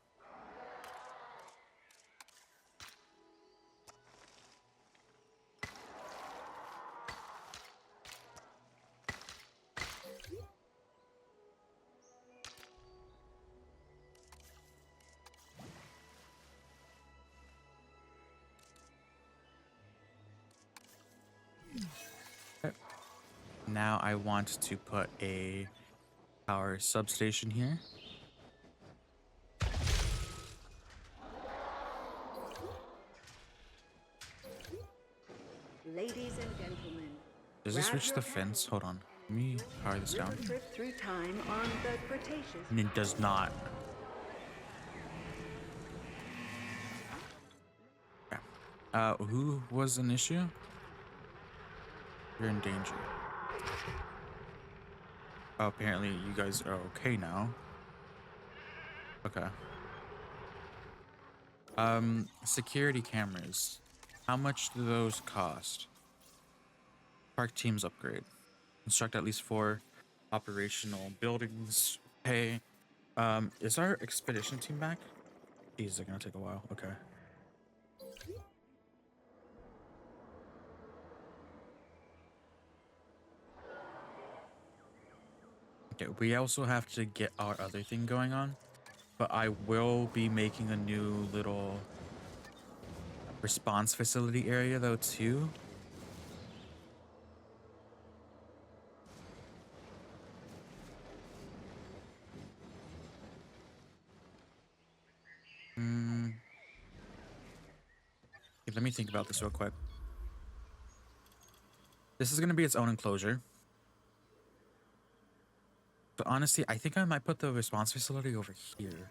Now I want to put a power substation here. Ladies and gentlemen, Does this grab reach your the fence? paddles Hold on. Let me power this down. river trip through time on the Cretaceous. And it does not. Yeah. Who was an issue? You're in danger. Oh, apparently you guys are okay now. Okay. Security cameras. How much do those cost? Park teams upgrade. Construct at least 4 operational buildings. Pay. Is our expedition team back? These are gonna take a while. Okay. Okay, we also have to get our other thing going on, but I will be making a new little response facility area though too. Okay, let me think about this real quick. This is going to be its own enclosure. But honestly, I think I might put the response facility over here.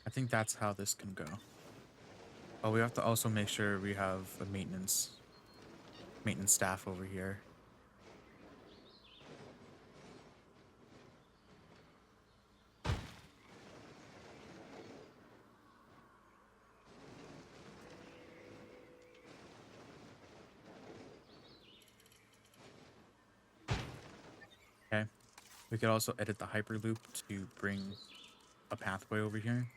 I think that's how this can go. Oh, we have to also make sure we have a maintenance staff over here. Okay. We could also edit the hyperloop to bring a pathway over here.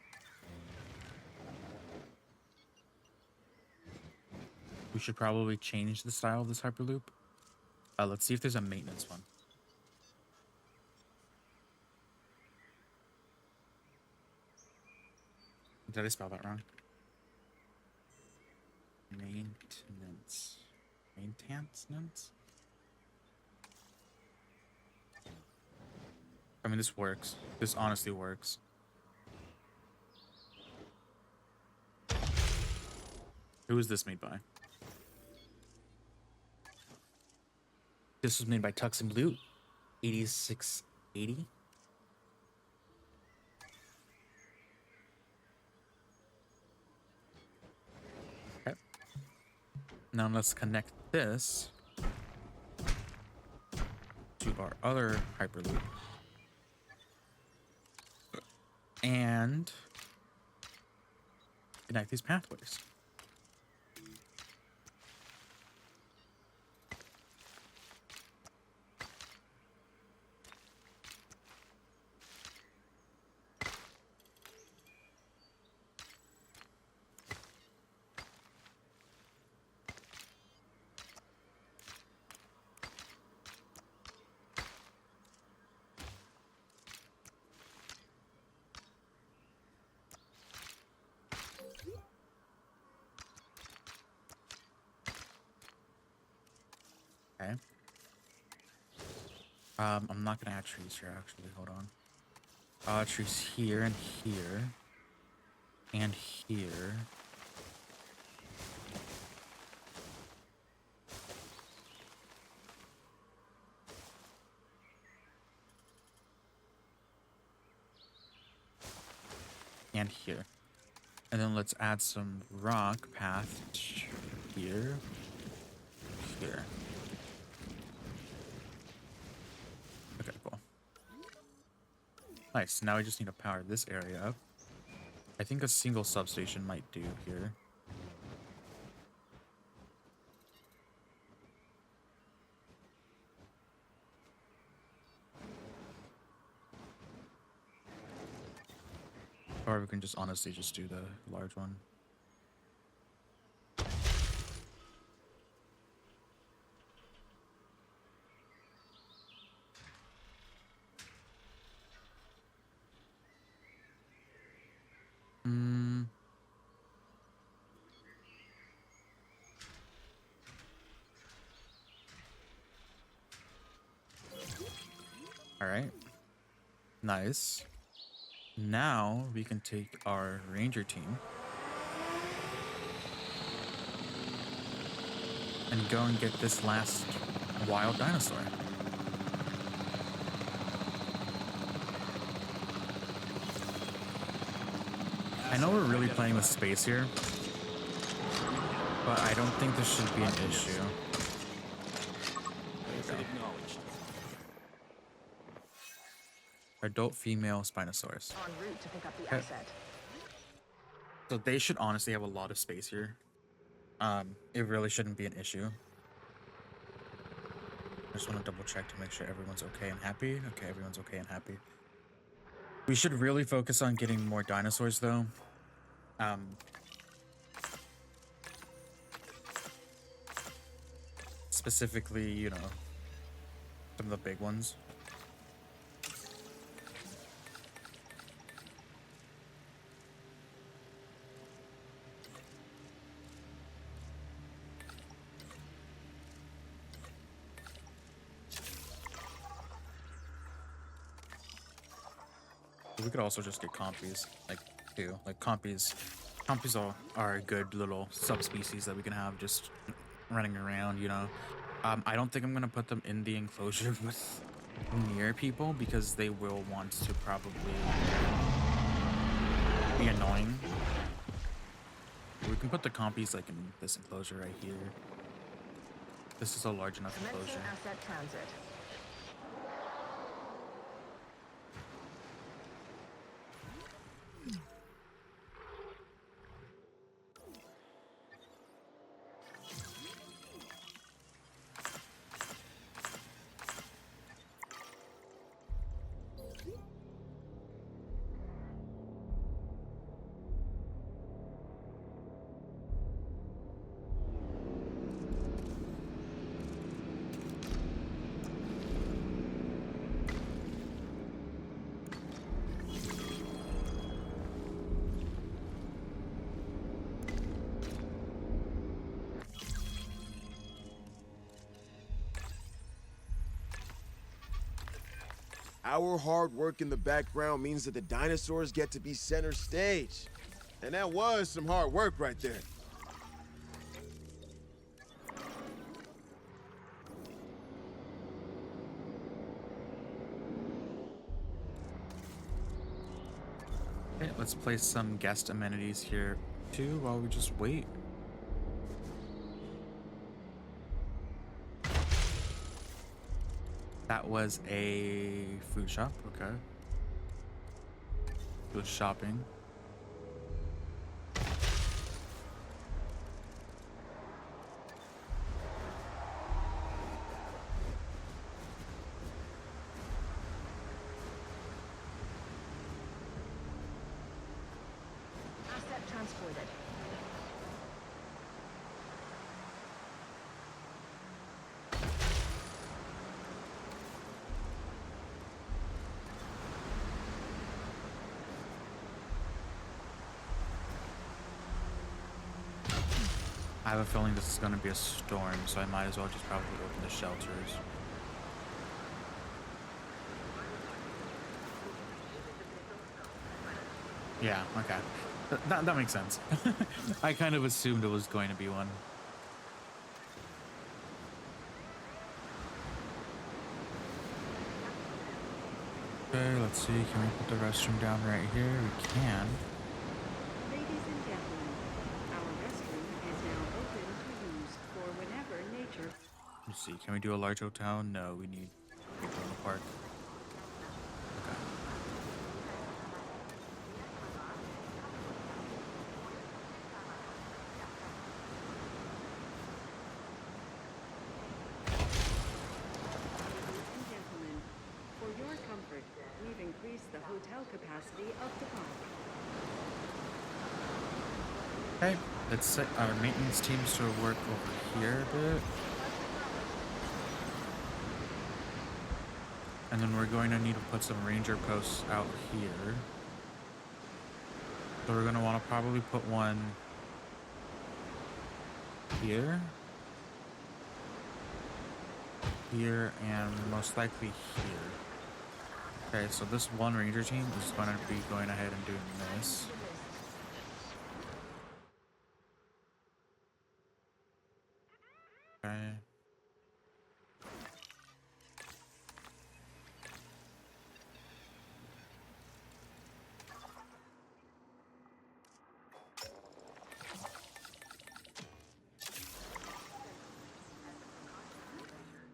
We should probably change the style of this hyperloop. Let's see if there's a maintenance one. Did I spell that wrong? Maintenance. Maintenance? I mean, this works. This honestly works. Who is this made by? This was made by Tux and Blue, 8680. Okay. Now let's connect this to our other hyperloop. And connect these pathways. Okay. I'm not gonna add trees here, actually. Hold on. Trees here and here. And here. And here. And then let's add some rock path here. Here. Okay, cool. Nice. Now we just need to power this area up. I think a single substation might do here. Or we can just honestly just do the large one. All right. Nice. Now we can take our ranger team and go and get this last wild dinosaur. I know we're really playing with space here, but I don't think this should be an issue. Acknowledged. Adult female Spinosaurus. En route to pick up the Okay. asset. So they should honestly have a lot of space here. It really shouldn't be an issue. I just want to double check to make sure everyone's okay and happy. Okay, everyone's okay and happy. We should really focus on getting more dinosaurs though. Specifically, you know, some of the big ones. We could also just get compies, like, too. Like, compies are a good little subspecies that we can have just running around, you know. I don't think I'm going to put them in the enclosure with near people because they will want to probably be annoying. We can put the compies, like, in this enclosure right here. This is a large enough Commencing enclosure. asset transit. Our hard work in the background means that the dinosaurs get to be center stage. And that was some hard work right there. Okay, let's place some guest amenities here too while we just wait. That was a food shop, okay. Good shopping. Asset transported. I have a feeling this is going to be a storm, so I might as well just probably open the shelters. Yeah, okay. That makes sense. I kind of assumed it was going to be one. Okay, let's see. Can we put the restroom down right here? We can. Ladies and gentlemen, our restroom is now open to use for whenever nature. Let's see. Can we do a large hotel? No, we need people in the park. Okay. Ladies and gentlemen, for your your comfort, we've increased the hotel capacity of the park. Okay, let's set our maintenance teams to work over here a bit. And then we're going to need to put some ranger posts out here. So we're going to want to probably put one here. Here, and most likely here. Okay, so this one ranger team is going to be going ahead and doing this. Okay.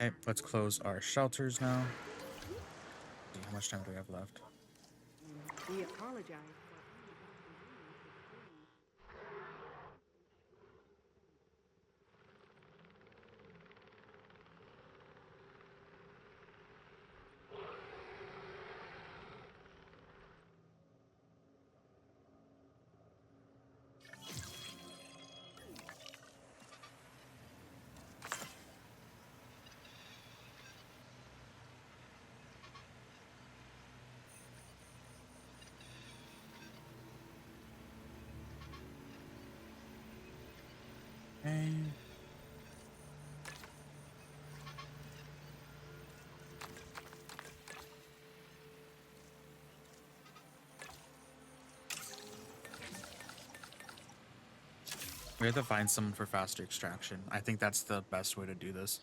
Okay, let's close our shelters now. See, how much time do we have left? We apologize. Okay. We have to find someone for faster extraction. I think that's the best way to do this.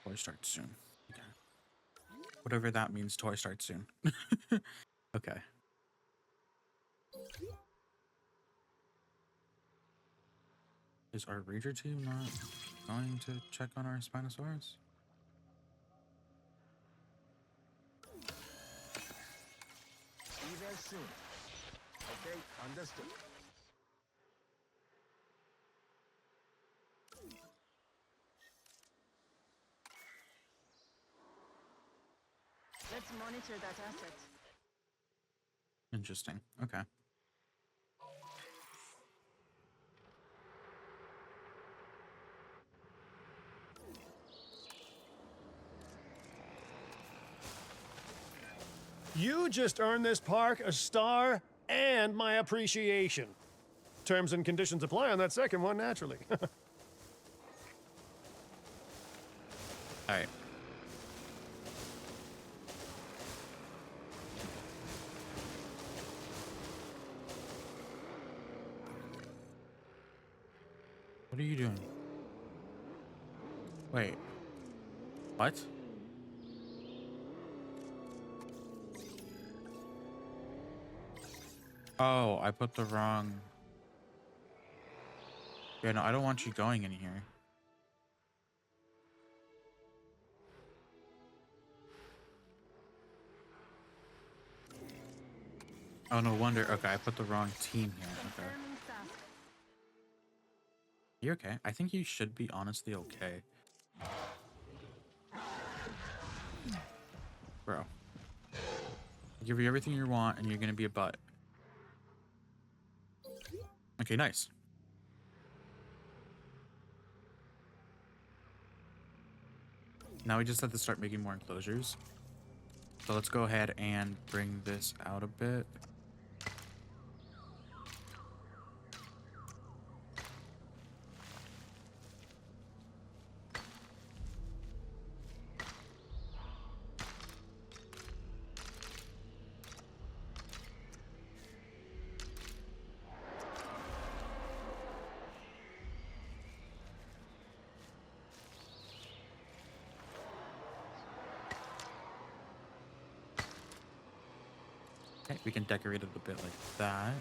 Toy starts soon. Okay. Whatever that means, toy starts soon. Okay. Is our ranger team not going to check on our Spinosaurus? See you guys soon. Okay, understood. Let's monitor that asset. Interesting. Okay. You just earned this park a star and my appreciation. Terms and conditions apply on that second one, naturally. All right. What are you doing? Wait. What? Oh, I put the wrong... Yeah, no, I don't want you going in here. Oh, no wonder. Okay, I put the wrong team here. Okay. Confirming task. You okay? I think you should be honestly okay. Bro. I'll give you everything you want and you're gonna be a butt. Okay, nice. Now we just have to start making more enclosures. So let's go ahead and bring this out a bit. Okay, we can decorate it a bit like that.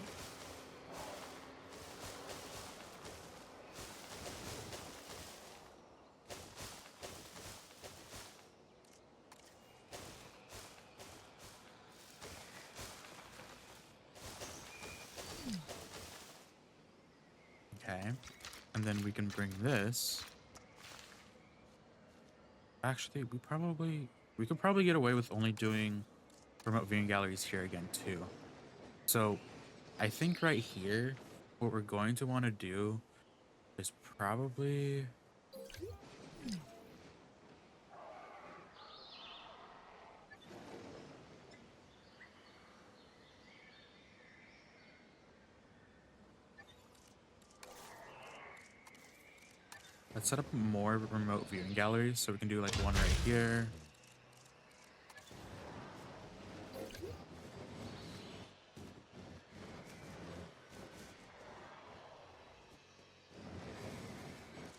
Okay. And then we can bring this. Actually, we could probably get away with only doing remote viewing galleries here again too. So I think right here, what we're going to want to do is probably... Let's set up more remote viewing galleries so we can do like one right here.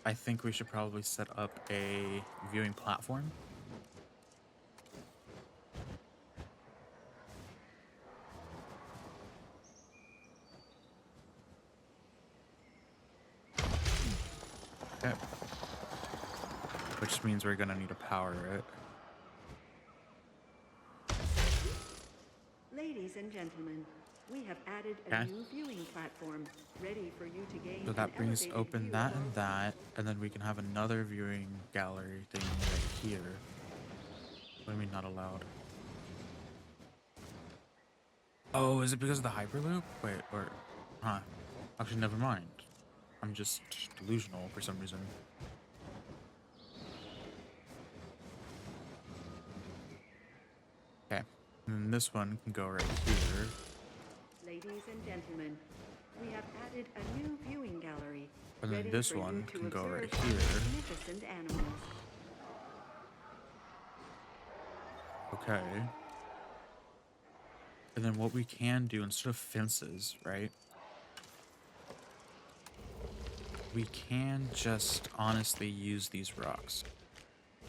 I think we should probably set up a viewing platform. Okay. Which means we're gonna need to power it. Ladies and gentlemen, we have added a Okay. new viewing platform ready for you to gain So that an brings elevated open view that of- and that, and then we can have another viewing gallery thing right here. What do you mean not allowed? Oh, is it because of the Hyperloop? Wait, or... Huh. Actually, never mind. I'm just delusional for some reason. Okay. And then this one can go right here. Ladies and gentlemen, we have added a new viewing gallery. And then ready this for you one to can go observe right our here. Magnificent animals. Okay. And then what we can do instead of fences, right? We can just honestly use these rocks.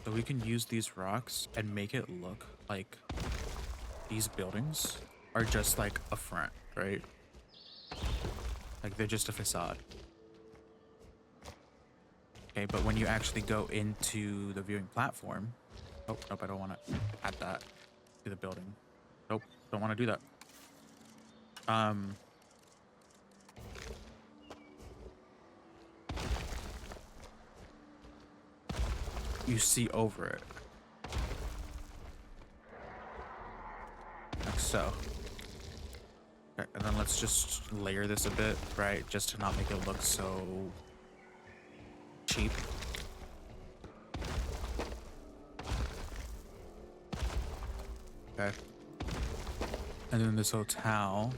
So we can use these rocks and make it look like these buildings are just like a front, right? Like they're just a facade. Okay, but when you actually go into the viewing platform, oh, nope, I don't want to add that to the building. Nope, don't want to do that. You see over it. Like so. Okay, and then let's just layer this a bit, right? Just to not make it look so cheap. Okay. And then this hotel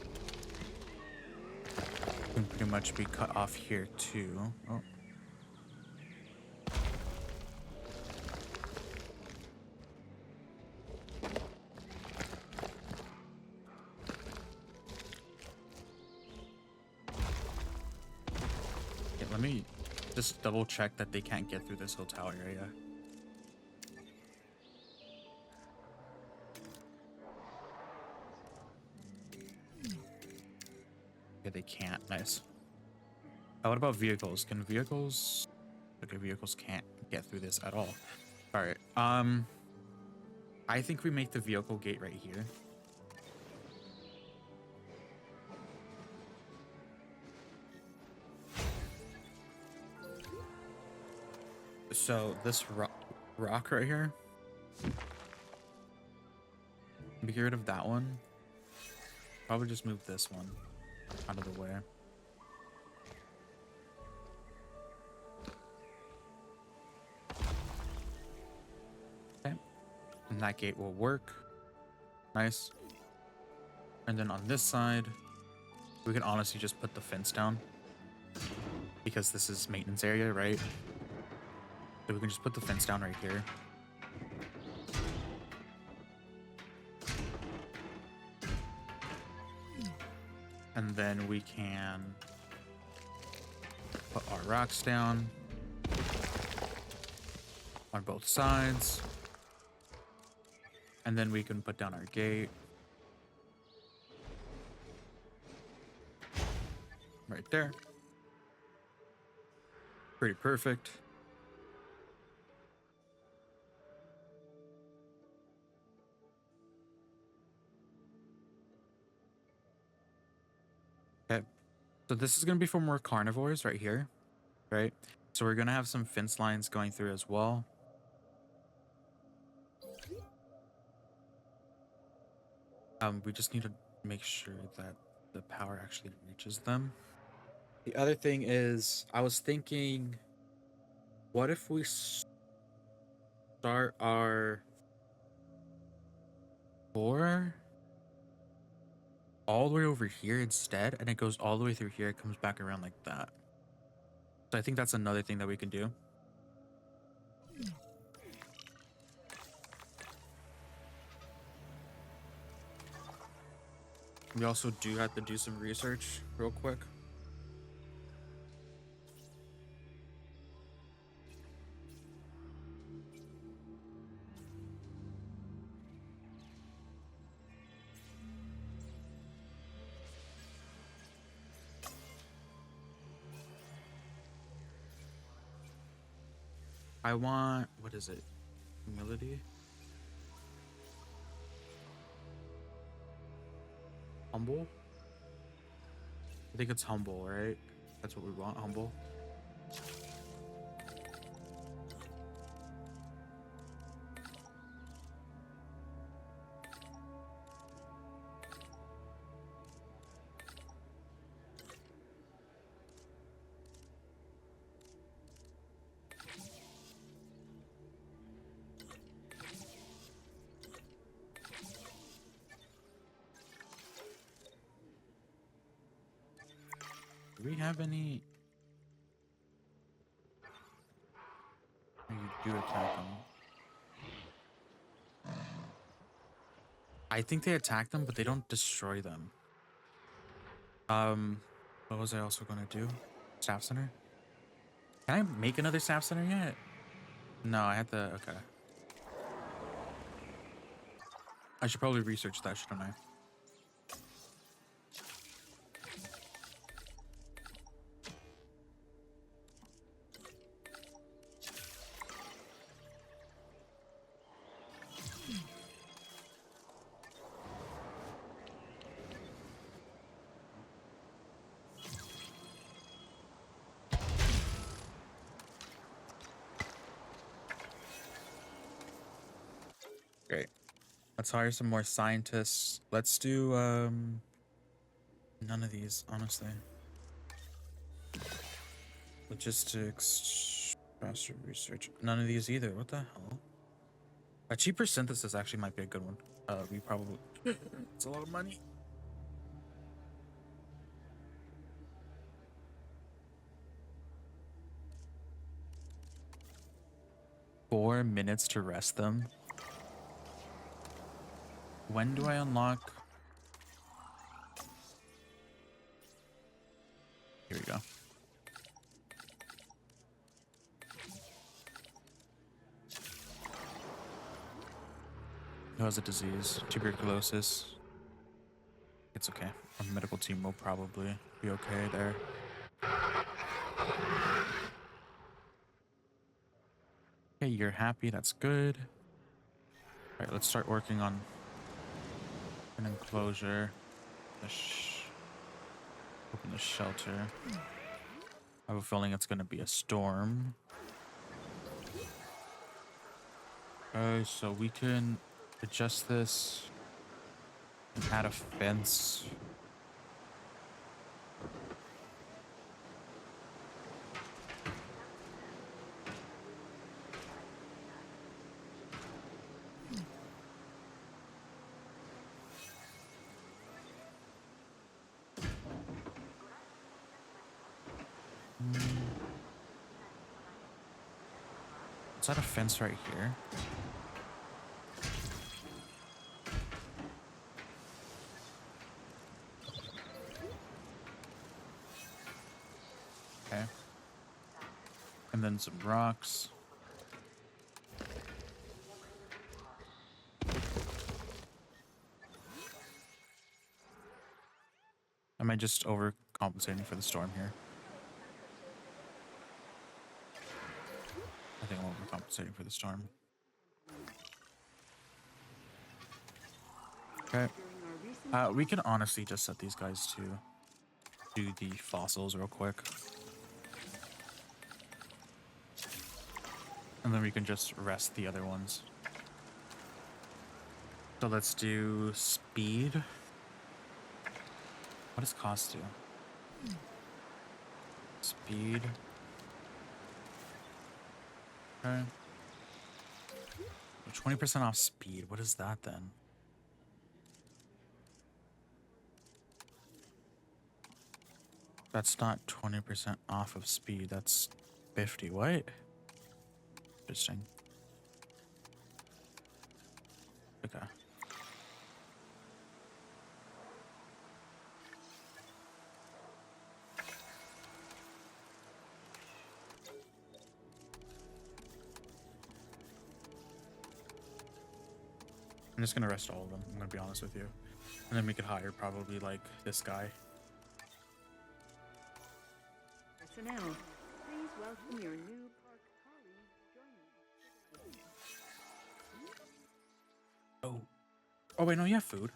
can pretty much be cut off here too. Oh. Yeah, let me just double check that they can't get through this hotel area. Okay, they can't. Nice. What about vehicles? Can vehicles... Okay, vehicles can't get through this at all. Alright, I think we make the vehicle gate right here. So, this rock right here... We get rid of that one. Probably just move this one out of the way. Okay. And that gate will work. Nice. And then on this side, we can honestly just put the fence down. Because this is maintenance area, right? So we can just put the fence down right here. And then we can put our rocks down on both sides. And then we can put down our gate. Right there. Pretty perfect. Okay. So this is going to be for more carnivores right here, right? So we're going to have some fence lines going through as well. We just need to make sure that the power actually reaches them. The other thing is, I was thinking, what if we start our core all the way over here instead, and it goes all the way through here, it comes back around like that. So I think that's another thing that we can do. We also do have to do some research real quick. I want, what is it? Humility? Humble? I think it's humble, right? That's what we want, humble. Do we have any? You do attack them. I think they attack them, but they don't destroy them. What was I also gonna do? Staff center? Can I make another staff center yet? No, I had to. Okay. I should probably research that, shouldn't I? Great. Let's hire some more scientists. Let's do none of these, honestly. Logistics, faster research. None of these either. What the hell? A cheaper synthesis actually might be a good one. We probably it's a lot of money. Four minutes to rest them. When do I unlock? Here we go. Who has a disease? Tuberculosis. It's okay. Our medical team will probably be okay there. Okay, you're happy. That's good. All right, let's start working on an enclosure. Open the shelter. I have a feeling it's going to be a storm. Okay, so we can adjust this and add a fence. Is that a fence right here? Okay. And then some rocks. Am I just overcompensating for the storm here? I think I'm overcompensating for the storm. Okay. We can honestly just set these guys to do the fossils real quick. And then we can just rest the other ones. So let's do speed. What does cost do? Speed. Okay. 20% off speed. What is that then? That's not 20% off of speed. That's 50. What? Interesting. Okay. I'm just gonna rest all of them. I'm gonna be honest with you. And then we could hire probably like this guy. Personnel, please welcome your new park colleagues joining. Oh. Oh wait, no, you have food.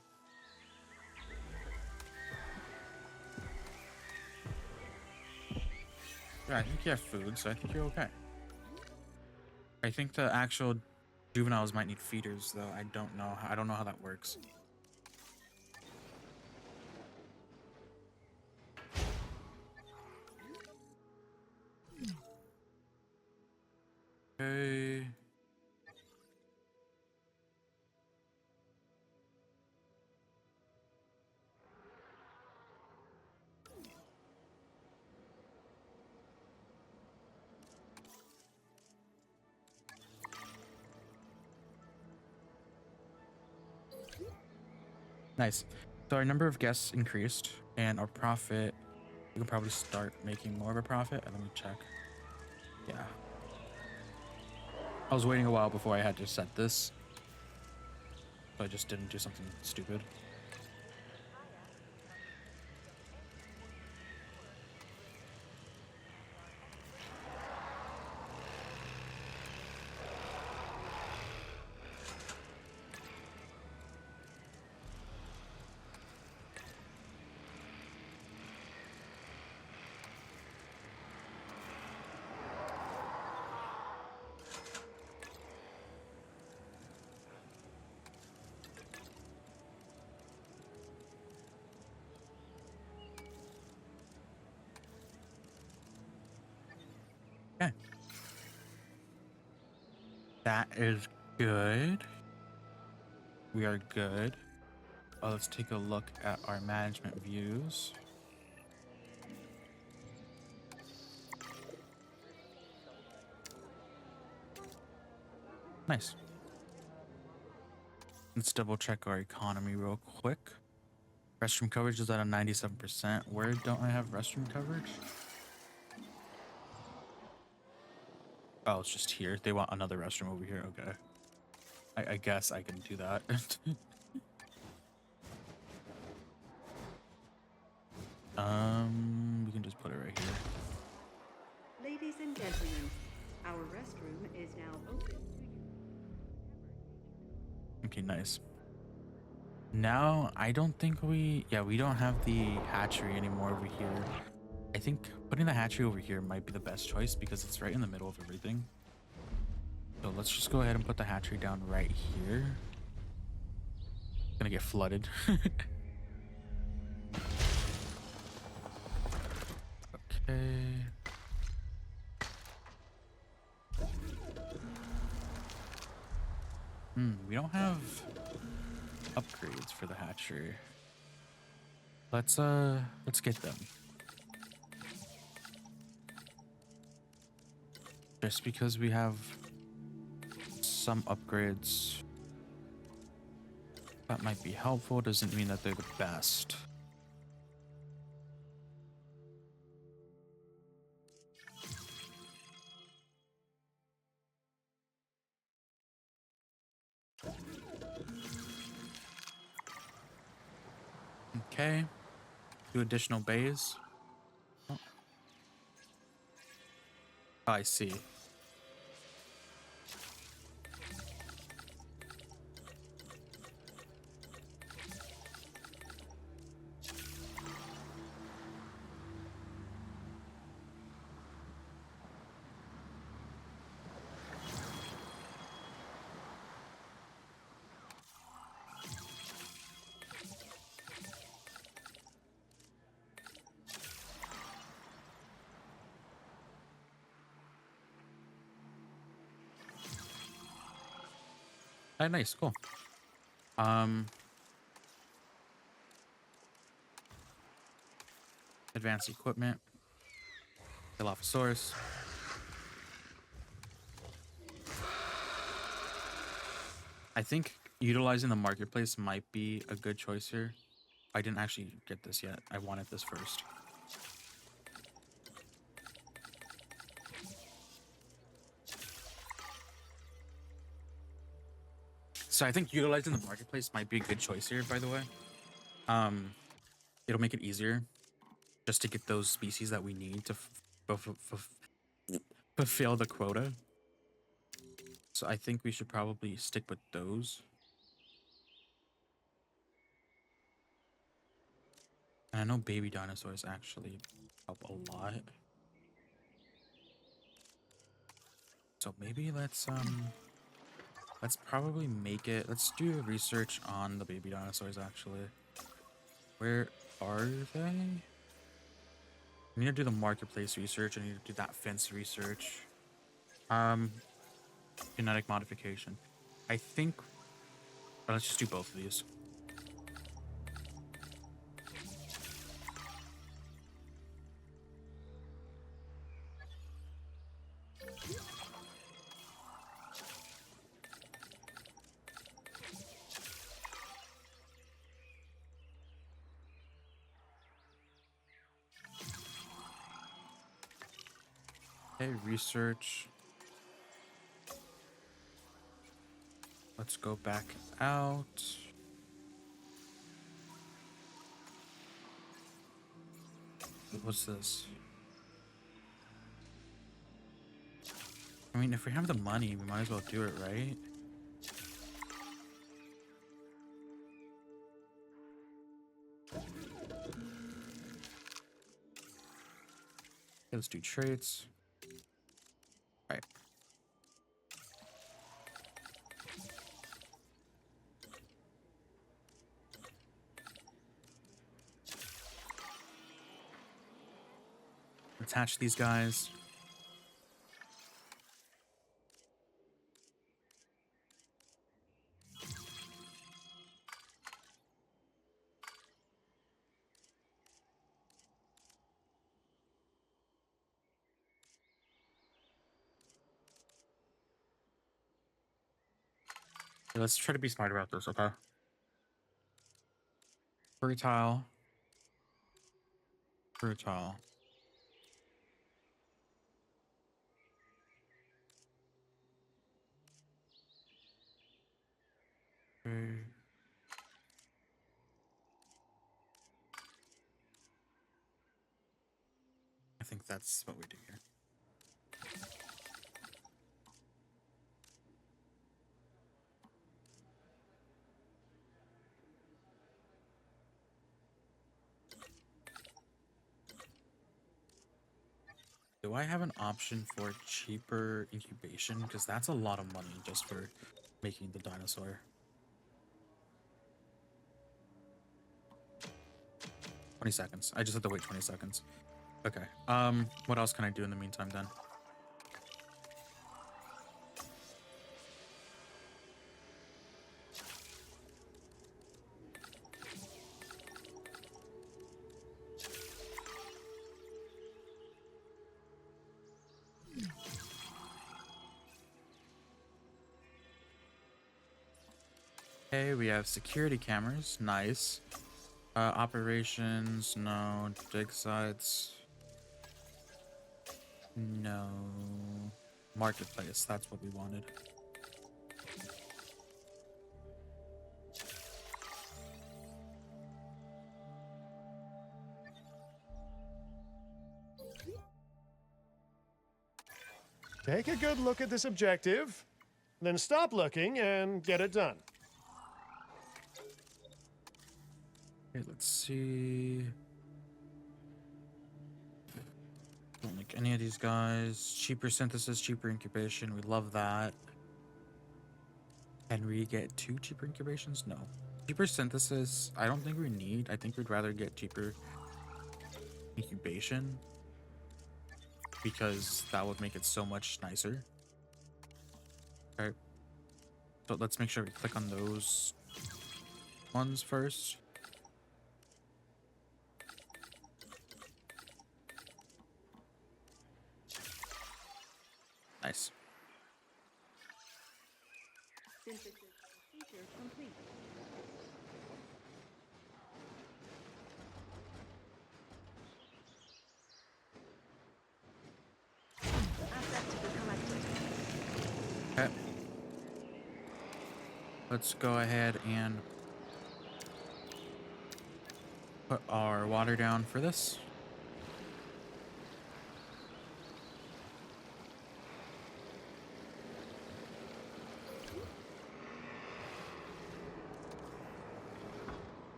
Yeah, I think you have food, so I think you're okay. I think the actual juveniles might need feeders, though. I don't know. I don't know how that works. Okay. Nice. So our number of guests increased, and our profit, we can probably start making more of a profit. Let me check. Yeah. I was waiting a while before I had to set this, so I just didn't do something stupid. Okay. That is good. We are good. Let's take a look at our management views. Nice. Let's double check our economy real quick. Restroom coverage is at a 97%. Where don't I have restroom coverage? Oh, it's just here. They want another restroom over here. Okay. I guess I can do that. We can just put it right here. Ladies and gentlemen, our restroom is now open to you. Okay, nice. Now, I don't think we don't have the hatchery anymore over here. I think putting the hatchery over here might be the best choice because it's right in the middle of everything. So let's just go ahead and put the hatchery down right here. It's gonna get flooded. Okay. We don't have upgrades for the hatchery. Let's get them. Just because we have some upgrades that might be helpful doesn't mean that they're the best. Okay. 2 additional bays. Oh, I see. Nice, cool. Advanced equipment. Dilophosaurus. I think utilizing the marketplace might be a good choice here. I didn't actually get this yet. I wanted this first. So I think utilizing the marketplace might be a good choice here, by the way. It'll make it easier just to get those species that we need to fulfill the quota. So I think we should probably stick with those. And I know baby dinosaurs actually help a lot. So maybe let's probably make it, let's do research on the baby dinosaurs actually. Where are they? I need to do the marketplace research. I need to do that fence research. Genetic modification. I think, let's just do both of these. Okay, research. Let's go back out. What's this? I mean, if we have the money, we might as well do it, right? Okay, let's do traits. All right. Attach these guys. Let's try to be smart about this, okay? Fertile. Fertile. Okay. I think that's what we do here. Do I have an option for cheaper incubation? Because that's a lot of money just for making the dinosaur. 20 seconds. I just have to wait 20 seconds. Okay. What else can I do in the meantime then? Okay, we have security cameras. Nice. Operations, no. Dig sites, no. Marketplace, that's what we wanted. Take a good look at this objective, then stop looking and get it done. Okay, let's see. Don't like any of these guys. Cheaper synthesis, cheaper incubation. We love that. Can we get 2 cheaper incubations? No. Cheaper synthesis, I don't think we need. I think we'd rather get cheaper incubation, because that would make it so much nicer. Okay. So let's make sure we click on those ones first. Nice. Synthesis procedure complete. Asset to be collected. Okay. Let's go ahead and put our water down for this.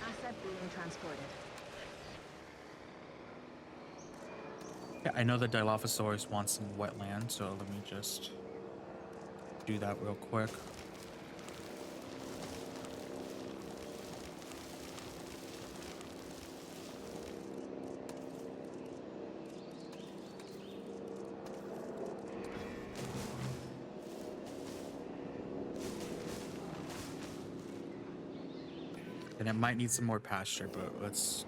Asset being transported. Yeah, I know the Dilophosaurus wants some wetland, so let me just do that real quick. And it might need some more pasture, but let's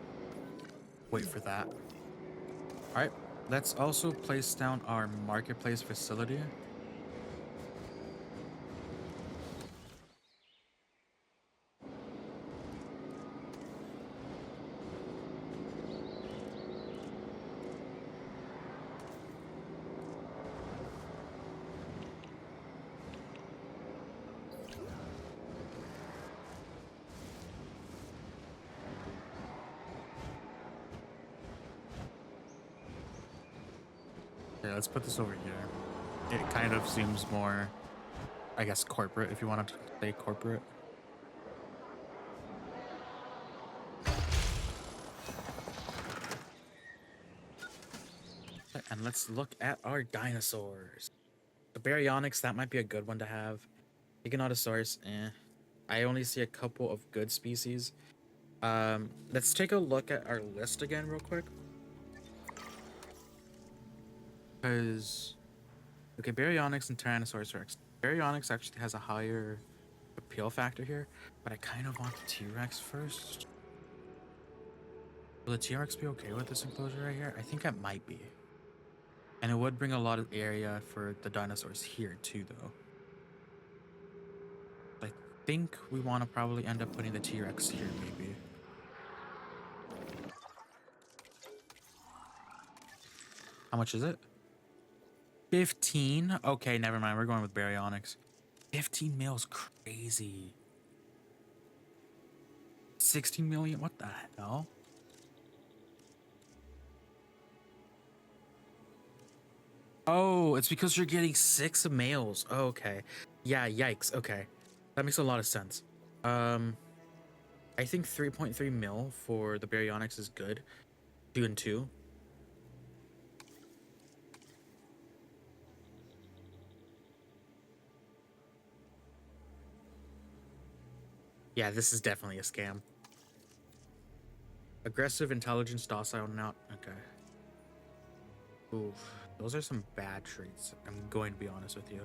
wait for that. All right, let's also place down our marketplace facility. Yeah, let's put this over here. It kind of seems more, I guess, corporate, if you wanted to say corporate. And let's look at our dinosaurs. The Baryonyx, that might be a good one to have. Giganotosaurus, eh. I only see a couple of good species. Let's take a look at our list again real quick. Because, okay, Baryonyx and Tyrannosaurus Rex. Baryonyx actually has a higher appeal factor here, but I kind of want the T-Rex first. Will the T-Rex be okay with this enclosure right here? I think it might be. And it would bring a lot of area for the dinosaurs here too, though. I think we want to probably end up putting the T-Rex here, maybe. How much is it? 15? Okay, never mind. We're going with Baryonyx. 15 mil is crazy. 16 million? What the hell? Oh, it's because you're getting 6 males. Oh, okay. Yeah, yikes. Okay. That makes a lot of sense. I think 3.3 mil for the Baryonyx is good. 2 and 2. Yeah, this is definitely a scam. Aggressive, intelligence, docile, not okay. Oof, those are some bad traits. I'm going to be honest with you.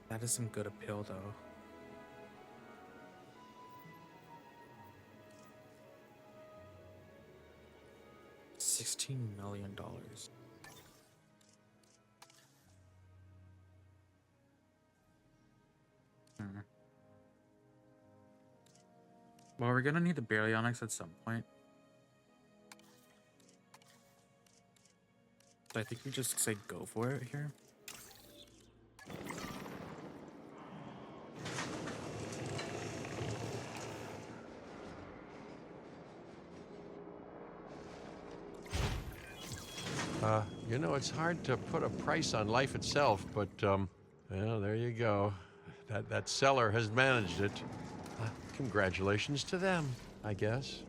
That is some good appeal, though. $16 million. Well, we're gonna need the Baryonyx at some point. So I think we just say go for it here. You know, it's hard to put a price on life itself, but, well, there you go. That seller has managed it. Congratulations to them, I guess.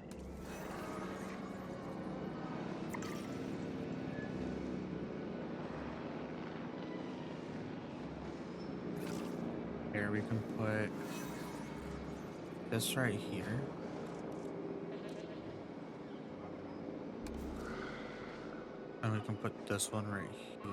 Here, we can put this right here. we can put this one right here.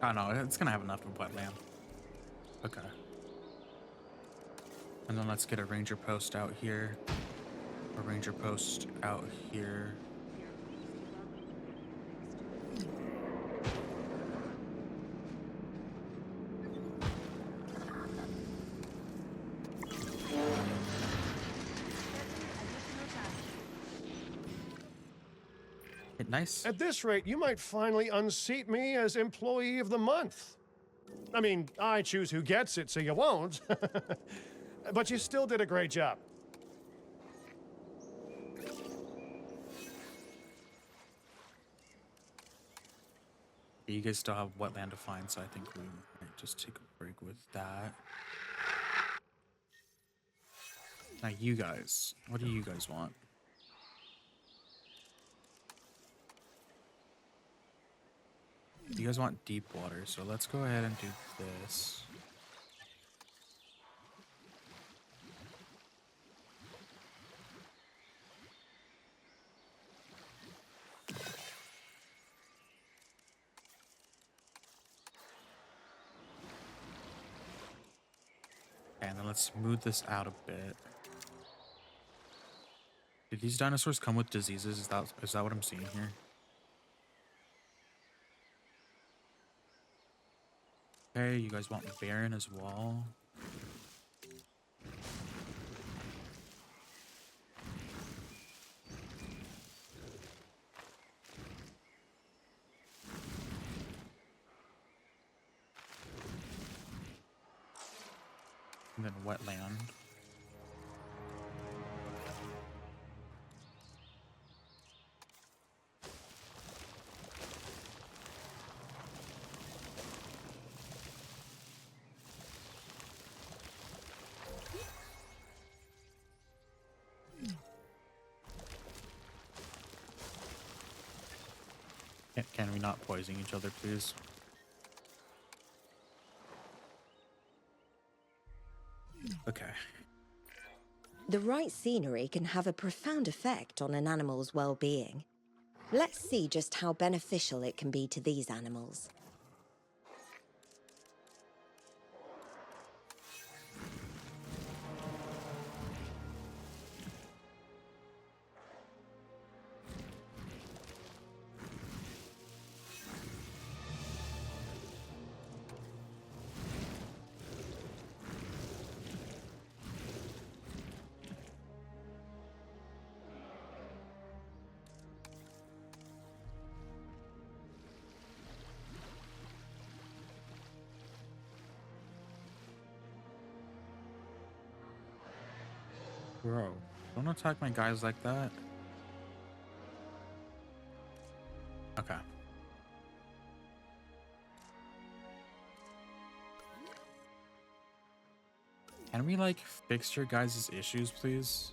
Oh no, it's gonna have enough of wetland. Okay. And then let's get a ranger post out here. A ranger post out here. Nice. At this rate, you might finally unseat me as Employee of the Month. I mean, I choose who gets it, so you won't. But you still did a great job. You guys still have wetland to find, so I think we might just take a break with that. Now you guys, what do you guys want? You guys want deep water, so let's go ahead and do this. And then let's smooth this out a bit. Did these dinosaurs come with diseases? Is that what I'm seeing here? Okay, you guys want barren as well. And then wetland. Can we not poison each other, please? Okay. The right scenery can have a profound effect on an animal's well-being. Let's see just how beneficial it can be to these animals. Bro, don't attack my guys like that. Okay. Can we, like, fix your guys' issues, please?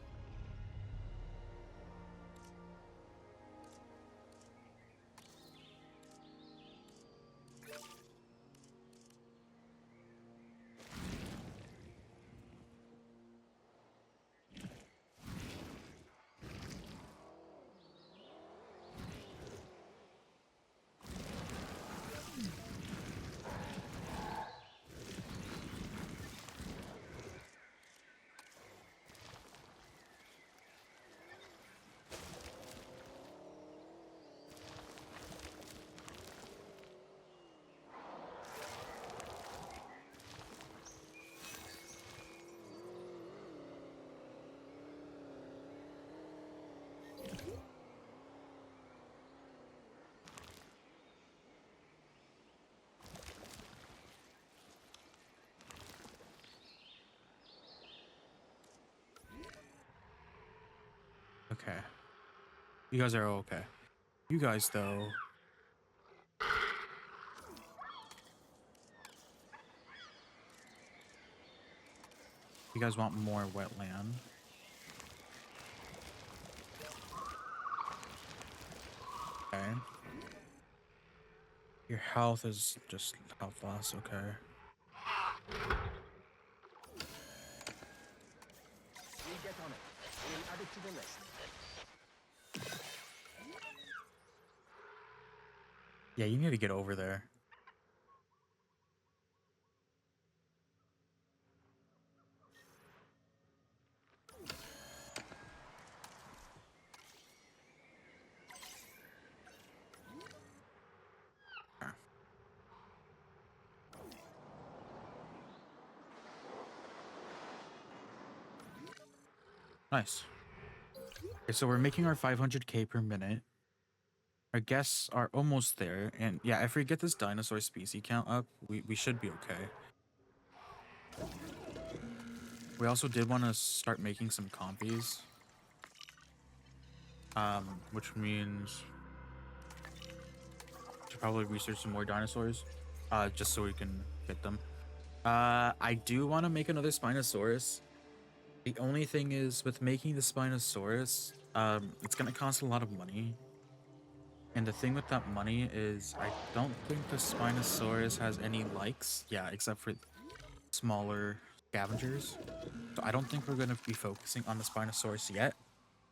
Okay. You guys are okay. You guys, though. You guys want more wetland. Okay. Your health is just health loss, okay. We'll get on it. We'll add it to the list. Yeah, you need to get over there. Nice. Okay, so we're making our 500k per minute. Our guests are almost there, and yeah, if we get this dinosaur species count up, we should be okay. We also did want to start making some compies. Which means should probably research some more dinosaurs, just so we can get them. I do want to make another Spinosaurus. The only thing is, with making the Spinosaurus, it's gonna cost a lot of money. And the thing with that money is, I don't think the Spinosaurus has any likes. Yeah, except for smaller scavengers. So I don't think we're gonna be focusing on the Spinosaurus yet.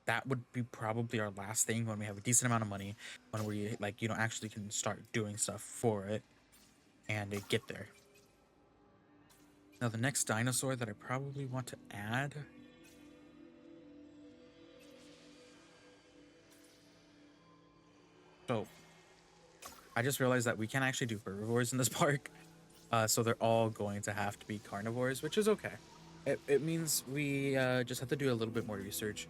That would be probably our last thing when we have a decent amount of money, when we actually can start doing stuff for it and get there. Now the next dinosaur that I probably want to add, so I just realized that we can't actually do herbivores in this park, so they're all going to have to be carnivores, which is okay. It means we just have to do a little bit more research.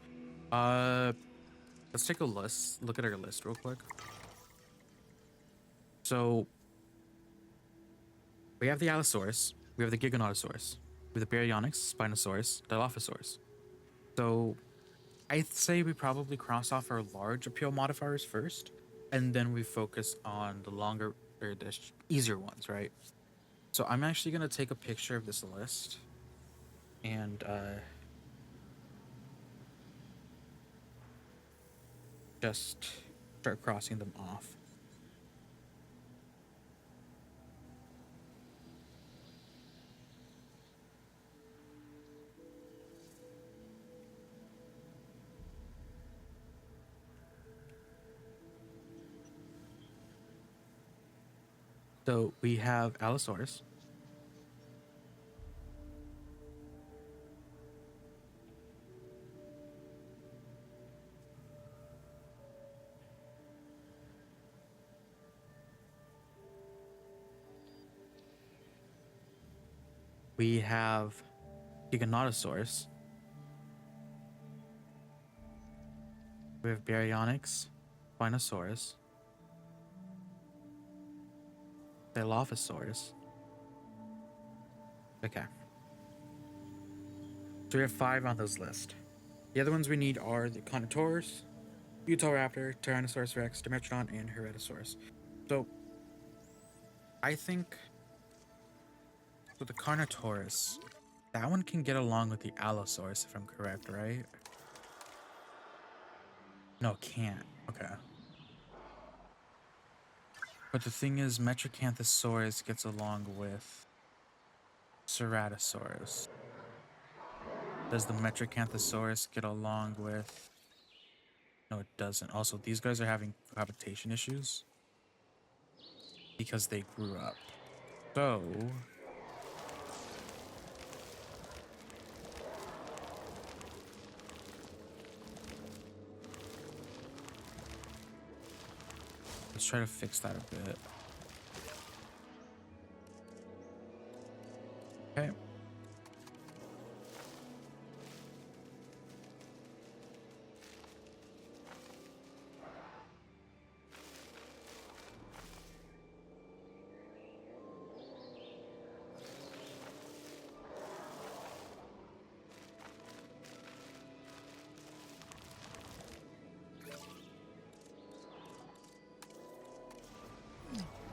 Let's take a look at our list real quick. So we have the Allosaurus, we have the Giganotosaurus, we have the Baryonyx, Spinosaurus, Dilophosaurus. So I'd say we probably cross off our large appeal modifiers first, and then we focus on the longer or the easier ones, right? So I'm actually gonna take a picture of this list and just start crossing them off. So we have Allosaurus. We have Giganotosaurus. We have Baryonyx, Spinosaurus, Dilophosaurus. Okay. So we have 5 on this list. The other ones we need are the Carnotaurus, Utahraptor, Tyrannosaurus Rex, Dimetrodon, and Heretosaurus. So I think with the Carnotaurus, that one can get along with the Allosaurus if I'm correct, right? No, it can't. Okay. But the thing is, Metracanthosaurus gets along with Ceratosaurus. Does the Metracanthosaurus get along with... No, it doesn't. Also, these guys are having cohabitation issues because they grew up. So... let's try to fix that a bit. Okay.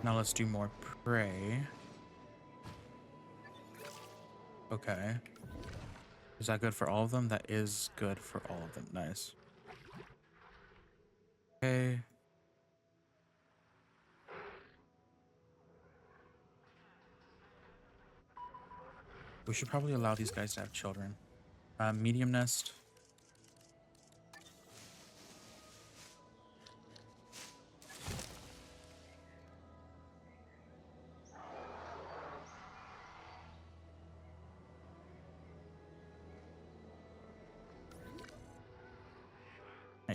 Now let's do more prey. Okay. Is that good for all of them? That is good for all of them. Nice. Okay. We should probably allow these guys to have children. Medium nest.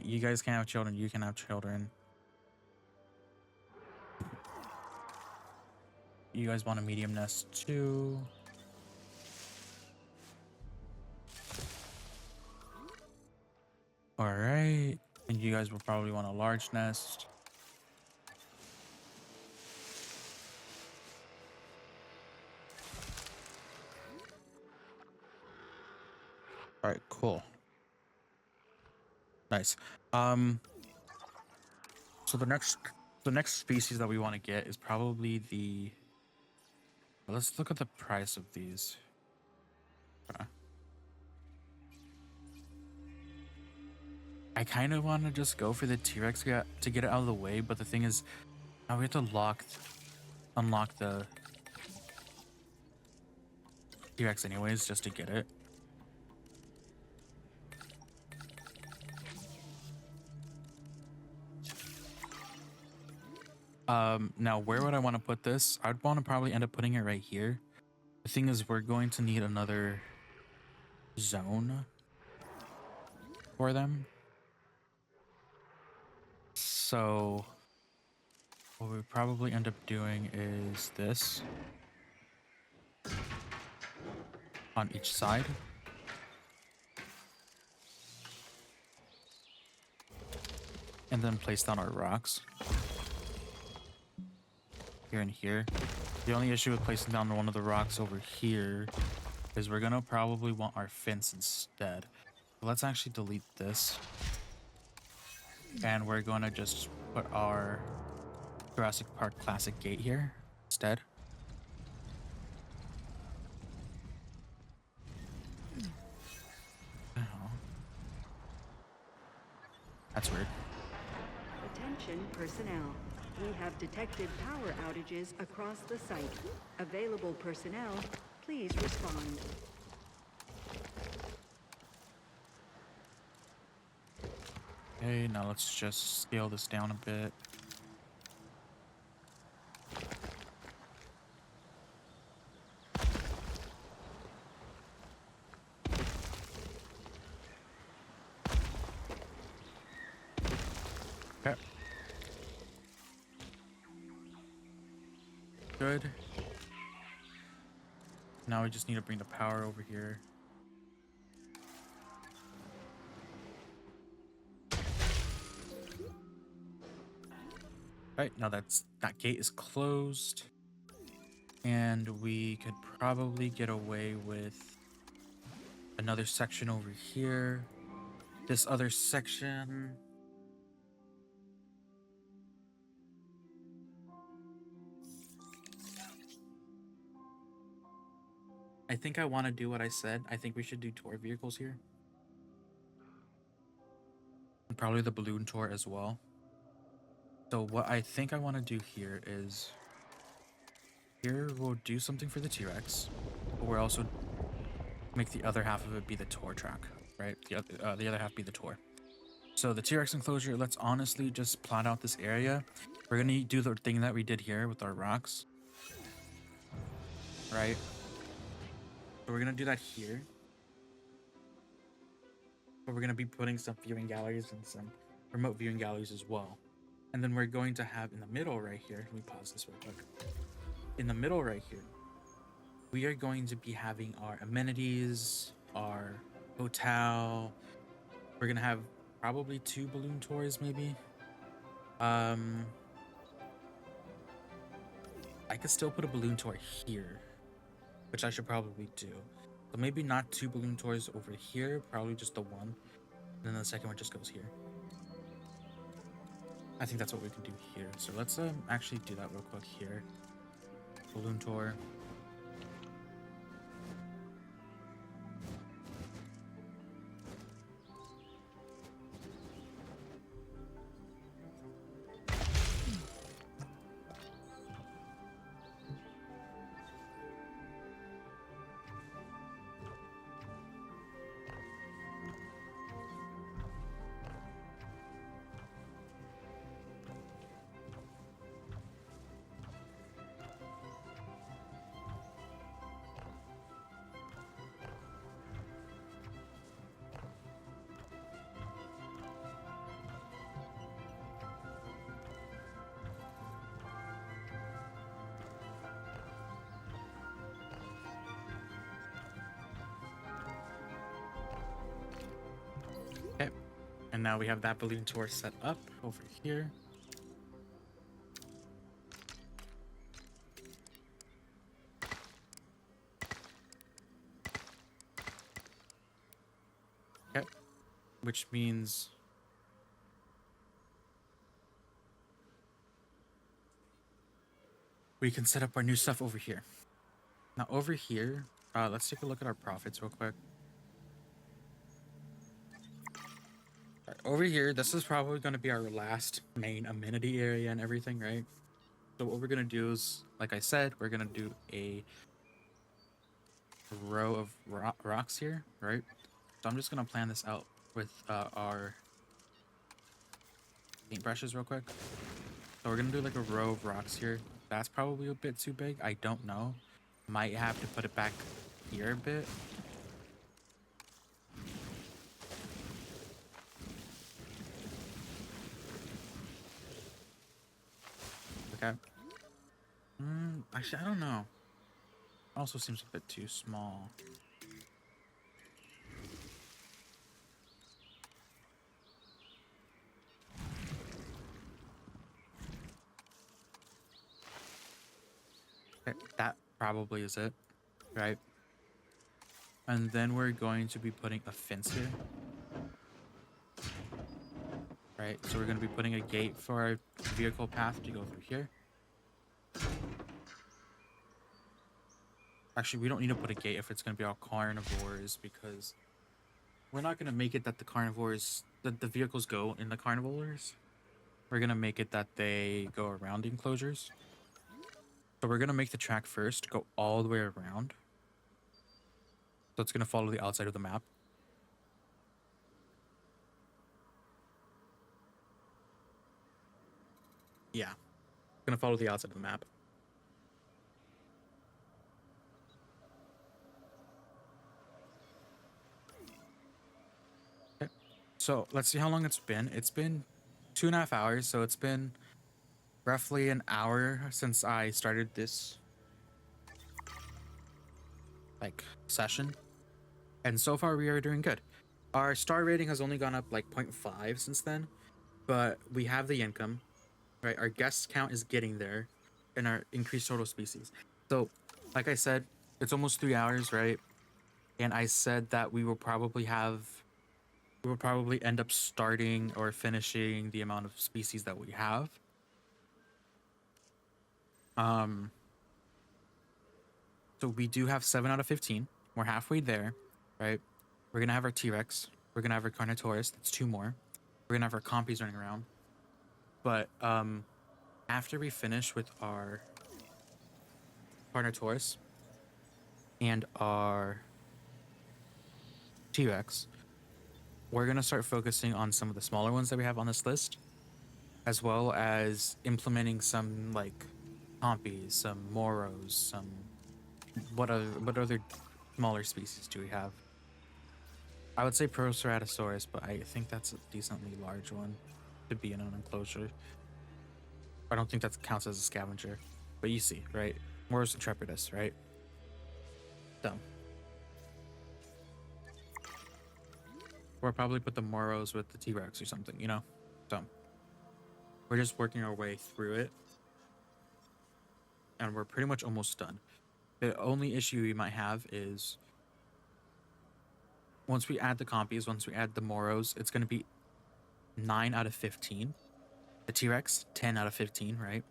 You guys can have children. You can have children. You guys want a medium nest too. All right. And you guys will probably want a large nest. All right, cool. Nice. So the next species that we want to get is probably the. Let's look at the price of these. I kind of want to just go for the T-Rex to get it out of the way, but the thing is, now we have to unlock the T-Rex anyways, just to get it. Now where would I want to put this? I'd want to probably end up putting it right here. The thing is, we're going to need another zone for them. So what we probably end up doing is this on each side. And then place down our rocks. Here and here. The only issue with placing down one of the rocks over here is we're gonna probably want our fence instead. Let's actually delete this. And we're gonna just put our Jurassic Park Classic gate here instead. Oh. That's weird. Attention personnel. We have detected power outages across the site. Available personnel, please respond. Okay, now let's just scale this down a bit. Okay. Good. Now we just need to bring the power over here. Right, now that gate is closed. And we could probably get away with another section over here. This other section. I think I want to do what I said. I think we should do tour vehicles here. And probably the balloon tour as well. So what I think I want to do here is, here we'll do something for the T-Rex, but we'll also make the other half of it be the tour track, right? The other half be the tour. So the T-Rex enclosure, let's honestly just plot out this area. We're going to do the thing that we did here with our rocks, right? So we're going to do that here. But we're going to be putting some viewing galleries and some remote viewing galleries as well. And then we're going to have in the middle right here, let me pause this real quick. In the middle right here, we are going to be having our amenities, our hotel. We're going to have probably 2 balloon tours maybe. I could still put a balloon tour here, which I should probably do. So maybe not 2 balloon tours over here, probably just the one. And then the second one just goes here. I think that's what we can do here. So let's actually do that real quick here. Balloon tour. And now we have that balloon tour set up over here. Okay. Which means we can set up our new stuff over here. Now over here, let's take a look at our profits real quick. Right, over here, this is probably going to be our last main amenity area and everything, right? So what we're going to do is, like I said, we're going to do a row of rocks here, right? So I'm just going to plan this out with our paintbrushes real quick. So we're going to do like a row of rocks here. That's probably a bit too big. I don't know. Might have to put it back here a bit. Okay. Actually, I don't know. Also seems a bit too small. Okay, that probably is it, right? And then we're going to be putting a fence here. Right, so we're going to be putting a gate for our vehicle path to go through here. Actually, we don't need to put a gate if it's going to be all carnivores, because we're not going to make it that the carnivores, that the vehicles go in the carnivores. We're going to make it that they go around the enclosures. So we're going to make the track first go all the way around. So it's going to follow the outside of the map. Yeah, gonna follow the outside of the map. Okay, so let's see how long it's been. It's been 2.5 hours, so it's been roughly an hour since I started this like session, and so far we are doing good. Our star rating has only gone up like 0.5 since then, but we have the income. Right, our guest count is getting there, and our increased total species. So, like I said, it's almost 3 hours, right? And I said that we will probably end up starting or finishing the amount of species that we have. So we do have 7 out of 15. We're halfway there, right? We're gonna have our T-Rex. We're gonna have our Carnotaurus. That's 2 more. We're gonna have our compies running around. But after we finish with our Carnotaurus and our T-Rex, we're going to start focusing on some of the smaller ones that we have on this list, as well as implementing some like compies, some moros, some what other smaller species do we have? I would say Proceratosaurus, but I think that's a decently large one to be in an enclosure. I don't think that counts as a scavenger, but you see, right? Moros Intrepidus, right? So or probably put the Moros with the T-Rex or something, you know? So we're just working our way through it, and we're pretty much almost done. The only issue we might have is once we add the compies, once we add the Moros, it's going to be 9 out of 15. The T-Rex, 10 out of 15, right?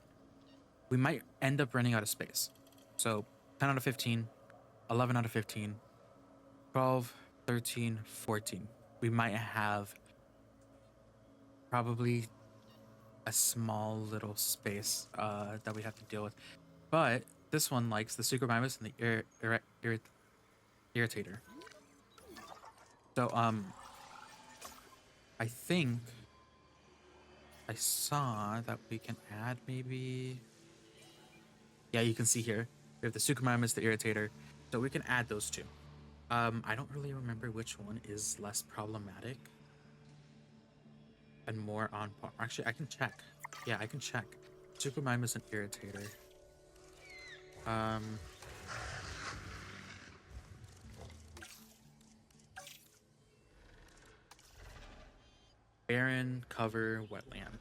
We might end up running out of space. So 10 out of 15, 11 out of 15, 12, 13, 14. We might have probably a small little space that we have to deal with. But this one likes the Suchomimus and the Irritator. So, I think I saw that we can add maybe... Yeah, you can see here. We have the Suchomimus, the Irritator. So we can add those two. I don't really remember which one is less problematic and more on par. Actually, I can check. Yeah, I can check. Suchomimus and Irritator. barren, cover, wetland,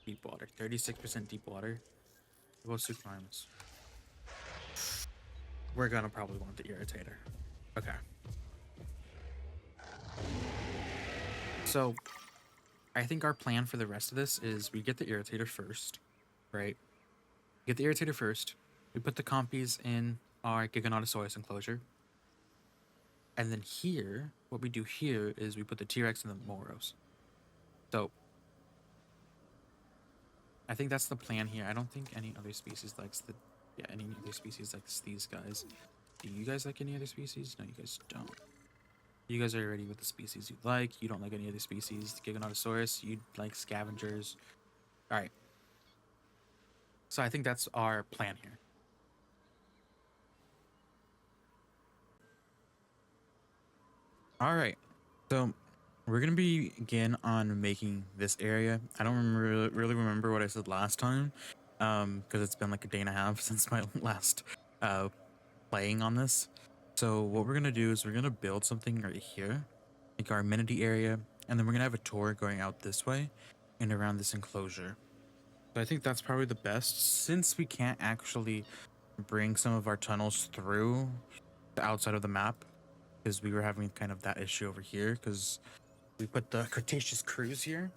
deep water, 36% deep water. What's two climbs? We're gonna probably want the irritator. Okay. So I think our plan for the rest of this is we get the irritator first, right? Get the irritator first. We put the compies in our Giganotosaurus enclosure. And then here, what we do here is we put the T-Rex and the Moros. So I think that's the plan here. I don't think any other species likes the, yeah, any other species likes these guys. Do you guys like any other species? No, you guys don't. You guys are already with the species you like. You don't like any other species. Giganotosaurus, you like scavengers. All right. So I think that's our plan here. All right. So we're gonna begin on making this area. I don't really remember what I said last time, because it's been like a day and a half since my last playing on this. So what we're gonna do is we're gonna build something right here, like our amenity area, and then we're gonna have a tour going out this way and around this enclosure. So I think that's probably the best, since we can't actually bring some of our tunnels through the outside of the map, because we were having kind of that issue over here, because we put the Cretaceous cruise here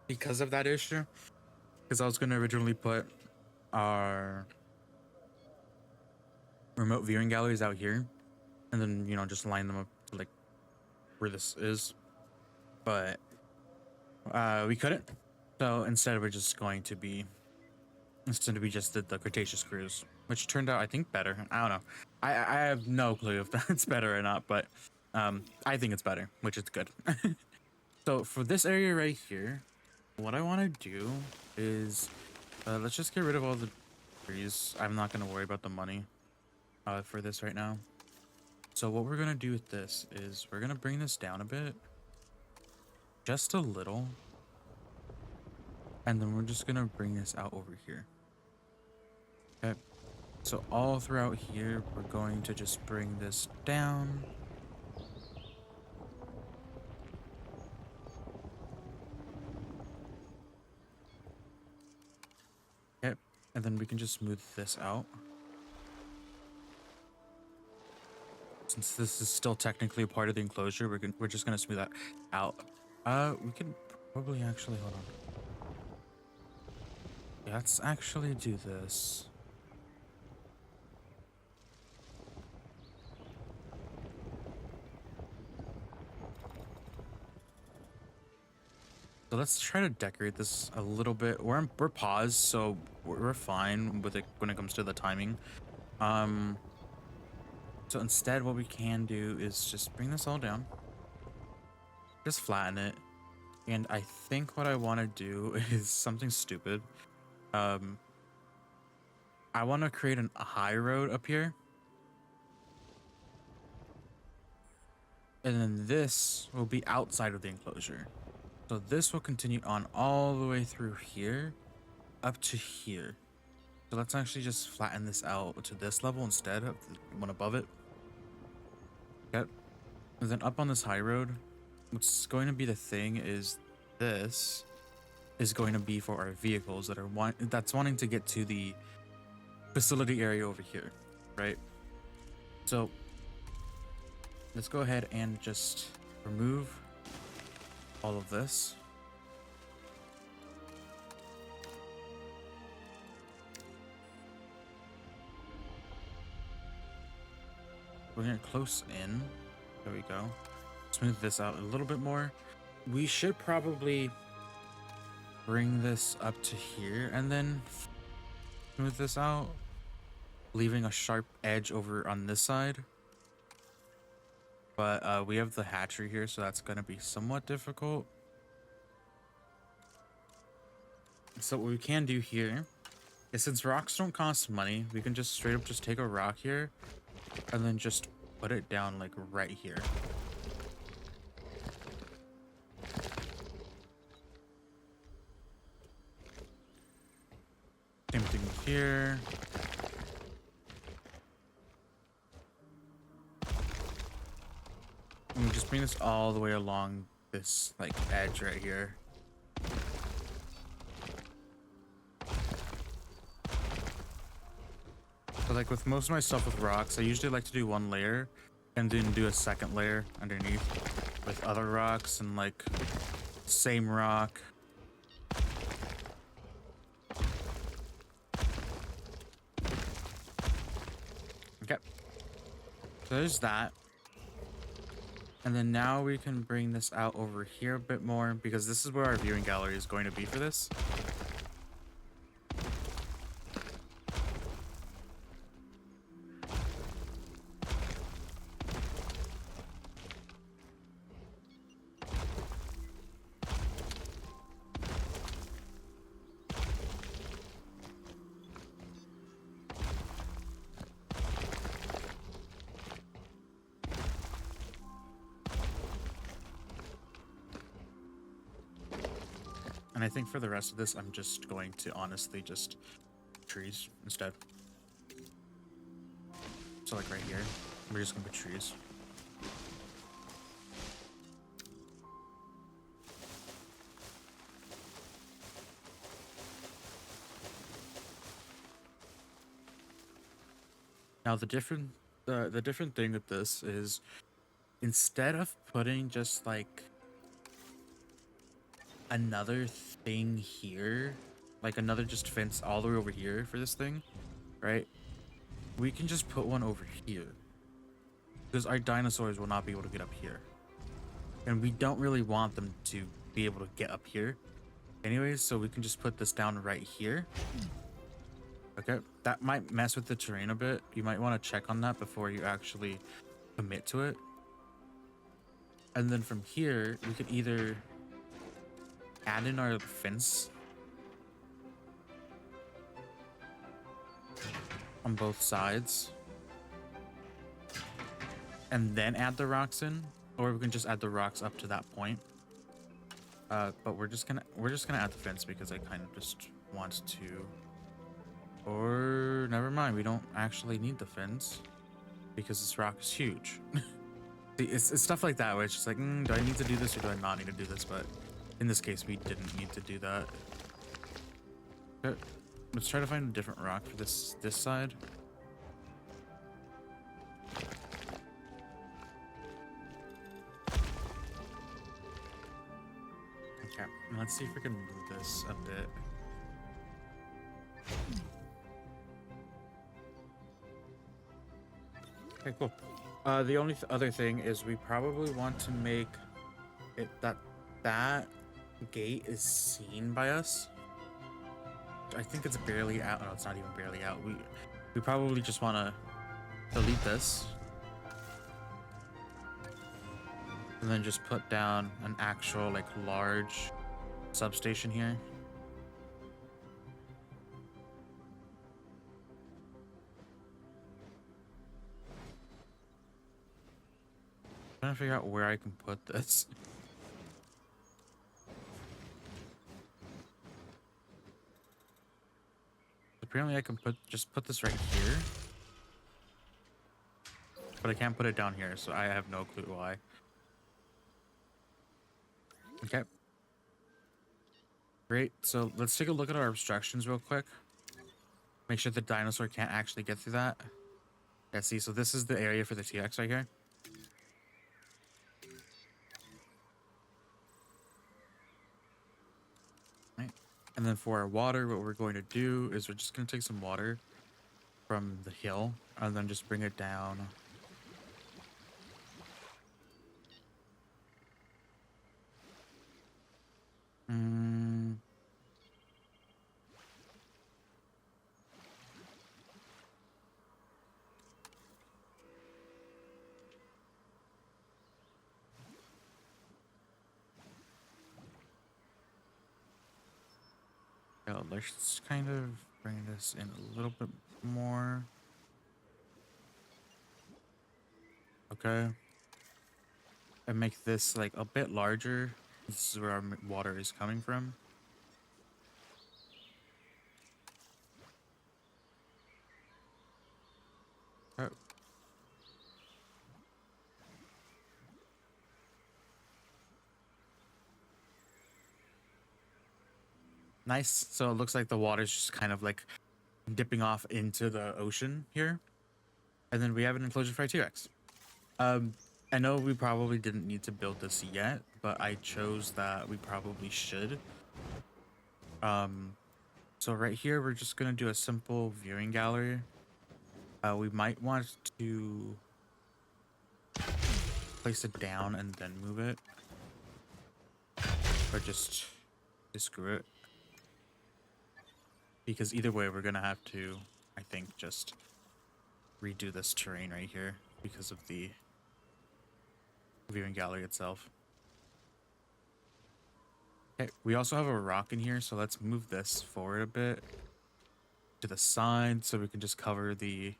because of that issue. Because I was going to originally put our remote viewing galleries out here, and then, you know, just line them up to like where this is, but we couldn't. So instead we just did the Cretaceous cruise, which turned out, I think, better. I don't know. I have no clue if that's better or not, but I think it's better, which is good. So for this area right here, what I want to do is let's just get rid of all the trees. I'm not going to worry about the money for this right now. So what we're going to do with this is we're going to bring this down a bit, just a little, and then we're just going to bring this out over here. Okay. So all throughout here, we're going to just bring this down. Okay, and then we can just smooth this out. Since this is still technically a part of the enclosure, we're just gonna smooth that out. We can probably actually, hold on. Yeah, let's actually do this. So let's try to decorate this a little bit. We're paused, so we're fine with it when it comes to the timing. So instead, what we can do is just bring this all down, just flatten it, and I think what I want to do is something stupid. I want to create a high road up here, and then this will be outside of the enclosure. So this will continue on all the way through here, up to here. So let's actually just flatten this out to this level instead of the one above it. Yep. And then up on this high road, what's going to be the thing is this is going to be for our vehicles that are wanting to get to the facility area over here, right? So let's go ahead and just remove all of this. We're gonna close in. There we go. Smooth this out a little bit more. We should probably bring this up to here and then smooth this out, leaving a sharp edge over on this side. But we have the hatchery here, so that's gonna be somewhat difficult. So what we can do here is, since rocks don't cost money, we can just straight up just take a rock here and then just put it down like right here. Same thing here. And we just bring this all the way along this like edge right here. So like with most of my stuff with rocks, I usually like to do one layer and then do a second layer underneath with other rocks and like same rock. Okay. So there's that. And then now we can bring this out over here a bit more because this is where our viewing gallery is going to be for this. And I think for the rest of this, I'm just going to honestly just trees instead. So like right here, we're just gonna put trees. Now the different thing with this is instead of putting just like another thing here, like another just fence all the way over here for this thing, right? We can just put one over here because our dinosaurs will not be able to get up here, and we don't really want them to be able to get up here anyways, so we can just put this down right here. Okay, that might mess with the terrain a bit. You might want to check on that before you actually commit to it. And then from here we could either add in our fence on both sides and then add the rocks in, or we can just add the rocks up to that point. But we're just gonna add the fence because I kind of just want to. Or never mind, we don't actually need the fence because this rock is huge. See, it's stuff like that where it's just like, do I need to do this or do I not need to do this? But in this case, we didn't need to do that. Okay, let's try to find a different rock for this side. Okay, and let's see if we can move this a bit. Okay, cool. The only other thing is we probably want to make it that gate is seen by us. I think it's barely out. No, it's not even barely out. We probably just want to delete this and then just put down an actual like large substation here. I'm trying to figure out where I can put this. Apparently I can just put this right here. But I can't put it down here, so I have no clue why. Okay. Great, so let's take a look at our obstructions real quick. Make sure the dinosaur can't actually get through that. Yeah, see, so this is the area for the TX right here. And then for our water, what we're going to do is we're just going to take some water from the hill and then just bring it down. Let's kind of bring this in a little bit more. Okay. And make this like a bit larger. This is where our water is coming from. Oh. Nice. So it looks like the water's just kind of like dipping off into the ocean here. And then we have an enclosure for our T-Rex. I know we probably didn't need to build this yet, but I chose that we probably should. So right here, we're just gonna do a simple viewing gallery. We might want to place it down and then move it, or just screw it. Because either way, we're gonna have to, I think, just redo this terrain right here because of the viewing gallery itself. Okay, we also have a rock in here, so let's move this forward a bit to the side so we can just cover the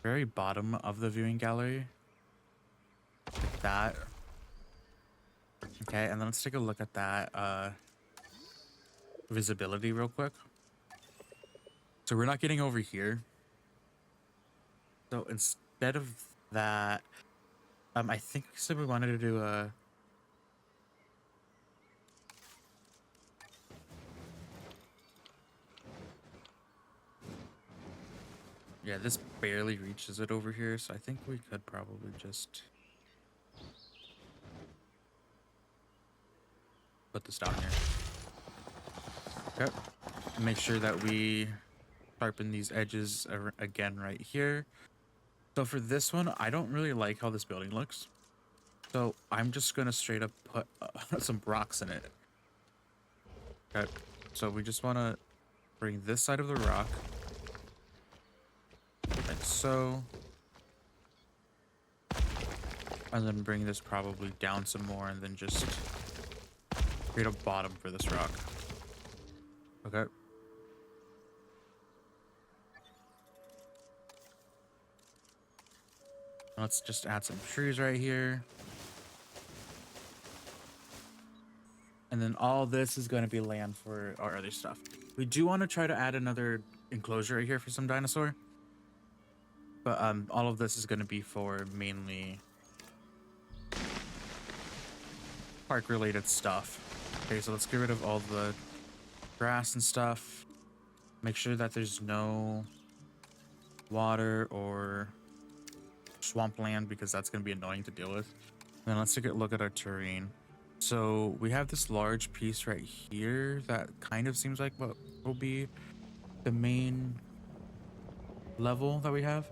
very bottom of the viewing gallery. Like that. Okay, and then let's take a look at that visibility real quick. So we're not getting over here. So instead of that, I think we said we wanted to do a... Yeah, this barely reaches it over here, so I think we could probably just put this down here. Okay. Make sure that we sharpen these edges again right here. So for this one, I don't really like how this building looks. So I'm just gonna straight up put some rocks in it. Okay. So we just wanna bring this side of the rock like so, and then bring this probably down some more, and then just create a bottom for this rock. Okay. Let's just add some trees right here. And then all this is going to be land for our other stuff. We do want to try to add another enclosure right here for some dinosaur. But all of this is going to be for mainly park related stuff. Okay, so let's get rid of all the grass and stuff. Make sure that there's no water or swampland, because that's going to be annoying to deal with. And then let's take a look at our terrain. So we have this large piece right here that kind of seems like what will be the main level that we have.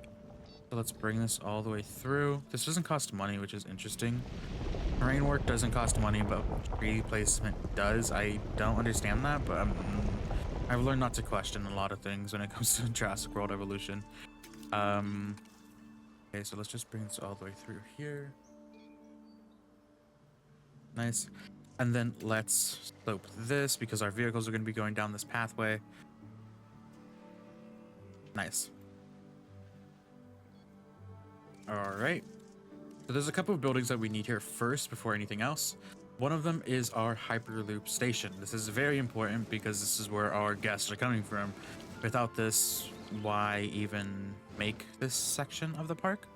So let's bring this all the way through. This doesn't cost money, which is interesting. Terrain work doesn't cost money, but tree placement does. I don't understand that, but I've learned not to question a lot of things when it comes to Jurassic World Evolution. Okay, so let's just bring this all the way through here. Nice. And then let's slope this because our vehicles are going to be going down this pathway. Nice. All right. So there's a couple of buildings that we need here first before anything else. One of them is our Hyperloop station. This is very important because this is where our guests are coming from. Without this, why even make this section of the park?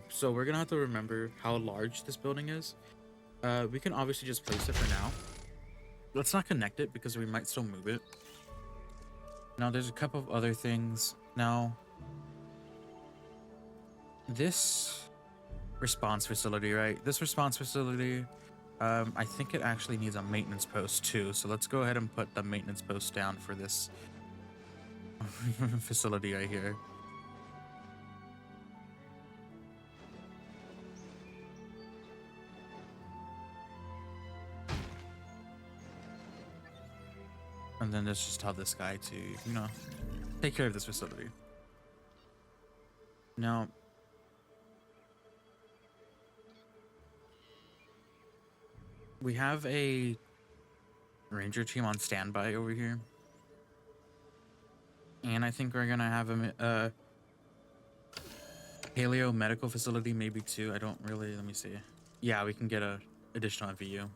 So we're gonna have to remember how large this building is. We can obviously just place it for now. Let's not connect it because we might still move it. Now there's a couple of other things. Now this response facility, right? This response facility, I think it actually needs a maintenance post too. So let's go ahead and put the maintenance post down for this facility right here. And then let's just tell this guy to, you know, take care of this facility. Now, we have a ranger team on standby over here. And I think we're gonna have a paleo medical facility, maybe too. I don't really, let me see. Yeah, we can get a additional VU.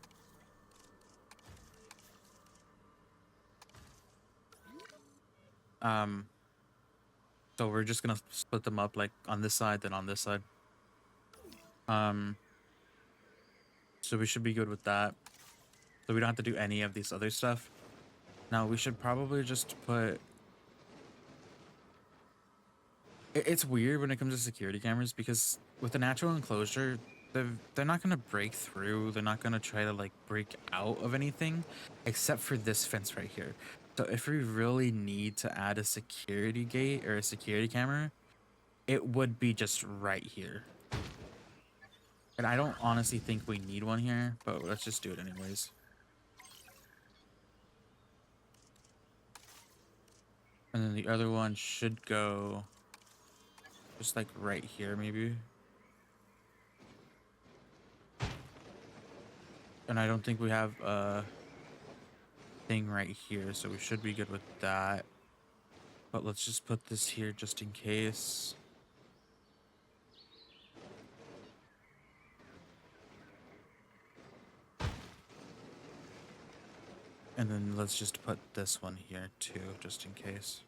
So we're just gonna split them up, like on this side, then on this side. So we should be good with that. So we don't have to do any of these other stuff. Now we should probably just put... It's weird when it comes to security cameras because with the natural enclosure, they're not going to break through. They're not going to try to like break out of anything except for this fence right here. So if we really need to add a security gate or a security camera, it would be just right here. And I don't honestly think we need one here, but let's just do it anyways. And then the other one should go just like right here, maybe. And I don't think we have a thing right here, so we should be good with that. But let's just put this here just in case. And then let's just put this one here too, just in case.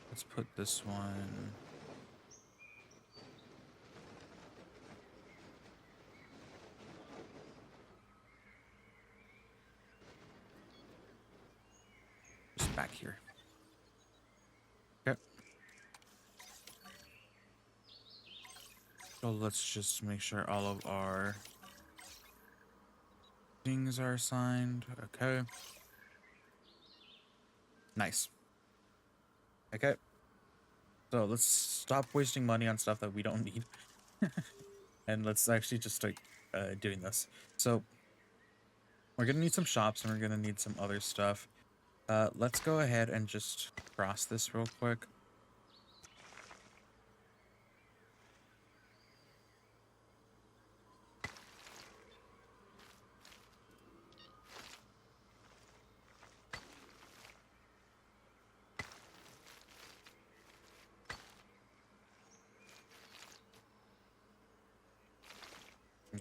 Let's put this one. Just back here. Okay. So let's just make sure all of our things are assigned. Okay. Nice. Okay. So let's stop wasting money on stuff that we don't need. And let's actually just start doing this. So we're gonna need some shops and we're gonna need some other stuff. Let's go ahead and just cross this real quick.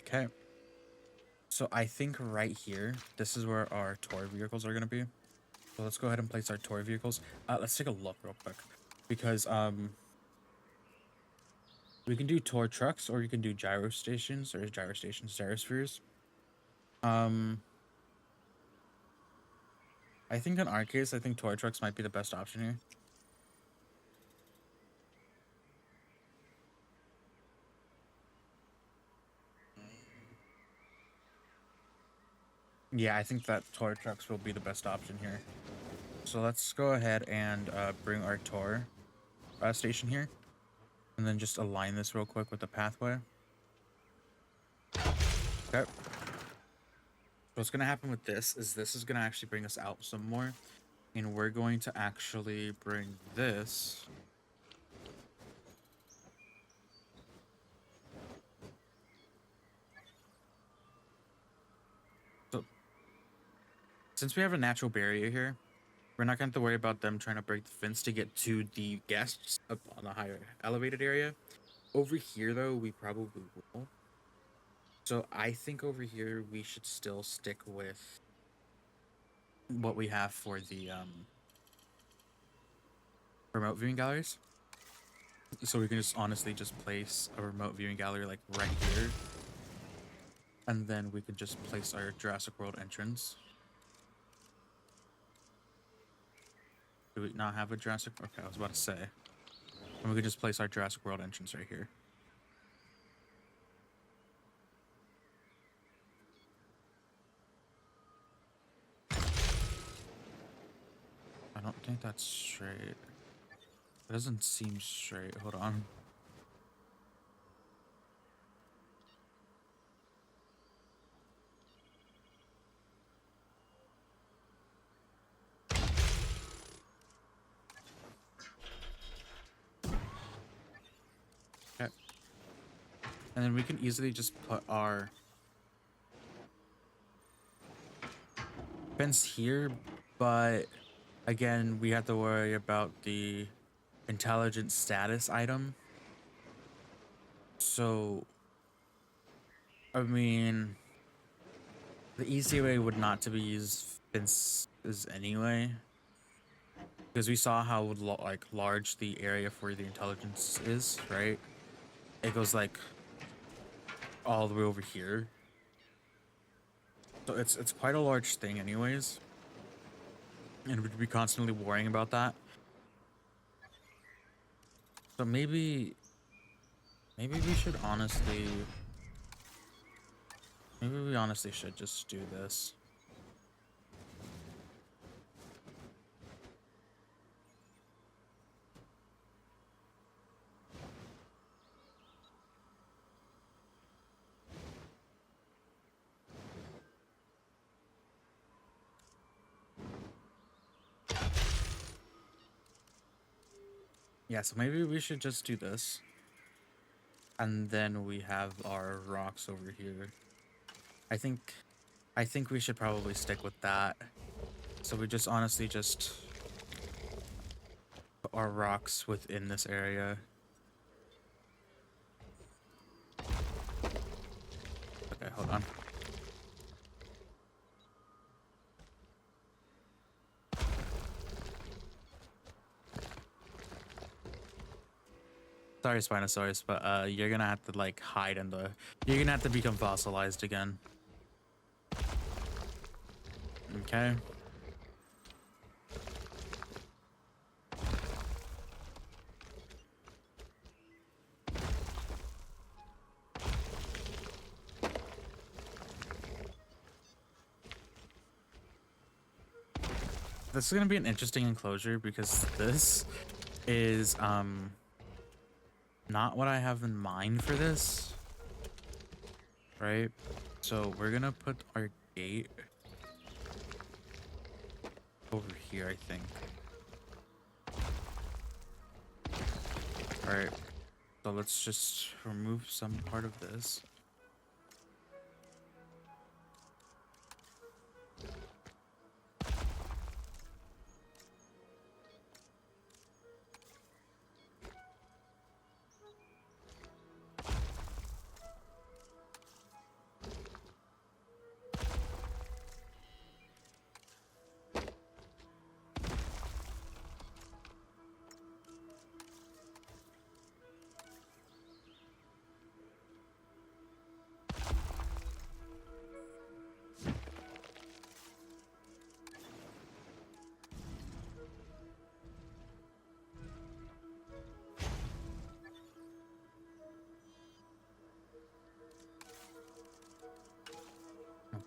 Okay, so I think right here, this is where our toy vehicles are going to be. So let's go ahead and place our toy vehicles. Let's take a look real quick because we can do toy trucks or you can do gyrospheres. I think in our case, I think toy trucks might be the best option here. Yeah, I think that toy trucks will be the best option here. So let's go ahead and bring our toy station here. And then just align this real quick with the pathway. Okay. What's going to happen with this is going to actually bring us out some more. And we're going to actually bring this... Since we have a natural barrier here, we're not going to have to worry about them trying to break the fence to get to the guests up on the higher elevated area. Over here, though, we probably will. So I think over here, we should still stick with what we have for the remote viewing galleries. So we can just honestly just place a remote viewing gallery like right here. And then we could just place our Jurassic World entrance. Do we not have a Jurassic? Okay, I was about to say. And we could just place our Jurassic World entrance right here. I don't think that's straight. It doesn't seem straight. Hold on. And then we can easily just put our fence here, but again, we have to worry about the intelligent status item. So, I mean, the easy way would not to be use fences anyway, because we saw how like large the area for the intelligence is, right? It goes like all the way over here. So it's quite a large thing anyways. And we'd be constantly worrying about that. So maybe we should honestly... Maybe we honestly should just do this. Yeah, so maybe we should just do this. And then we have our rocks over here. I think we should probably stick with that. So we just honestly just put our rocks within this area. Okay, hold on. Sorry, Spinosaurus, but you're gonna have to like hide in the... You're gonna have to become fossilized again. Okay. This is gonna be an interesting enclosure because this is not what I have in mind for this, right? So we're gonna put our gate over here, I think. All right, so let's just remove some part of this.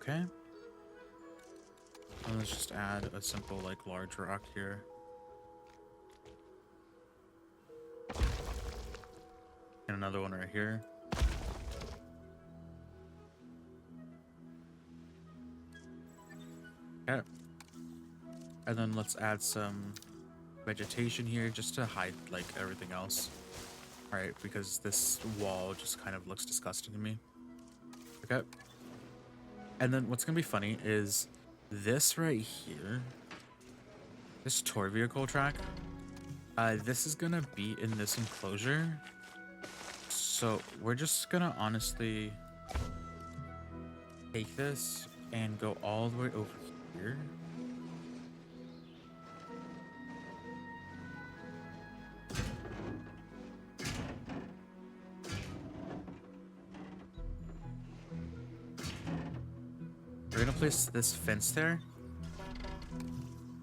Okay. And let's just add a simple, like, large rock here. And another one right here. Okay. And then let's add some vegetation here just to hide, like, everything else. Alright, because this wall just kind of looks disgusting to me. Okay. And then what's gonna be funny is this right here, this tour vehicle track, this is gonna be in this enclosure. So we're just gonna honestly take this and go all the way over here. We're gonna place this fence there,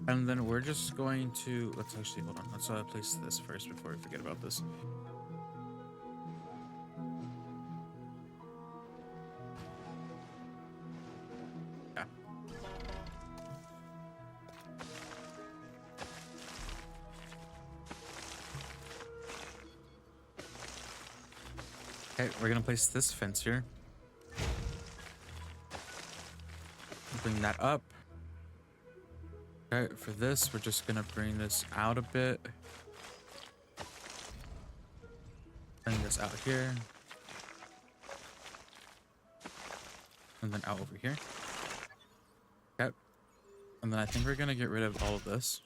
and then we're just going to, let's actually, hold on, let's place this first before we forget about this. Yeah. Okay, we're gonna place this fence here. Bring that up. Okay, for this, we're just gonna bring this out a bit. Bring this out here. And then out over here. Okay. And then I think we're gonna get rid of all of this.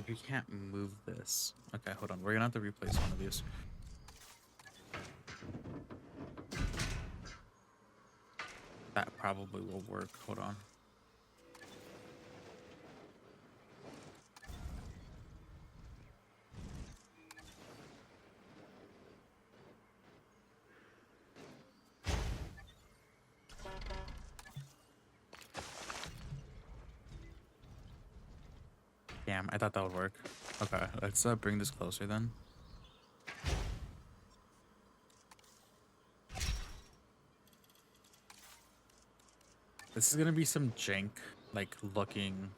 We can't move this. Okay, hold on. We're gonna have to replace one of these. That probably will work. Hold on. Damn, I thought that would work. Okay, let's bring this closer then. This is gonna be some jank, like, looking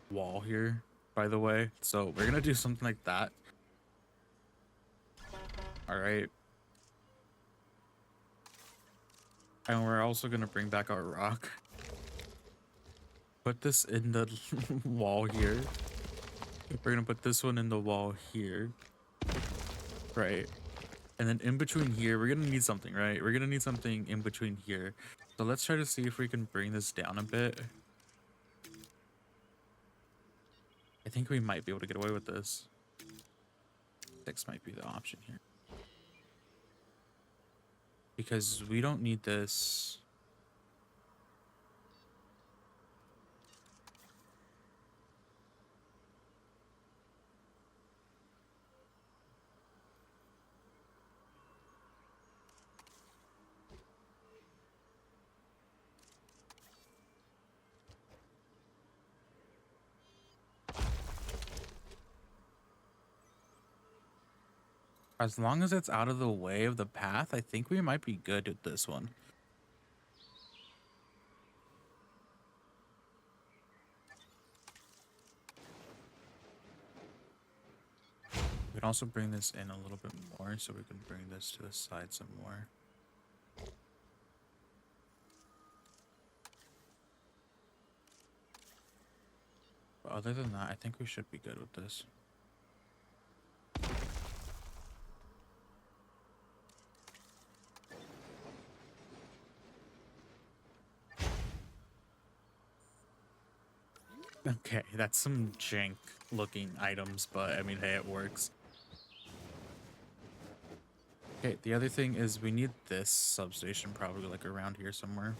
wall here, by the way. So we're gonna do something like that. All right. And we're also gonna bring back our rock. Put this in the wall here. We're gonna put this one in the wall here. Right. And then in between here, we're gonna need something, right? We're gonna need something in between here. So let's try to see if we can bring this down a bit. I think we might be able to get away with this. 6 might be the option here. Because we don't need this. As long as it's out of the way of the path, I think we might be good with this one. We can also bring this in a little bit more, so we can bring this to the side some more. But other than that, I think we should be good with this. Okay, that's some jank looking items, but I mean, hey, it works. Okay, the other thing is we need this substation probably like around here somewhere.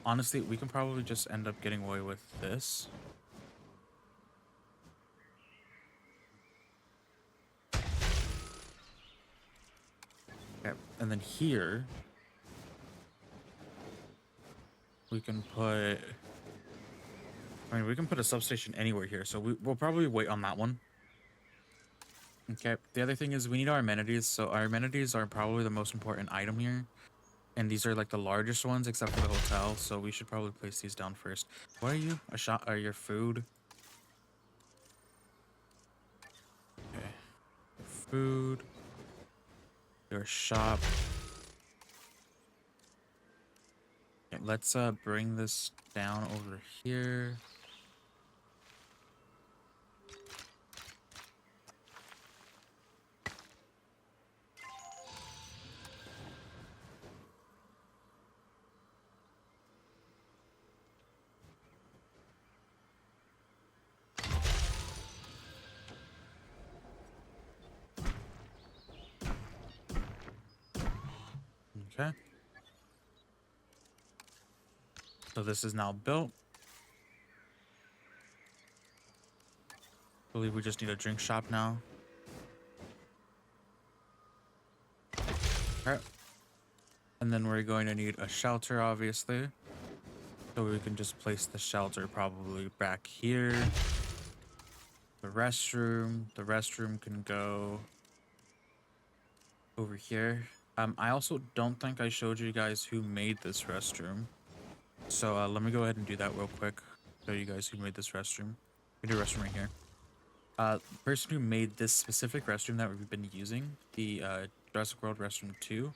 Honestly, we can probably just end up getting away with this. Okay, and then here we can put, I mean, we can put a substation anywhere here, so we'll probably wait on that one. Okay, the other thing is we need our amenities, so our amenities are probably the most important item here. And these are like the largest ones except for the hotel, so we should probably place these down first. What are you? A shop? Or your food? Okay. Your food. Your shop. Okay, let's bring this down over here. Okay. So this is now built. I believe we just need a drink shop now. Alright. And then we're going to need a shelter, obviously. So we can just place the shelter probably back here. The restroom can go over here. I also don't think I showed you guys who made this restroom. So let me go ahead and do that real quick. Show you guys who made this restroom. We do a restroom right here. The person who made this specific restroom that we've been using, the Jurassic World Restroom 2.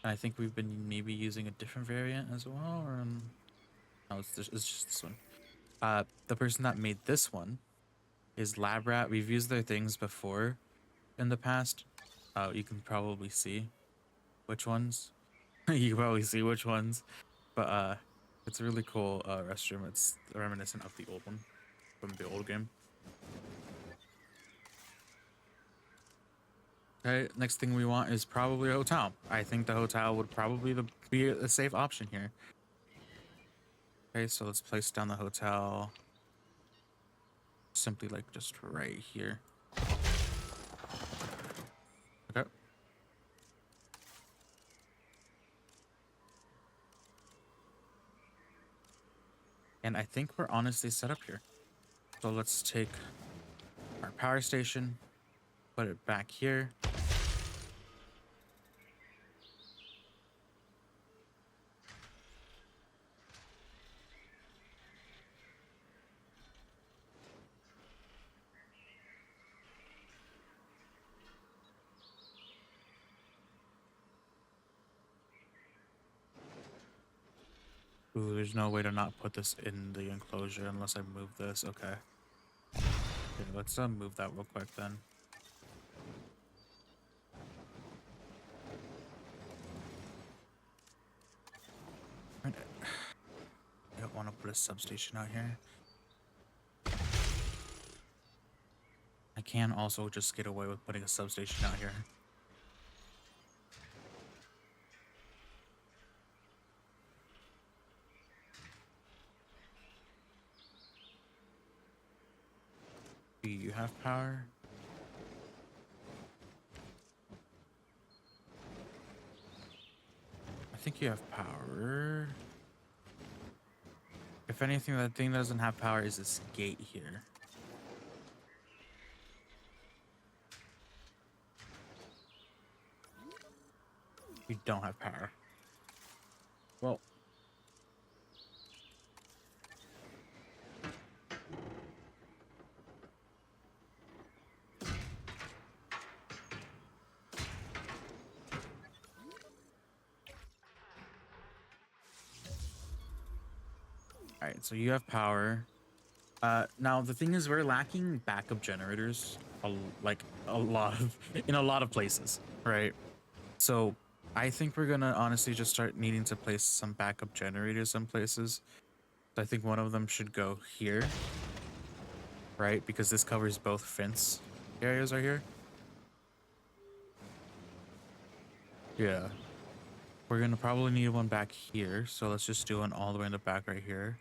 And I think we've been maybe using a different variant as well, or no, it's just this one. The person that made this one is Lab Rat. We've used their things before in the past. You can probably see which ones. You can probably see which ones. But it's a really cool restroom. It's reminiscent of the old one from the old game. Okay, next thing we want is probably a hotel. I think the hotel would probably be a safe option here. Okay, so let's place down the hotel. Simply like just right here. Okay. And I think we're honestly set up here. So let's take our power station, put it back here. Ooh, there's no way to not put this in the enclosure unless I move this. Okay. Okay, let's move that real quick then. I don't want to put a substation out here. I can also just get away with putting a substation out here. Do you have power? I think you have power. If anything, that thing that doesn't have power is this gate here. You don't have power. Well, all right, so you have power. Now the thing is, we're lacking backup generators, in a lot of places, right? So I think we're gonna honestly just start needing to place some backup generators in places. So I think one of them should go here, right? Because this covers both fence areas right here. Yeah. We're gonna probably need one back here, so let's just do one all the way in the back right here.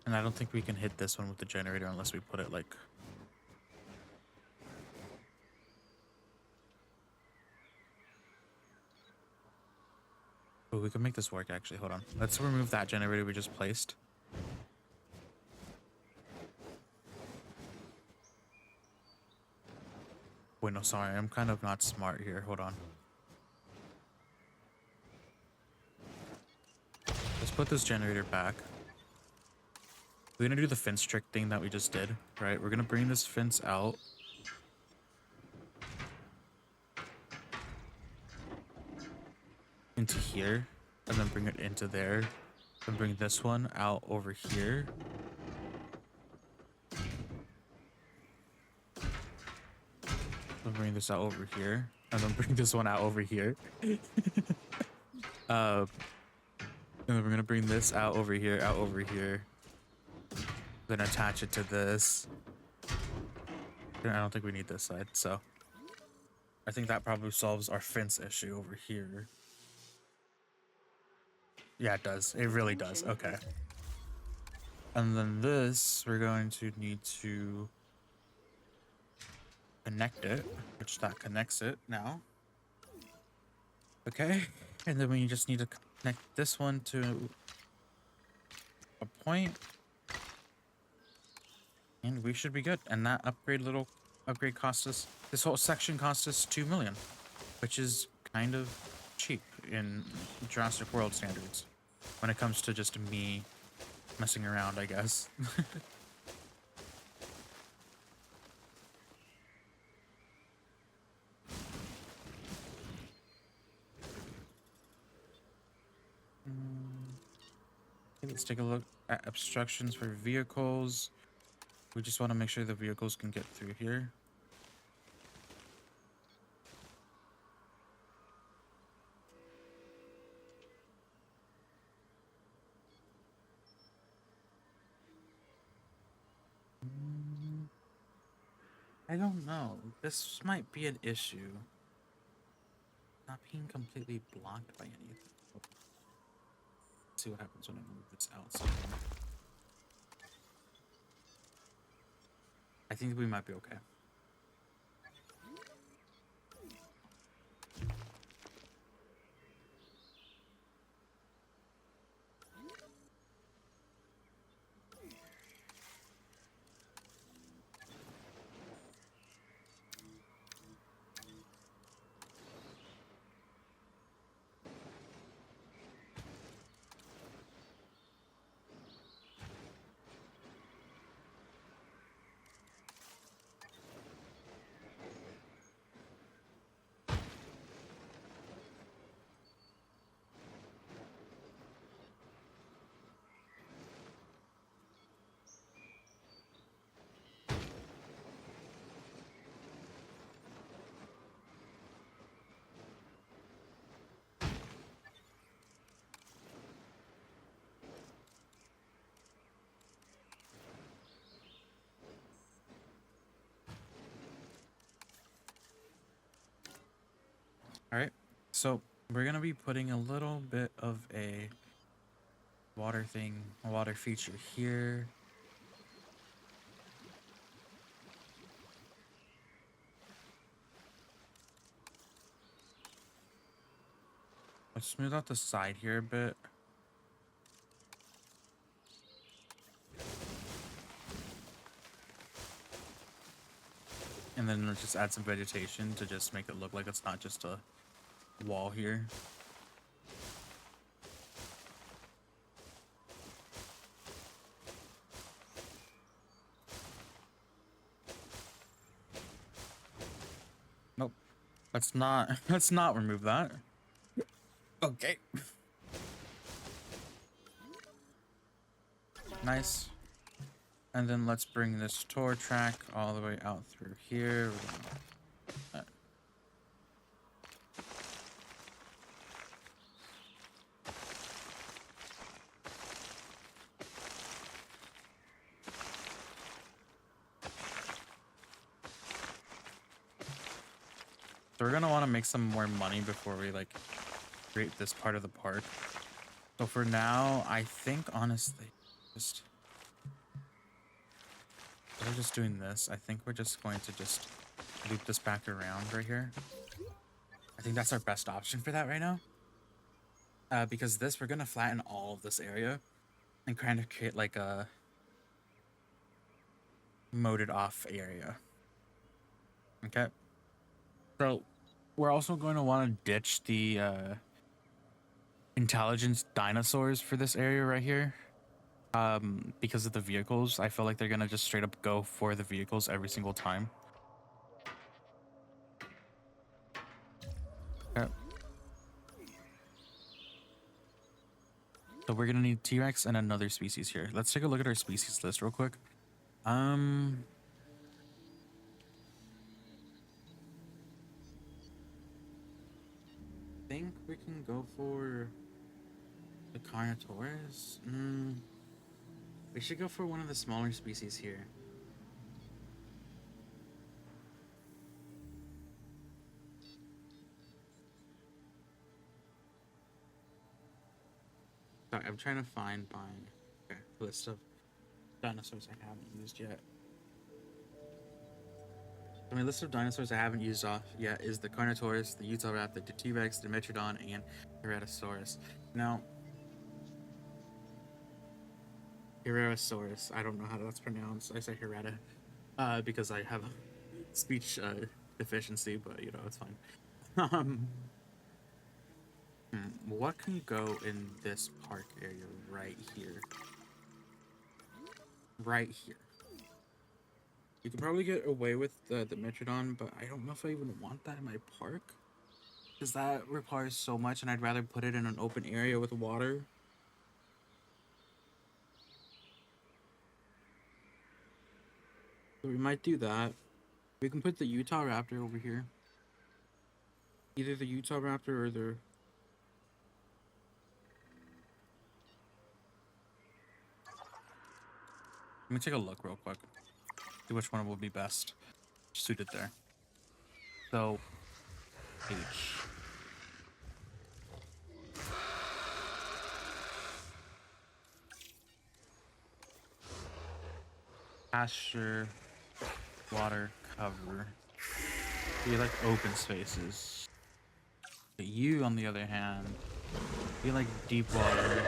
And I don't think we can hit this one with the generator unless we put it like... Oh, we can make this work actually, hold on. Let's remove that generator we just placed. Wait, no, sorry, I'm kind of not smart here, hold on. Let's put this generator back. We're gonna do the fence trick thing that we just did, right? We're gonna bring this fence out. Into here, and then bring it into there. And bring this one out over here. Then bring this out over here. And then bring this one out over here. And then we're gonna bring this out over here, then attach it to this. I don't think we need this side, so I think that probably solves our fence issue over here. Yeah, it does. It really does. Okay. And then this, we're going to need to connect it, which that connects it now. Okay. And then we just need to connect this one to a point. And we should be good. And that upgrade cost us, this whole section cost us 2 million, which is kind of cheap in Jurassic World standards when it comes to just me messing around, I guess. Okay, let's take a look at obstructions for vehicles. We just want to make sure the vehicles can get through here. I don't know. This might be an issue. Not being completely blocked by anything. Let's see what happens when I move this outside. I think we might be okay. All right, so we're gonna be putting a little bit of a water feature here. Let's smooth out the side here a bit. And then let's just add some vegetation to just make it look like it's not just a wall here. Nope. Let's not remove that. Okay. Nice. And then let's bring this tour track all the way out through here. So we're gonna want to make some more money before we like create this part of the park. So for now, I think honestly, instead of just doing this, I think we're just going to just loop this back around right here. I think that's our best option for that right now. Because this, we're gonna flatten all of this area and kind of create like a moded off area. Okay. So we're also going to want to ditch the intelligence dinosaurs for this area right here. Because of the vehicles, I feel like they're gonna just straight up go for the vehicles every single time. Okay. So we're gonna need T-Rex and another species here. Let's take a look at our species list real quick. I think we can go for the Carnotaurus. We should go for one of the smaller species here. Sorry, I'm trying to find my list of dinosaurs I haven't used yet. My list of dinosaurs I haven't used off yet is the Carnotaurus, the Utahraptor, the T-Rex, the Metrodon, and Heretosaurus. Now, Heretosaurus, I don't know how that's pronounced. I say Hereta because I have a speech deficiency, but you know, it's fine. What can go in this park area right here? Right here. You can probably get away with the Metrodon, but I don't know if I even want that in my park. Because that requires so much, and I'd rather put it in an open area with water. So we might do that. We can put the Utahraptor over here. Either the Utahraptor or the... Let me take a look real quick. See which one will be best. suited there. So H. Pasture, water, cover. You like open spaces. But you, on the other hand, you like deep water.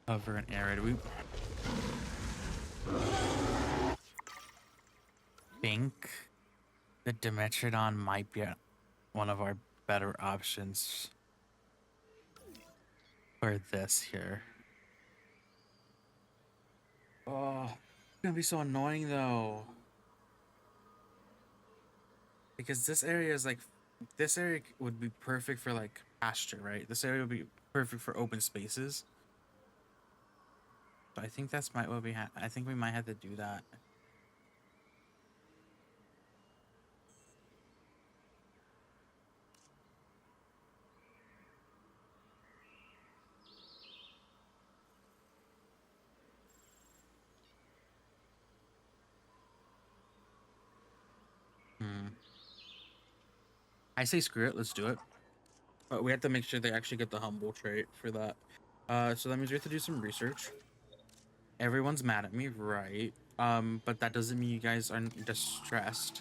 Cover and arid. We think the Dimetrodon might be one of our better options for this here. Oh, it's gonna be so annoying though. Because this area is like, this area would be perfect for like pasture, right? This area would be perfect for open spaces. So I think that's what we have. I think we might have to do that. I say screw it, let's do it. But we have to make sure they actually get the humble trait for that. So that means we have to do some research. Everyone's mad at me, right? But that doesn't mean you guys aren't distressed.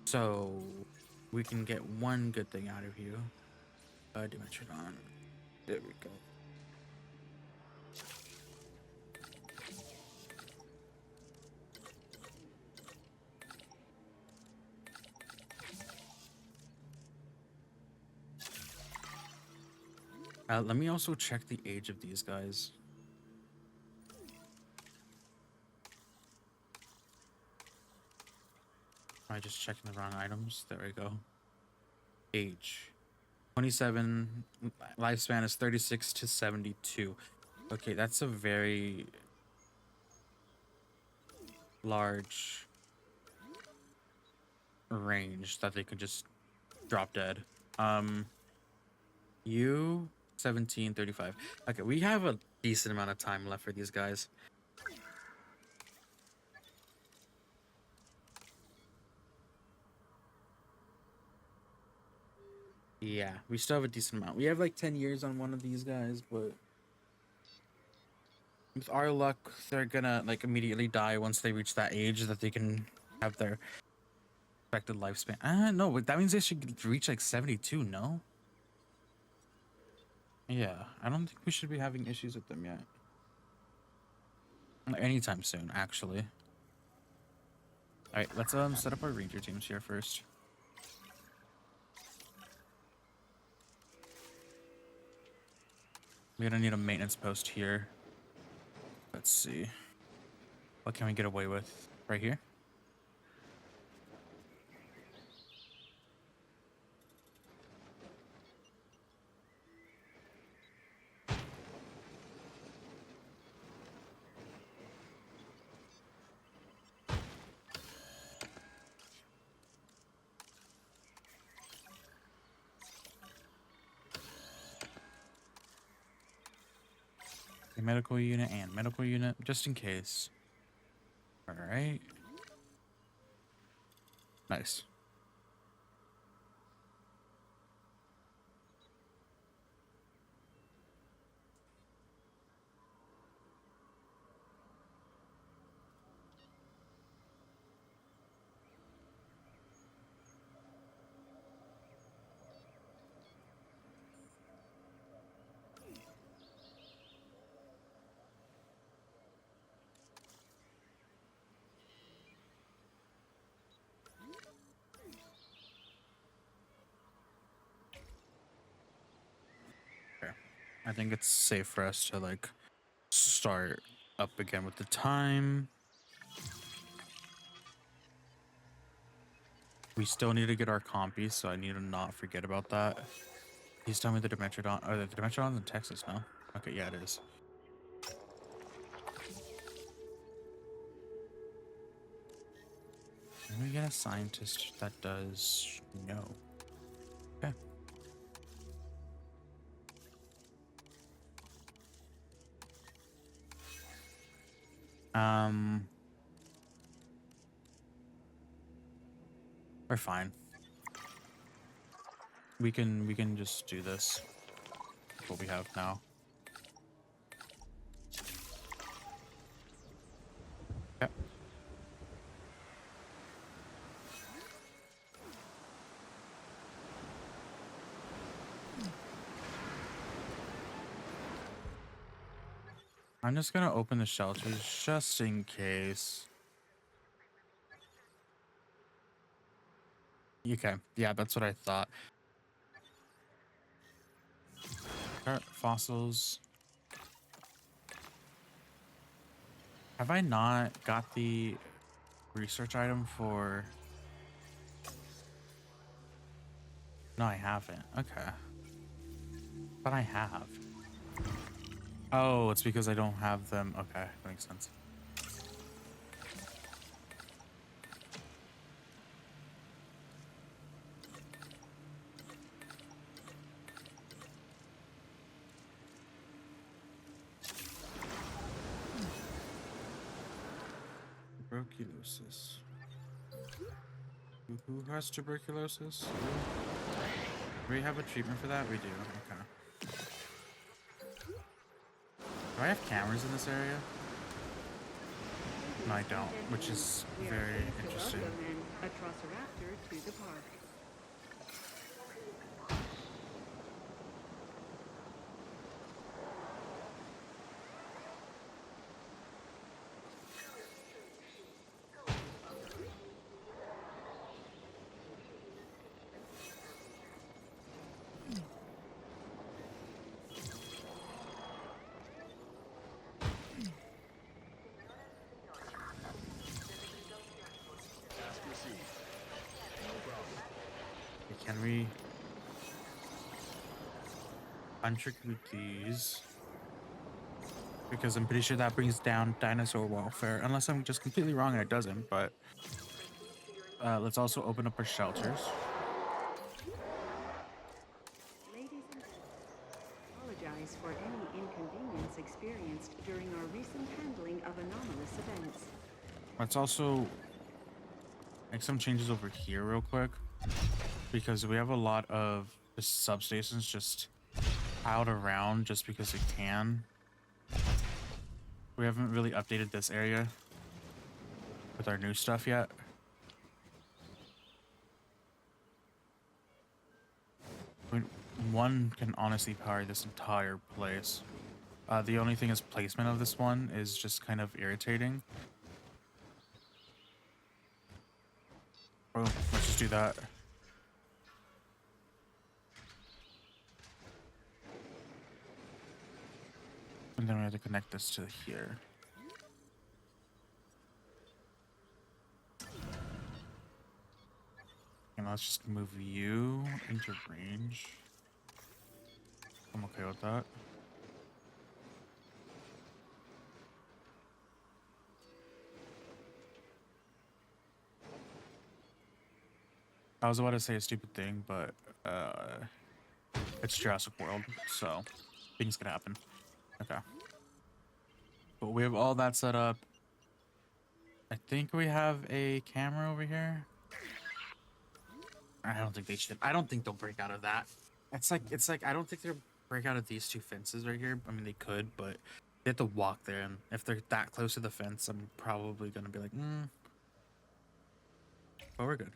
So we can get one good thing out of you. Dimetrodon. There we go. Let me also check the age of these guys. Am I just checking the wrong items? There we go. Age. 27. Lifespan is 36 to 72. Okay, that's a very large range that they could just drop dead. You 17, 35. Okay, we have a decent amount of time left for these guys. Yeah, we still have a decent amount. We have like 10 years on one of these guys, but with our luck, they're gonna like immediately die once they reach that age that they can have their expected lifespan. No, but that means they should reach like 72, no? Yeah, I don't think we should be having issues with them yet. Anytime soon, actually. Alright, let's set up our ranger teams here first. We're gonna need a maintenance post here. Let's see. What can we get away with? Right here? A medical unit and medical unit, just in case. Alright. Nice. I think it's safe for us to like start up again with the time. We still need to get our compies, so I need to not forget about that. Please tell me the Dimetrodon. Oh, the Dimetrodon's in Texas, no? Okay, yeah, it is. Can we get a scientist that does no? Okay. We're fine. We can just do this. What we have now. Yep. I'm just gonna open the shelters just in case. Okay, yeah, that's what I thought. Fossils. Have I not got the research item for... No, I haven't. Okay. But I have. Oh, it's because I don't have them. Okay, that makes sense. Tuberculosis. Who has tuberculosis? Do we have a treatment for that? We do. Okay. Do I have cameras in this area? No, I don't, which is very interesting. A Trosseraptor to the park. Can we untrigger these? Because I'm pretty sure that brings down dinosaur welfare, unless I'm just completely wrong and it doesn't. But let's also open up our shelters. Ladies and gentlemen, apologize for any inconvenience experienced during our recent handling of anomalous events. Let's also make some changes over here real quick, because we have a lot of just substations just out around just because it can. We haven't really updated this area with our new stuff yet. I mean, one can honestly power this entire place. The only thing is placement of this one is just kind of irritating. Oh, let's just do that. And then we have to connect this to here. And let's just move you into range. I'm okay with that. I was about to say a stupid thing, but it's Jurassic World, so things can happen. Okay. But we have all that set up. I think we have a camera over here. I don't think they should. I don't think they'll break out of that. It's like I don't think they'll break out of these two fences right here. I mean, they could, but they have to walk there, and if they're that close to the fence, I'm probably gonna be like, But we're good.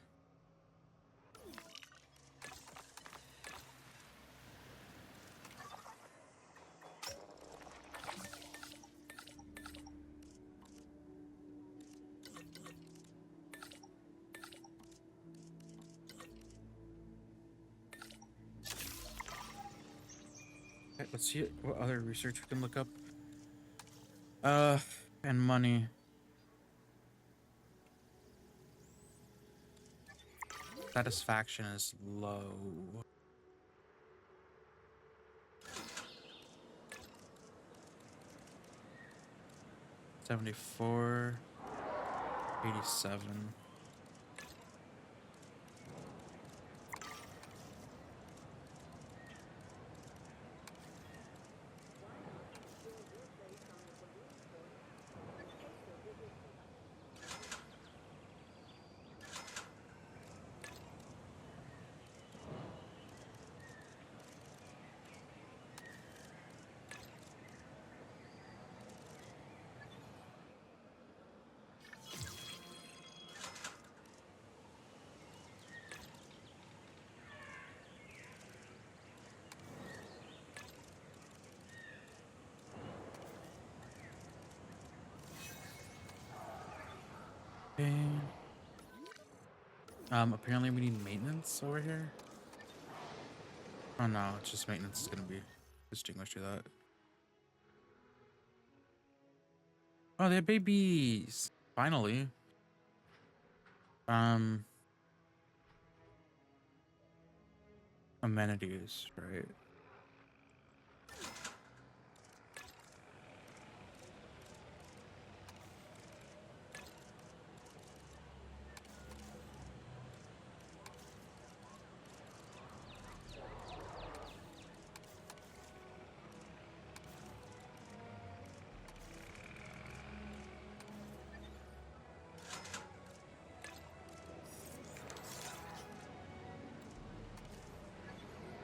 Let's see what other research we can look up. And money. Satisfaction is low. $74, $87. Okay. Apparently we need maintenance over here. Oh no, it's just maintenance is gonna be distinguished to that. Oh, they have babies. Finally. Amenities, right?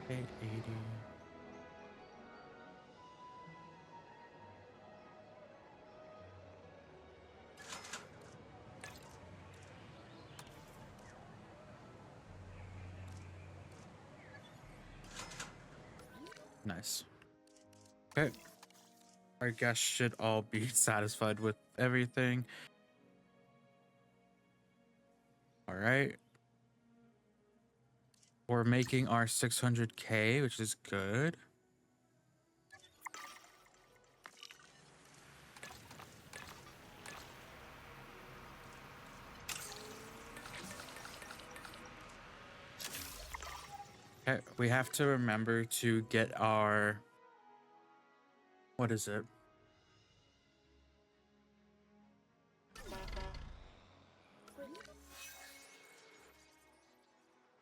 Okay, 80. Nice. Okay. Our guests should all be satisfied with everything. All right. We're making our 600K, which is good. Okay, we have to remember to get our, what is it?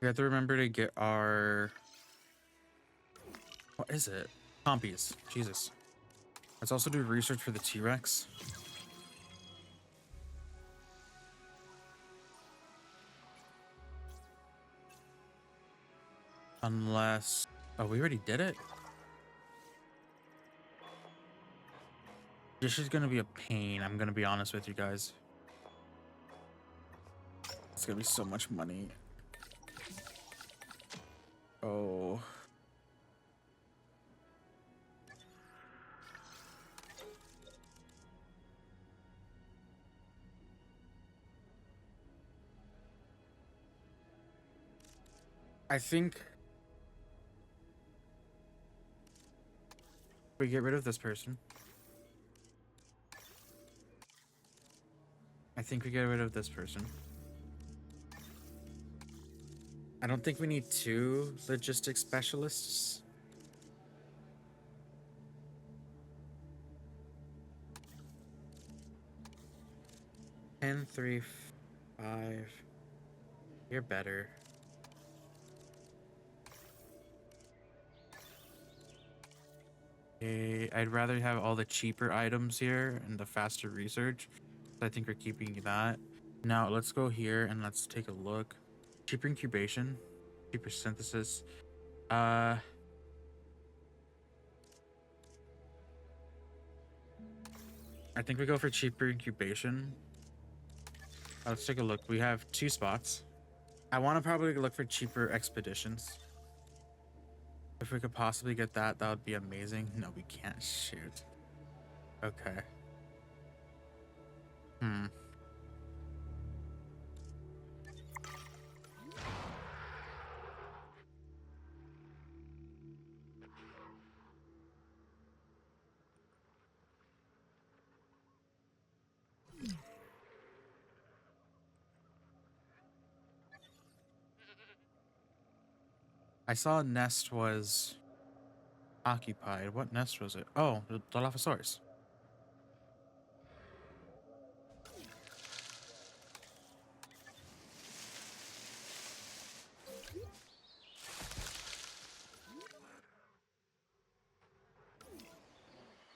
We have to remember to get our, what is it? Compies. Jesus. Let's also do research for the T-Rex. Unless, oh, we already did it? This is gonna be a pain, I'm gonna be honest with you guys. It's gonna be so much money. Oh. I think we get rid of this person. I think we get rid of this person. I don't think we need 2 logistics specialists. Ten, 3, 5. You're better. Okay, I'd rather have all the cheaper items here and the faster research. I think we're keeping that. Now let's go here and let's take a look. Cheaper incubation, cheaper synthesis. I think we go for cheaper incubation. Let's take a look. We have 2 spots. I want to probably look for cheaper expeditions. If we could possibly get that, that would be amazing. No, we can't. Shoot. Okay. I saw a nest was occupied. What nest was it? Oh, the Dilophosaurus.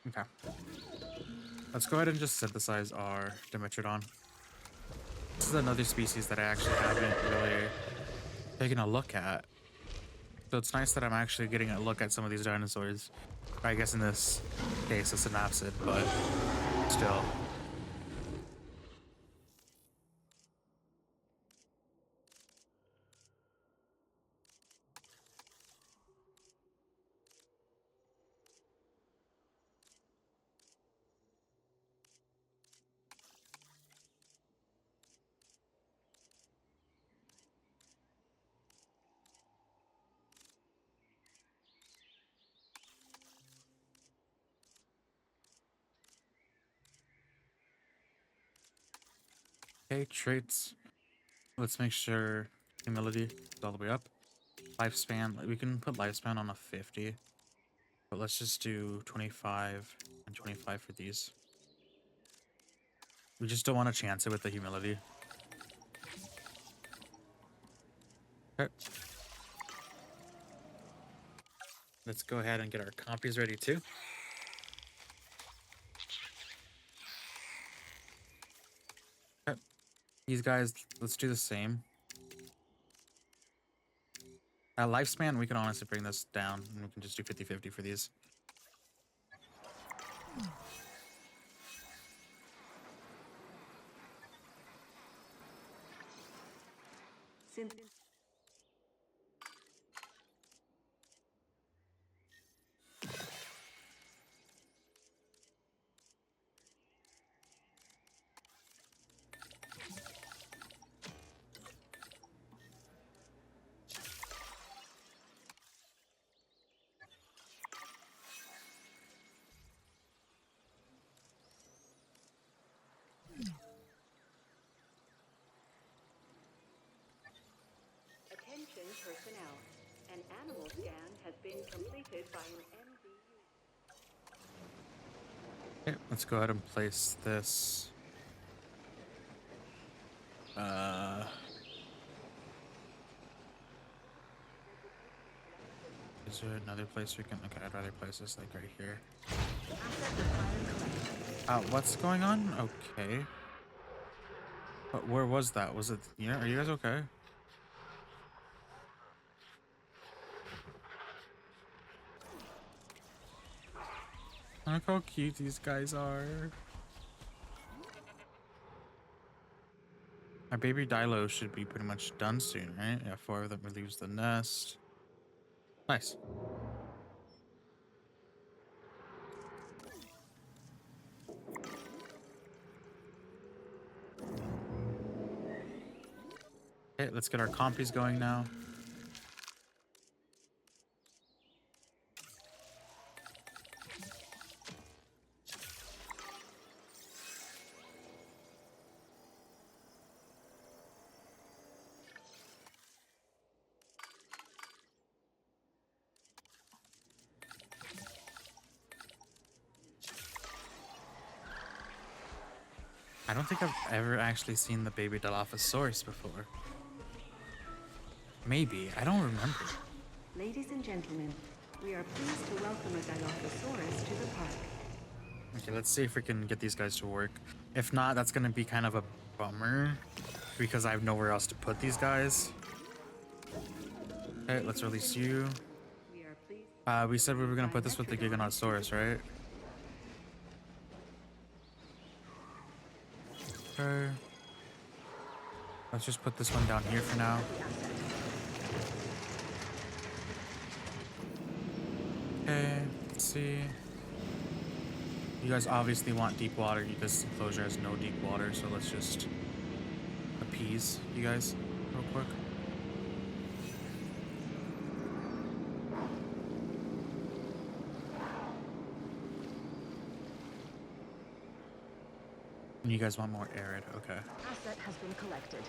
Okay. Let's go ahead and just synthesize our Dimetrodon. This is another species that I actually haven't really taken a look at. So it's nice that I'm actually getting a look at some of these dinosaurs. I guess in this case, it's an synapsid, but still. Okay, traits. Let's make sure humility is all the way up. Lifespan, we can put lifespan on a 50. But let's just do 25 and 25 for these. We just don't want to chance it with the humility. Okay. Let's go ahead and get our copies ready too. Okay. These guys, let's do the same. Lifespan, we can honestly bring this down and we can just do 50-50 for these. Since Attention personnel. An animal scan has been completed by an MVU. Okay, let's go ahead and place this. Is there another place we can? Okay, I'd rather place this like right here. What's going on? Okay. But where was that? Was it? Yeah, are you guys okay? Look how cute these guys are. Our baby Dilo should be pretty much done soon, right? Yeah, 4 of them leaves the nest. Nice. Okay, let's get our compies going now. I don't think I've ever actually seen the baby Dilophosaurus before. Maybe, I don't remember. Ladies and gentlemen, we are pleased to welcome a Dilophosaurus to the park. Okay, let's see if we can get these guys to work. If not, that's gonna be kind of a bummer because I have nowhere else to put these guys. Okay, let's release you. We are pleased. We said we were gonna put this with the Giganotosaurus, right? Okay. Let's just put this one down here for now. Okay, let's see. You guys obviously want deep water. This enclosure has no deep water, so let's just appease you guys real quick. And you guys want more arid, okay. Asset has been collected.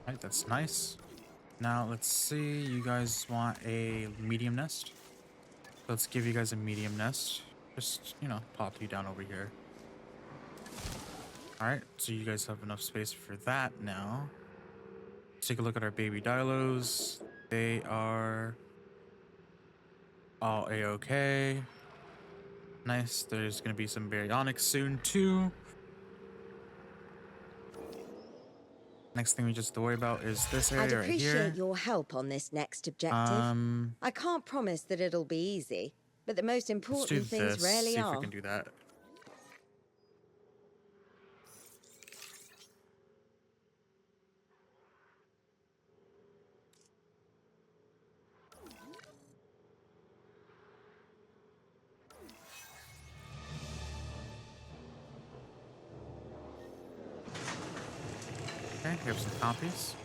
Alright, that's nice. Now let's see, you guys want a medium nest? Let's give you guys a medium nest. Just, you know, pop you down over here. Alright, so you guys have enough space for that now. Let's take a look at our baby Dilos. They are all A-okay. Nice, there's gonna be some baryonyx soon too. Next thing we just have to worry about is this area I'd right appreciate here. your help on this next objective. I can't promise that it'll be easy, but the most Let's do important things this. rarely See if are. we can do that. We have some copies.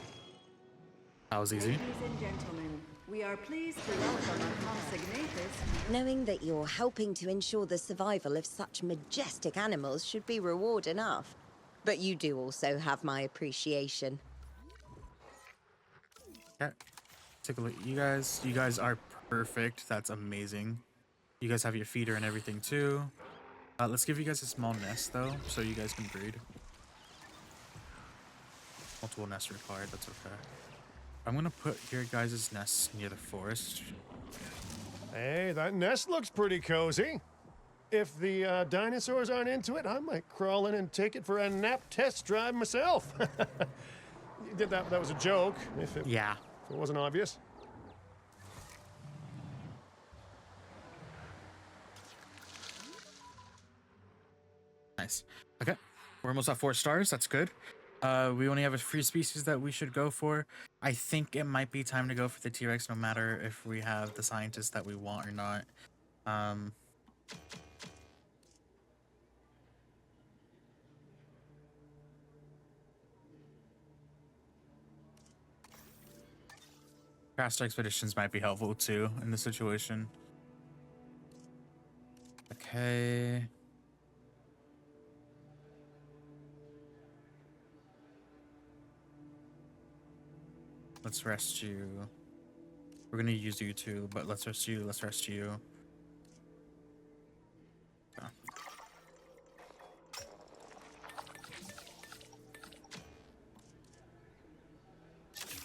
That was easy. Ladies and gentlemen, we are pleased to welcome our consignatus. Knowing that you're helping to ensure the survival of such majestic animals should be reward enough. But you do also have my appreciation. Okay. Take a look. You guys are perfect. That's amazing. You guys have your feeder and everything too. Let's give you guys a small nest though, so you guys can breed. Multiple nests required, that's okay. I'm gonna put your guys' nests near the forest. Hey, that nest looks pretty cozy. If the dinosaurs aren't into it, I might crawl in and take it for a nap test drive myself. That was a joke, if it wasn't obvious. Nice. Okay. We're almost at 4 stars. That's good. We only have a few species that we should go for. I think it might be time to go for the T-Rex no matter if we have the scientists that we want or not. Past expeditions might be helpful too in this situation. Okay. Let's rest you. We're gonna use you too, but let's rest you. Let's rest you. Okay.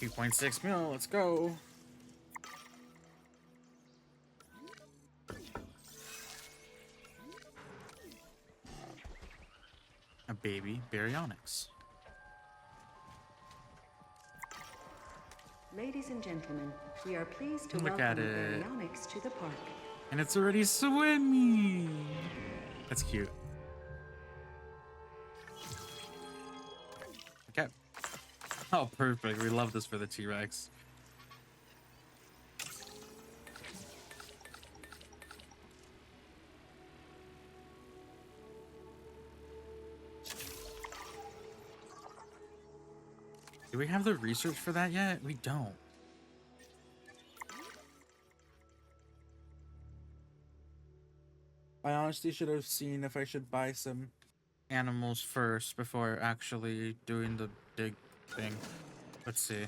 2.6 mil, let's go. A baby baryonyx. Ladies and gentlemen, we are pleased to Look welcome at the it. Baryonyx to the park. And it's already swimming. That's cute. Okay. Oh, perfect. We love this for the T-Rex. Do we have the research for that yet? We don't. I honestly should have seen if I should buy some animals first before actually doing the dig thing. Let's see.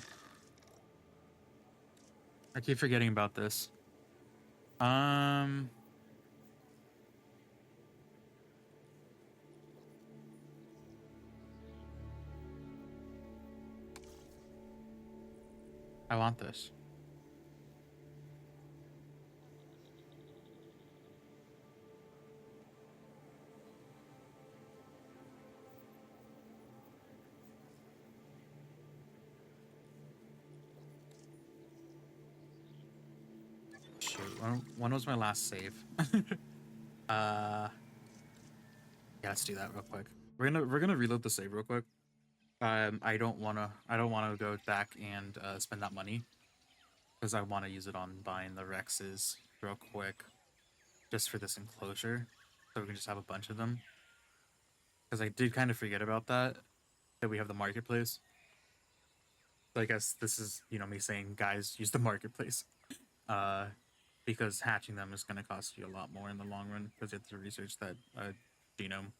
I keep forgetting about this. I want this. Shoot, when was my last save? Yeah, let's do that real quick. We're gonna reload the save real quick. I don't wanna go back and spend that money because I want to use it on buying the Rexes real quick, just for this enclosure, so we can just have a bunch of them. Because I did kind of forget about that we have the marketplace. So I guess this is, you know, me saying, guys, use the marketplace. Because hatching them is going to cost you a lot more in the long run because you have to research that genome.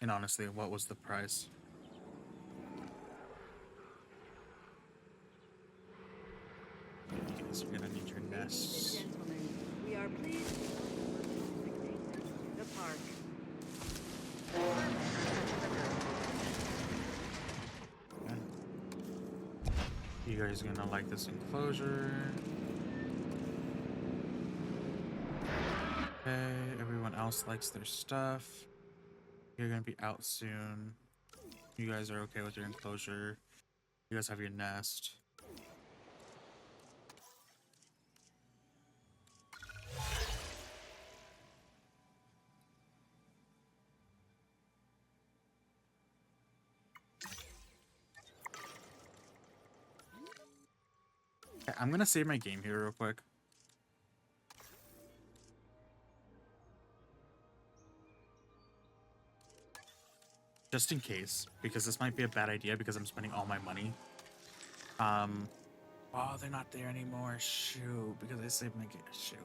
And honestly, what was the price? So you're gonna need your nests. Ladies and gentlemen, we are pleased to welcome the park. Okay. You guys are gonna like this enclosure. Okay, everyone else likes their stuff. You're gonna be out soon. You guys are okay with your enclosure. You guys have your nest. Okay, I'm gonna save my game here real quick. just in case, because this might be a bad idea because I'm spending all my money. Oh, they're not there anymore. Shoot, because I saved my game. Shoot.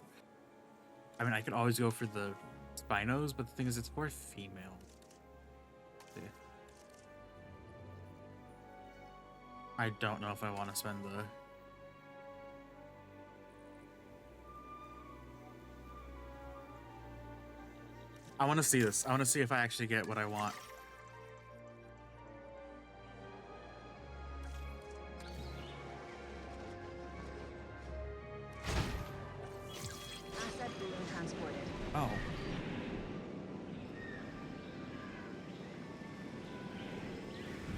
I mean, I could always go for the Spinos, but the thing is, it's for female. See. I don't know if I want to spend the... I want to see this. I want to see if I actually get what I want. Asset being transported. Oh.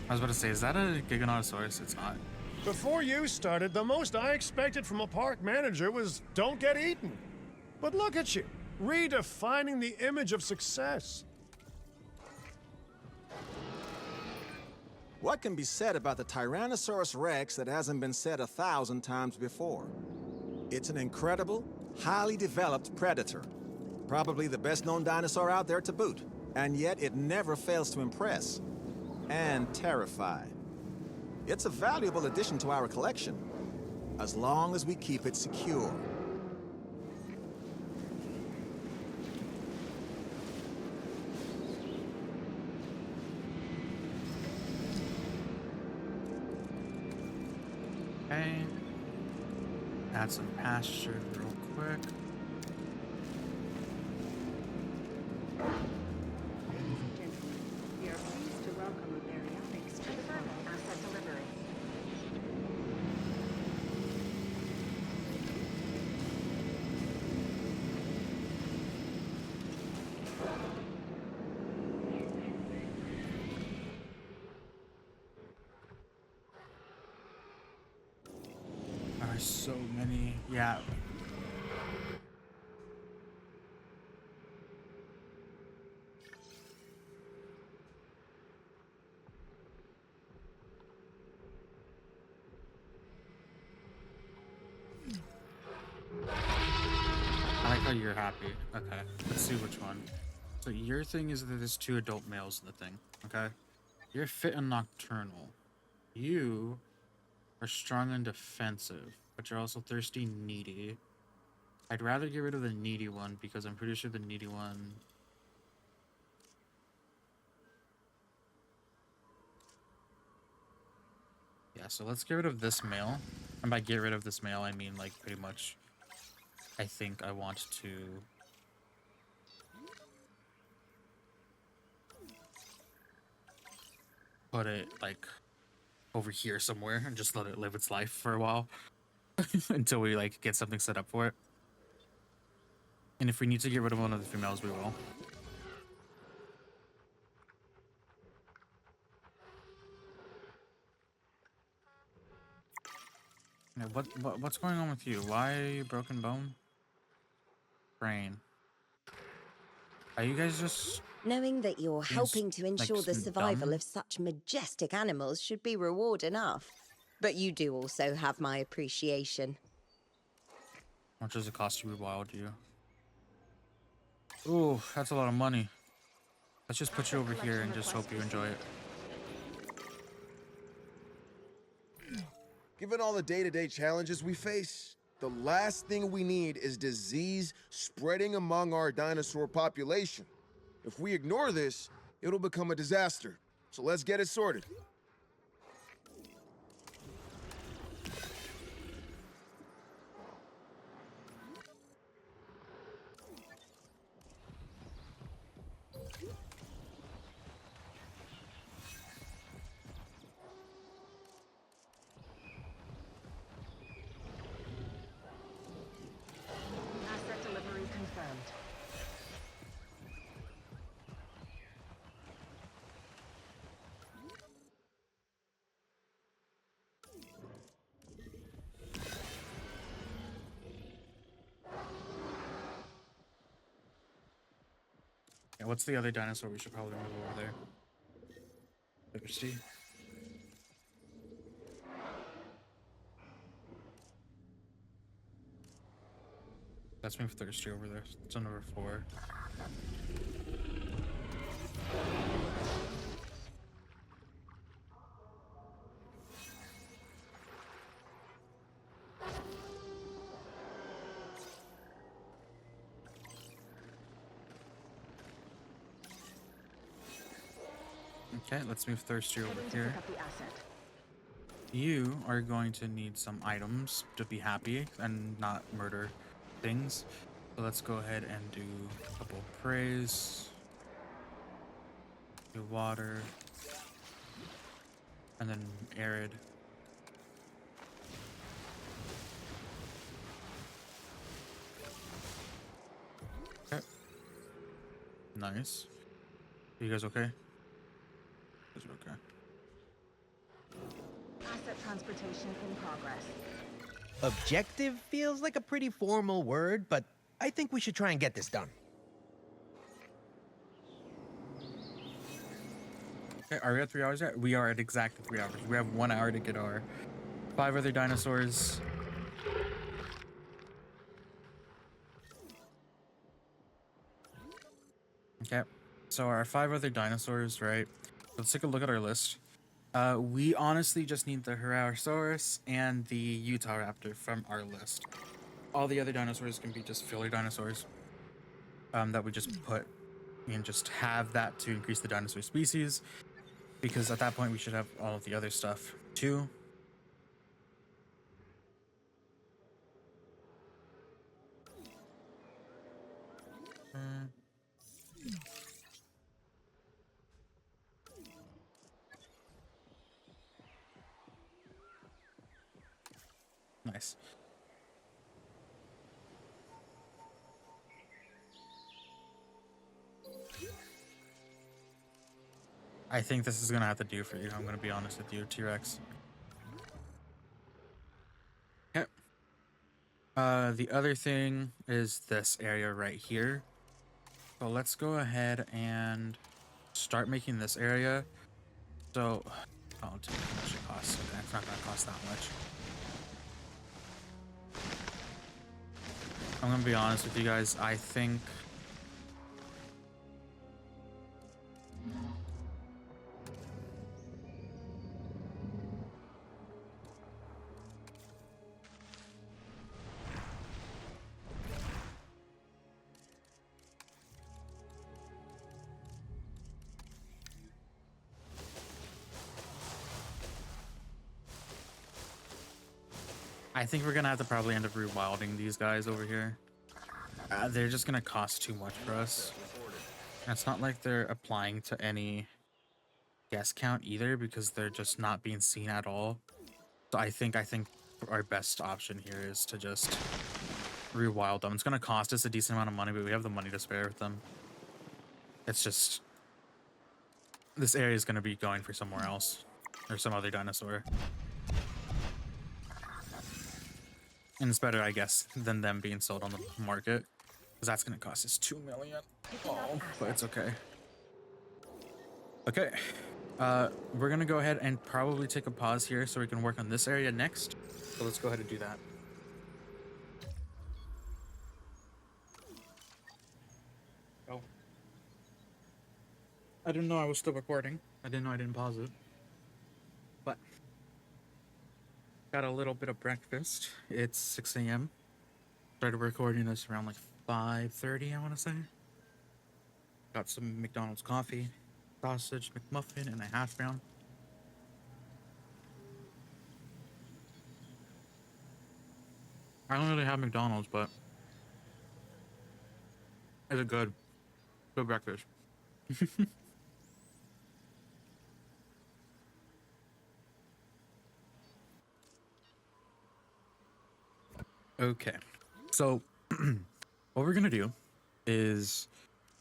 I was about to say, is that a Giganotosaurus? It's not. Before you started, the most I expected from a park manager was don't get eaten. But look at you, redefining the image of success. What can be said about the Tyrannosaurus Rex that hasn't been said 1,000 times before? It's an incredible, highly developed predator. Probably the best-known dinosaur out there to boot. And yet it never fails to impress. And terrify. It's a valuable addition to our collection, as long as we keep it secure. Okay. Add some pasture real quick. Ladies and gentlemen, we are pleased to welcome the Baryonyx to the firm asset delivery. There's so many. Yeah. I like how you're happy. Okay, let's see which one. So your thing is that there's 2 adult males in the thing. Okay, you're fit and nocturnal. You are strong and defensive, but you're also thirsty, needy. I'd rather get rid of the needy one because I'm pretty sure the needy one... Yeah, so let's get rid of this male. And by get rid of this male, I mean, like, pretty much... I think I want to... put it, like, over here somewhere and just let it live its life for a while. Until we, like, get something set up for it. And if we need to get rid of one of the females, we will. Yeah, what's going on with you? Why are you broken bone? Brain. Are you guys just... Knowing that you're helping to ensure the survival dumb? of such majestic animals should be reward enough. But you do also have my appreciation. How much does it cost to rewild you? Ooh, that's a lot of money. Let's just put you over here and just hope you enjoy it. Given all the day-to-day challenges we face, the last thing we need is disease spreading among our dinosaur population. If we ignore this, it'll become a disaster. So let's get it sorted. Asset delivery confirmed. Yeah, what's the other dinosaur we should probably move over there? Thirsty. Let's move Thirsty over there. It's on number 4. Okay, let's move Thirstier over Heading to here. pick up the asset. You are going to need some items to be happy and not murder things. So let's go ahead and do a couple of praise. Do water. And then arid. Okay. Nice. You guys okay? You guys are okay. Asset transportation in progress. Objective feels like a pretty formal word, but I think we should try and get this done. Okay, are we at 3 hours yet? We are at exactly 3 hours. We have 1 hour to get our 5 other dinosaurs. Okay, so our 5 other dinosaurs, right? Let's take a look at our list. We honestly just need the Heraosaurus and the Utah Raptor from our list. All the other dinosaurs can be just filler dinosaurs that we just put and just have that to increase the dinosaur species. Because at that point, we should have all of the other stuff too. Nice. I think this is gonna have to do for you. I'm gonna be honest with you, T-Rex. Okay. The other thing is this area right here. So let's go ahead and start making this area. So, oh, dude, how much it costs? Okay, it's not gonna cost that much. I'm gonna be honest with you guys. I think we're gonna have to probably end up rewilding these guys over here. They're just gonna cost too much for us. And it's not like they're applying to any guest count either, because they're just not being seen at all. So I think our best option here is to just rewild them. It's gonna cost us a decent amount of money, but we have the money to spare with them. It's just this area is gonna be going for somewhere else or some other dinosaur. And it's better, I guess, than them being sold on the market, because that's going to cost us $2 million. Oh, but it's okay. Okay, we're going to go ahead and probably take a pause here so we can work on this area next. So let's go ahead and do that. Oh. I didn't know I was still recording. I didn't know I didn't pause it. But got a little bit of breakfast. It's 6 a.m. Started recording this around like 5:30, I want to say. Got some McDonald's coffee, sausage, McMuffin, and a hash brown. I don't really have McDonald's, but it's a good breakfast. Okay, so what we're gonna do is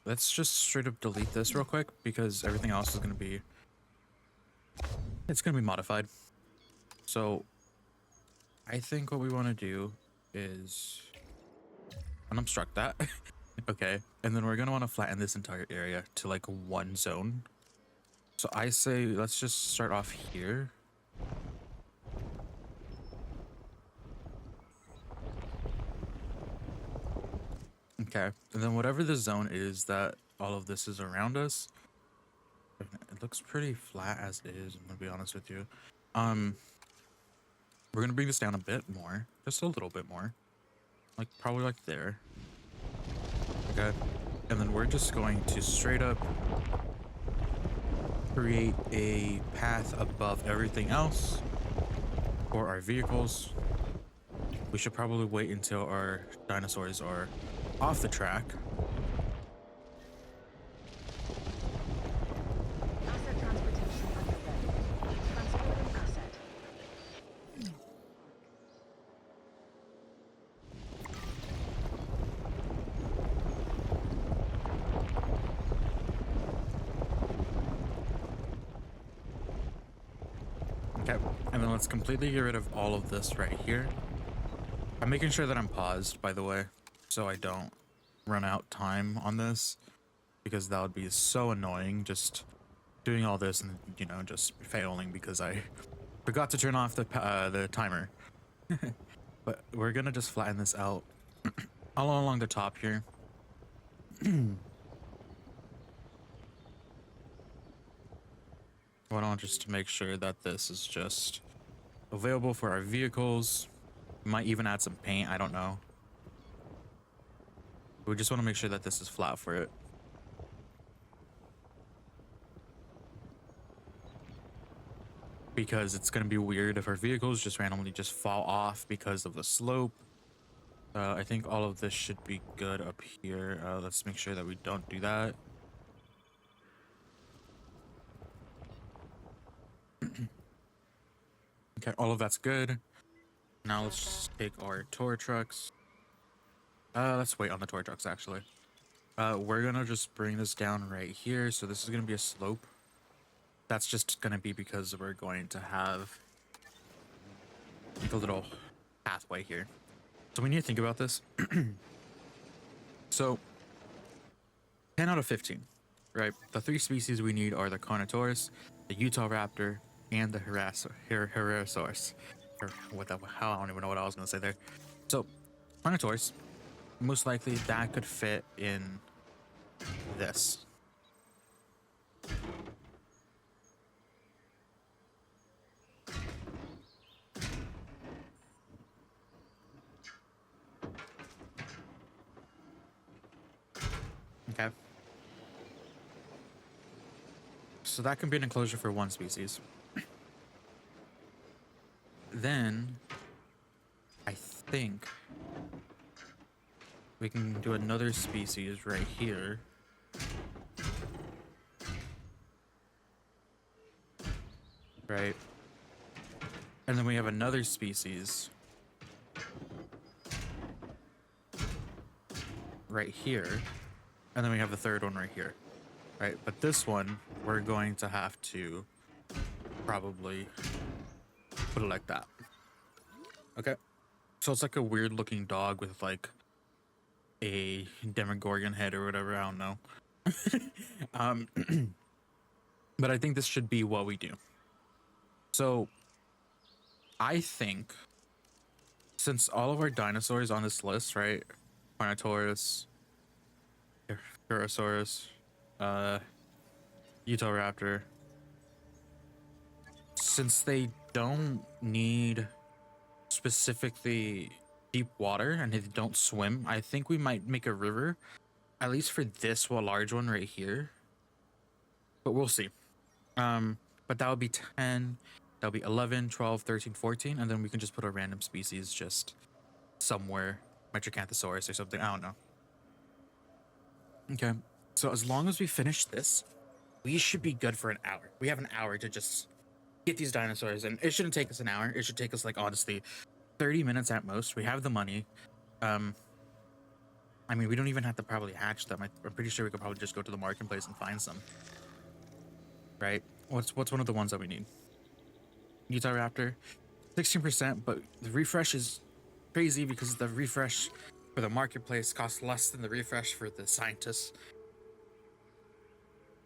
let's just straight up delete this real quick, because everything else is gonna be modified. So I think what we want to do is unobstruct that. Okay, and then we're gonna want to flatten this entire area to like one zone. So I say let's just start off here. Okay, and then whatever the zone is that all of this is around us, it looks pretty flat as is, I'm gonna be honest with you. We're gonna bring this down a bit more, just a little bit more, like probably like there. Okay, and then we're just going to straight up create a path above everything else for our vehicles. We should probably wait until our dinosaurs are off the track. Asset transportation underway. Transporting asset. Okay, and then let's completely get rid of all of this right here. I'm making sure that I'm paused, by the way, so I don't run out time on this, because that would be so annoying, just doing all this and, you know, just failing because I forgot to turn off the timer. But we're gonna just flatten this out all along the top here. Why don't just to make sure that this is just available for our vehicles. We might even add some paint, I don't know. We just want to make sure that this is flat for it. Because it's going to be weird if our vehicles just randomly just fall off because of the slope. I think all of this should be good up here. Let's make sure that we don't do that. Okay, all of that's good. Now let's just take our tour trucks. Let's wait on the tour trucks actually. We're gonna just bring this down right here. So this is gonna be a slope. That's just gonna be because we're going to have like a little pathway here. So we need to think about this. So 10 out of 15, right? The 3 species we need are the Carnotaurus, the Utah Raptor, and the Herosaurus. Or what the hell, I don't even know what I was gonna say there. So Carnotaurus, most likely that could fit in this. Okay. So that can be an enclosure for one species. Then I think we can do another species right here. Right. And then we have another species right here. And then we have the third one right here. Right. But this one, we're going to have to probably put it like that. Okay. So it's like a weird looking dog with like a Demogorgon head or whatever. I don't know. But I think this should be what we do. So I think since all of our dinosaurs on this list, right? Carnotaurus, Herosaurus, Utah Raptor, since they don't need specifically deep water and they don't swim, I think we might make a river, at least for this large one right here. But we'll see. But that would be 10, that would be 11, 12, 13, 14, and then we can just put a random species just somewhere, Metrocanthosaurus or something, I don't know. Okay, so as long as we finish this, we should be good for an hour. We have an hour to just get these dinosaurs, and it shouldn't take us an hour. It should take us, like, honestly, 30 minutes at most. We have the money. I mean, we don't even have to probably hatch them. I'm pretty sure we could probably just go to the marketplace and find some. Right? What's one of the ones that we need? Utah Raptor, 16%, but the refresh is crazy because the refresh for the marketplace costs less than the refresh for the scientists.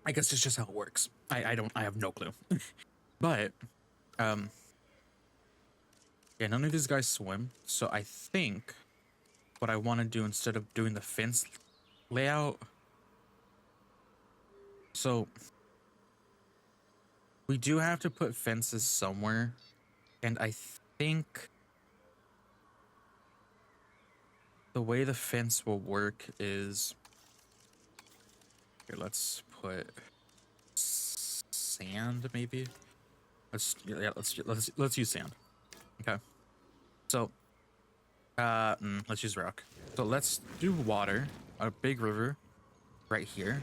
I guess it's just how it works. I have no clue. But yeah, none of these guys swim, so I think what I want to do instead of doing the fence layout, so we do have to put fences somewhere, and I think the way the fence will work is, here, let's put, say sand maybe. Let's use sand. Okay. So let's use rock. So let's do water, a big river right here.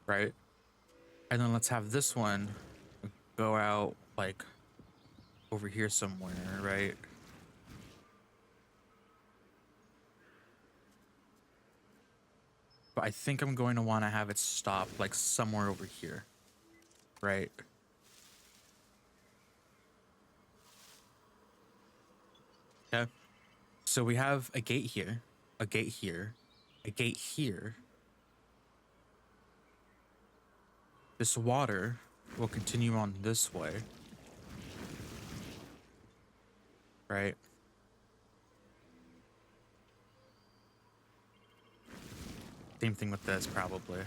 Right? And then let's have this one go out like over here somewhere, right? But I think I'm going to want to have it stop like somewhere over here, right? Okay. So we have a gate here, a gate here, a gate here. This water will continue on this way, right? Same thing with this, probably.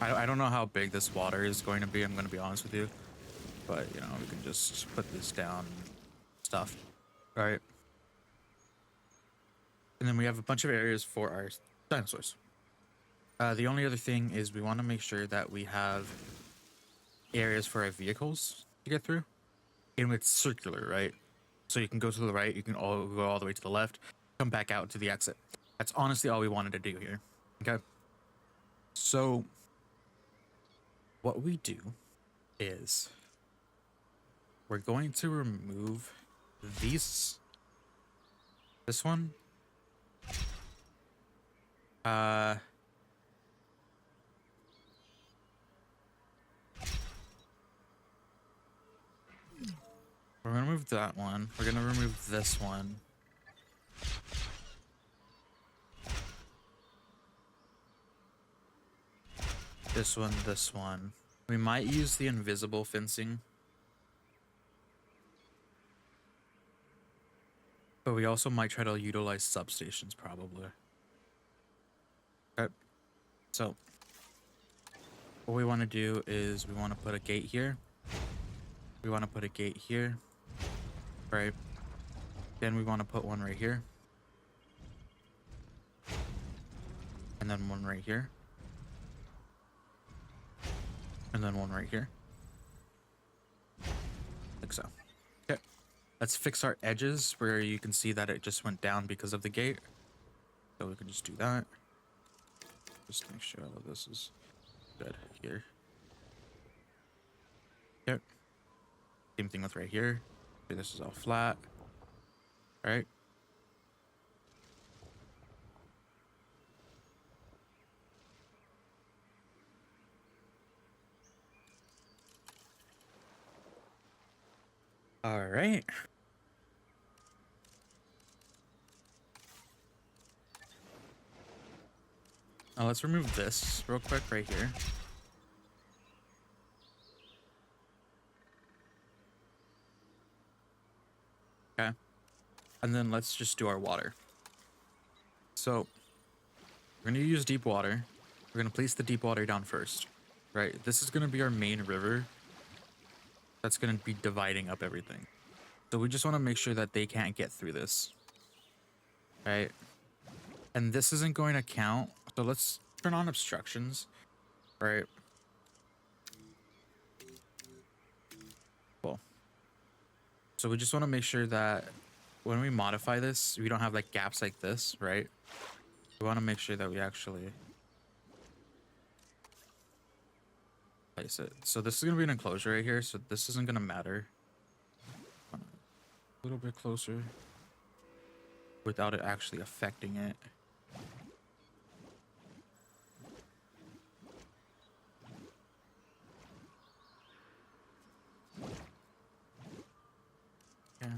I don't know how big this water is going to be, I'm going to be honest with you. But, you know, we can just put this down and stuff, right? And then we have a bunch of areas for our dinosaurs. The only other thing is we want to make sure that we have areas for our vehicles to get through. And it's circular, right? So you can go to the right, you can go all the way to the left, come back out to the exit. That's honestly all we wanted to do here. Okay. So what we do is we're going to remove this one. We're gonna remove that one. We're gonna remove this one. This one, this one. We might use the invisible fencing. But we also might try to utilize substations, probably. Okay. So, what we want to do is we want to put a gate here. We want to put a gate here. Right. Then we want to put one right here. And then one right here. And then one right here. Like so. Okay. Let's fix our edges where you can see that it just went down because of the gate. So we can just do that. Just make sure all of this is good here. Yep. Same thing with right here. Okay, this is all flat. Right? All right. Now let's remove this real quick right here. Okay. And then let's just do our water. So we're going to use deep water. We're going to place the deep water down first. Right? This is going to be our main river. That's going to be dividing up everything. So we just want to make sure that they can't get through this. Right? And this isn't going to count. So let's turn on obstructions. Right? Cool. So we just want to make sure that when we modify this, we don't have like gaps like this, right? We want to make sure that we actually place it. So this is going to be an enclosure right here, so this isn't going to matter. A little bit closer without it actually affecting it. Yeah.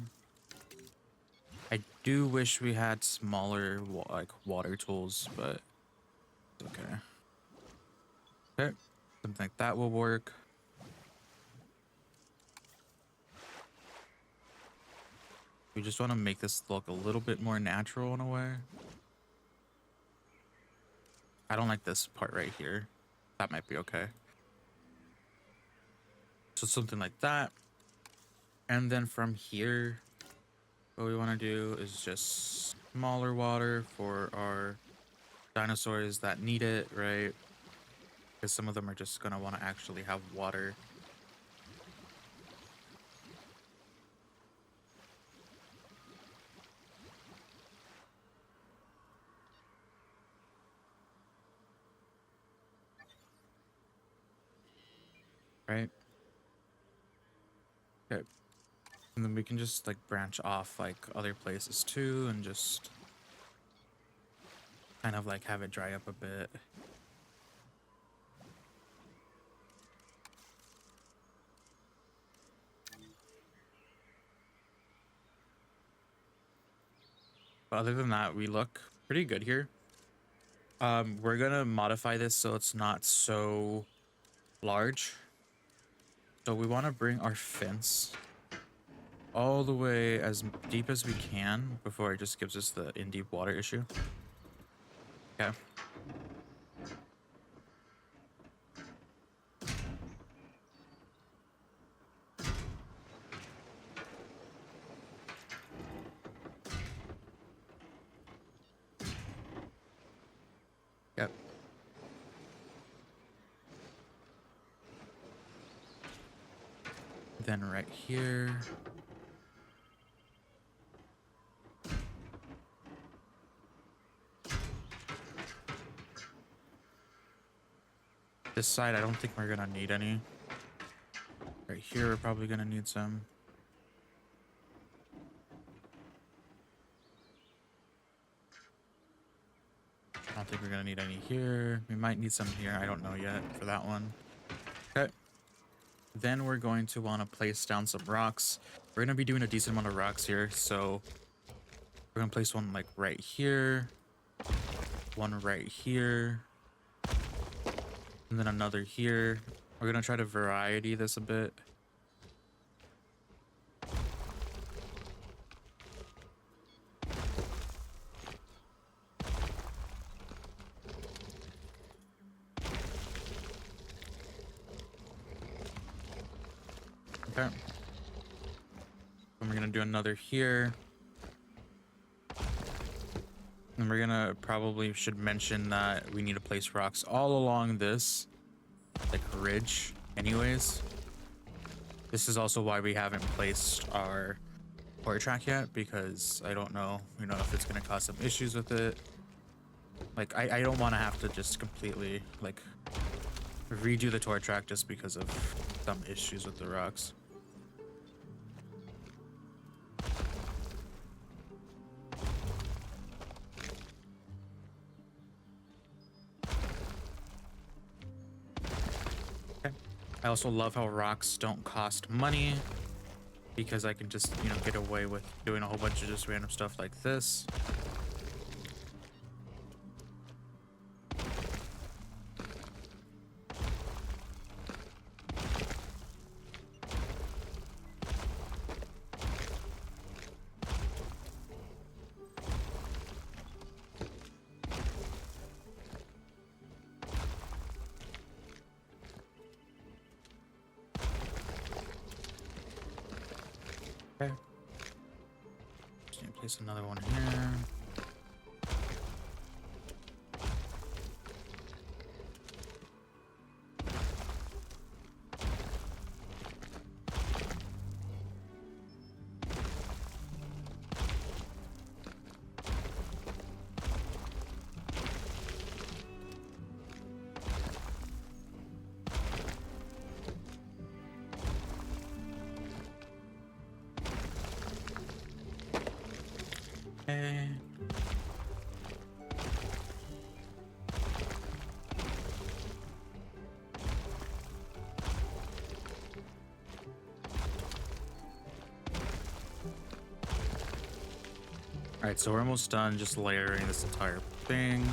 I do wish we had smaller like water tools, but it's okay. Okay. Something like that will work. We just want to make this look a little bit more natural in a way. I don't like this part right here. That might be okay. So something like that. And then from here, what we want to do is just smaller water for our dinosaurs that need it, right? Because some of them are just gonna want to actually have water. Right? Okay. And then we can just like branch off like other places too and just kind of like have it dry up a bit. But other than that, we look pretty good here. We're gonna modify this so it's not so large. So we want to bring our fence all the way as deep as we can before it just gives us the in deep water issue. Okay. Yep. Then right here. This side, I don't think we're gonna need any. Right here, we're probably gonna need some. I don't think we're gonna need any here. We might need some here. I don't know yet for that one. Okay. Then we're going to want to place down some rocks. We're gonna be doing a decent amount of rocks here, so we're gonna place one like right here, one right here, and then another here. We're gonna try to variety this a bit. Okay. And we're gonna do another here. And we're gonna probably should mention that we need to place rocks all along this like ridge anyways. This is also why we haven't placed our port track yet, because I don't know, you know, if it's gonna cause some issues with it. Like I don't want to have to just completely like redo the tour track just because of some issues with the rocks. I also love how rocks don't cost money, because I can just, you know, get away with doing a whole bunch of just random stuff like this. Okay. Just need to place another one here. Okay. All right, so we're almost done just layering this entire thing.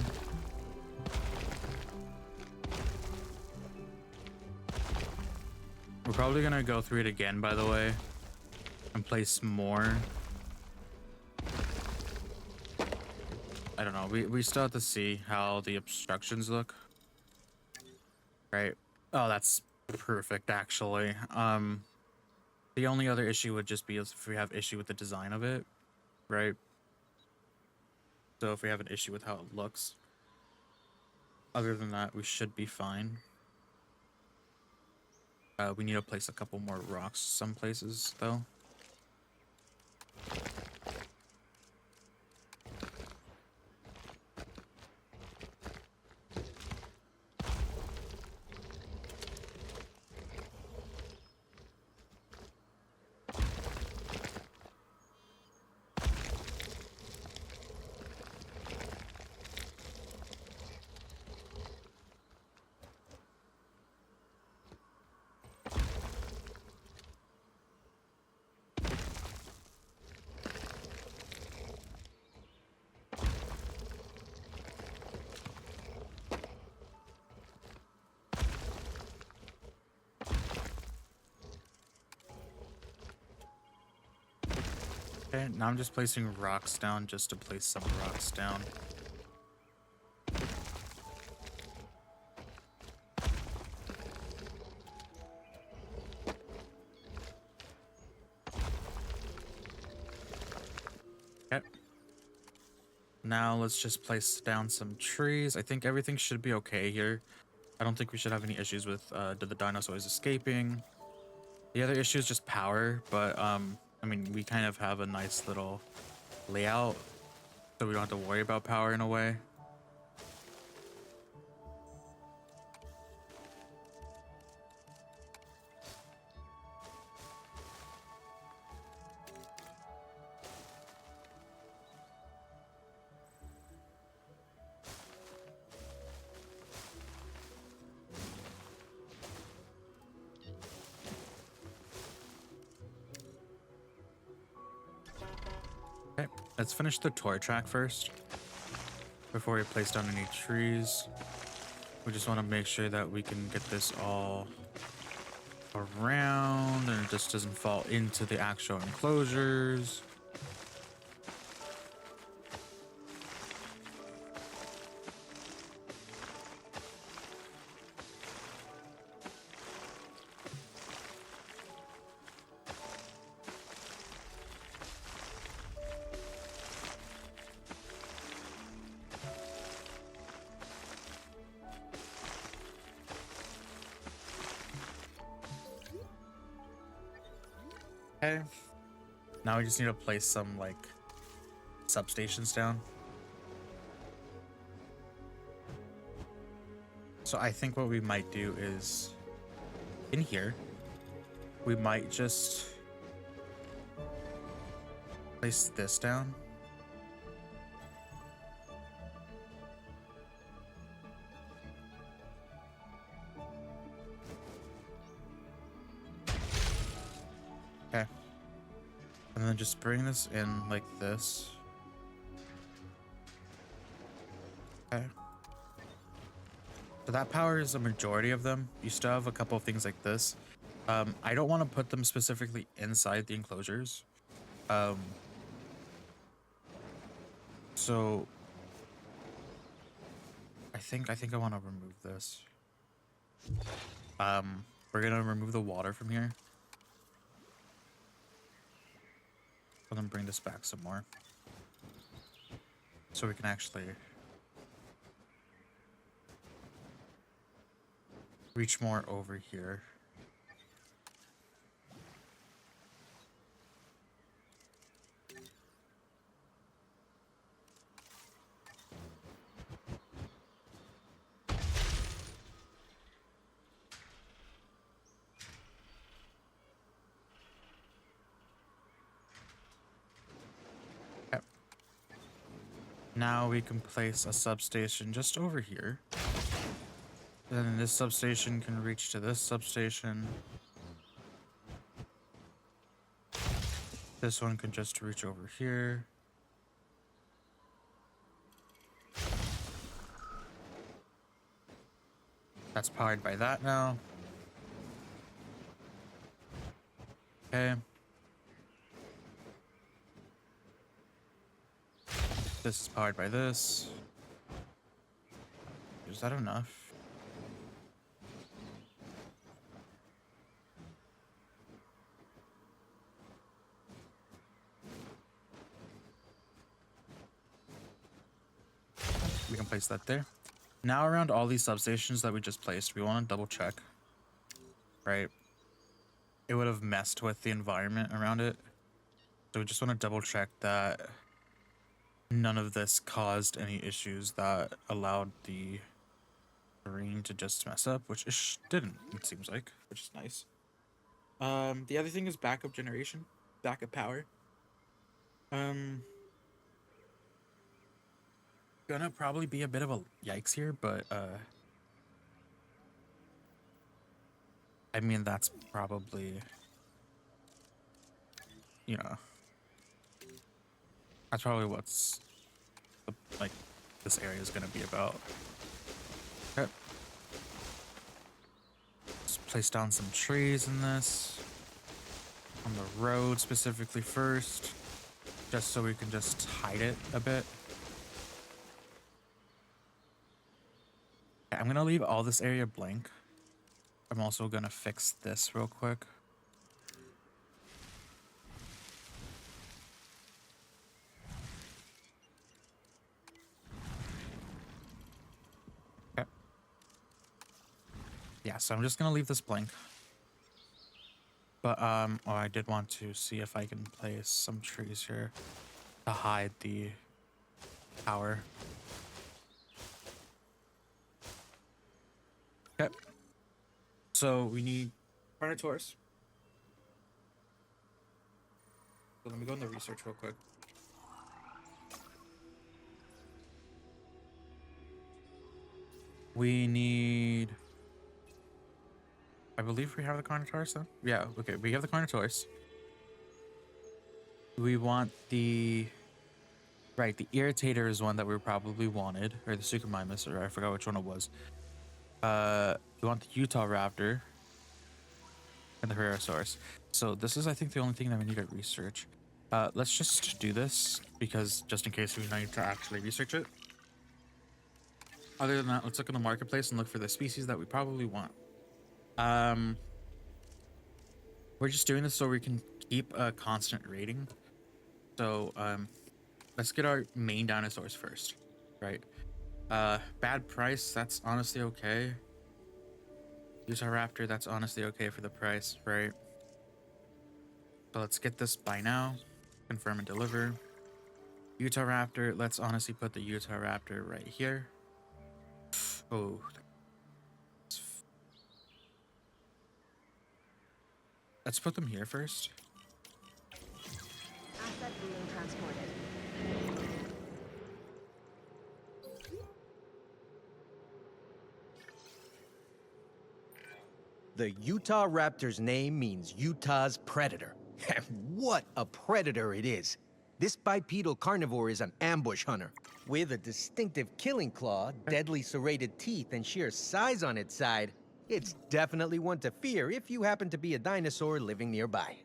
We're probably gonna go through it again, by the way, and place more. I don't know. We still have to see how the obstructions look. Right. Oh, that's perfect, actually. The only other issue would just be if we have issue with the design of it, right? So if we have an issue with how it looks. Other than that, we should be fine. We need to place a couple more rocks some places, though. Okay, now I'm just placing rocks down just to place some rocks down. Okay. Now let's just place down some trees. I think everything should be okay here. I don't think we should have any issues with the dinosaurs escaping. The other issue is just power, but I mean, we kind of have a nice little layout, so we don't have to worry about power in a way. Okay, let's finish the toy track first before we place down any trees. We just want to make sure that we can get this all around and it just doesn't fall into the actual enclosures. Okay, now we just need to place some like substations down. So I think what we might do is in here, we might just place this down. Okay. And then just bring this in like this. Okay. So that powers a majority of them. You still have a couple of things like this. I don't want to put them specifically inside the enclosures. So I think I want to remove this. We're gonna remove the water from here. And then bring this back some more. So we can actually reach more over here. Now we can place a substation just over here. Then this substation can reach to this substation. This one can just reach over here. That's powered by that now. Okay. This is powered by this. Is that enough? We can place that there. Now around all these substations that we just placed, we want to double check, right? It would have messed with the environment around it. So we just want to double check that none of this caused any issues that allowed the terrain to just mess up, which it didn't, it seems like, which is nice. The other thing is backup generation, backup power. Gonna probably be a bit of a yikes here, but I mean that's probably, you know, that's probably what's like this area is gonna be about. Okay. Let's place down some trees in this on the road specifically first, just so we can just hide it a bit. I'm gonna leave all this area blank. I'm also gonna fix this real quick. Okay. Yeah, so I'm just gonna leave this blank. But oh, I did want to see if I can place some trees here to hide the power. Okay. So we need Carnotaurus. So let me go in the research real quick. We need, I believe we have the Carnotaurus then? Yeah, okay, we have the Carnotaurus. We want the, right, the Irritator is one that we probably wanted, or the Suchomimus, or I forgot which one it was. We want the Utah Raptor and the Herrerasaurus. So this is, I think, the only thing that we need to research. Let's just do this because just in case we need to actually research it. Other than that, let's look in the marketplace and look for the species that we probably want. We're just doing this so we can keep a constant rating. So let's get our main dinosaurs first, right? Bad price, that's honestly okay. Utah Raptor, that's honestly okay for the price, right? So let's get this by now. Confirm and deliver. Utah Raptor, let's honestly put the Utah Raptor right here. Oh. Let's put them here first. Asset being transported. The Utah Raptor's name means Utah's predator. What a predator it is! This bipedal carnivore is an ambush hunter. With a distinctive killing claw, deadly serrated teeth, and sheer size on its side, it's definitely one to fear if you happen to be a dinosaur living nearby.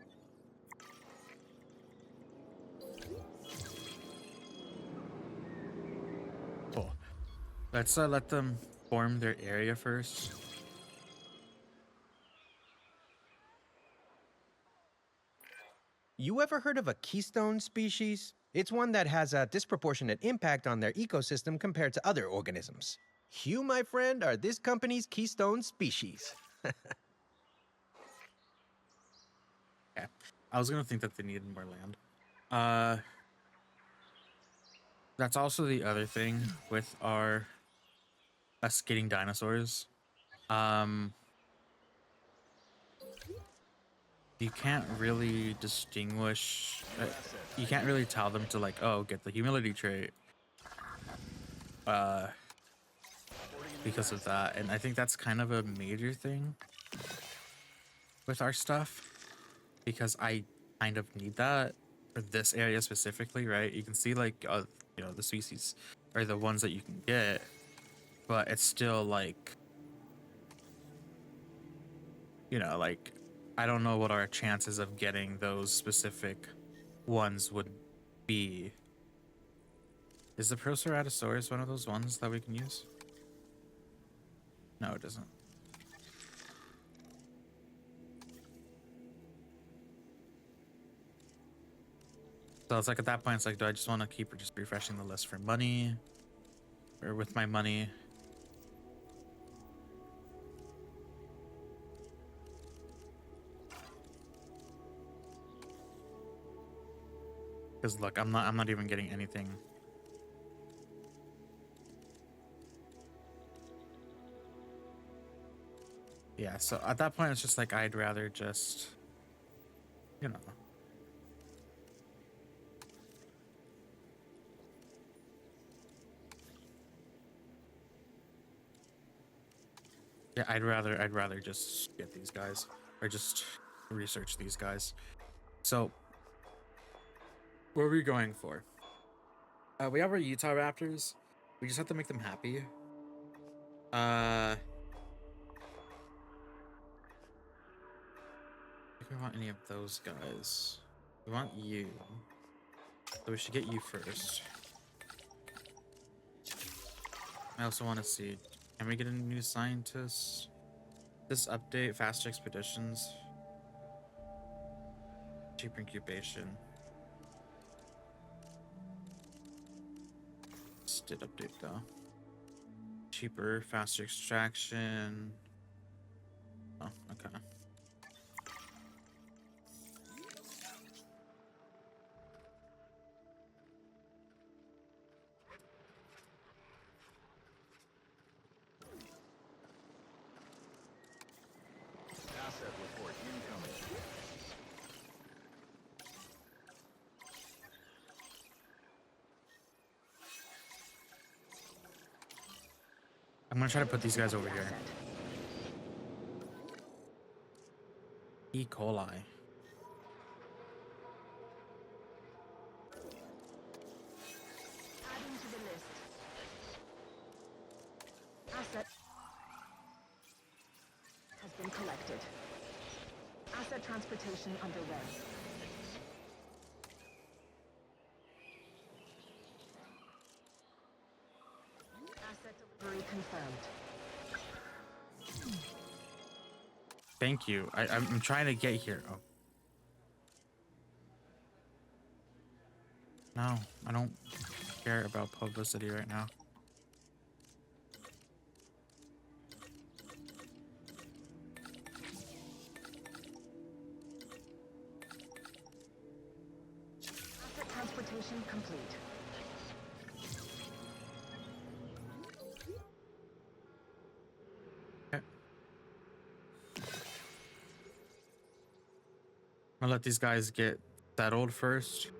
Cool. Let's let them form their area first. You ever heard of a keystone species? It's one that has a disproportionate impact on their ecosystem compared to other organisms. You, my friend, are this company's keystone species. Yeah, I was gonna think that they needed more land. That's also the other thing with us getting dinosaurs. You can't really distinguish. You can't really tell them to like, oh, get the humility trait. Because of that, and I think that's kind of a major thing with our stuff, because I kind of need that for this area specifically, right? You can see like, you know, the species or the ones that you can get, but it's still like, you know, like, I don't know what our chances of getting those specific ones would be. Is the Proceratosaurus one of those ones that we can use? No, it doesn't. So it's like at that point, it's like, do I just want to keep just refreshing the list for money? Or with my money? Because look, I'm not even getting anything. Yeah, so at that point it's just like I'd rather just, you know. Yeah, I'd rather just get these guys or just research these guys. So what are we going for? We have our Utah Raptors. We just have to make them happy. If we want any of those guys, we want you. So we should get you first. I also want to see, can we get a new scientist? This update, faster expeditions, cheaper incubation. This did update though. Cheaper, faster extraction. Oh, okay. Asset report incoming. I'm gonna try to put these guys over here. E. coli. Adding to the list. Asset has been collected. Asset transportation underway. Asset delivery confirmed. Thank you. I'm trying to get here. Oh. No, I don't care about publicity right now. Asset transportation complete. Okay. I'll let these guys get settled first.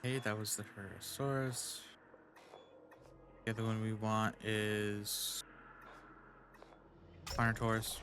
Okay, that was the Herosaurus. The other one we want is Carnotaurus.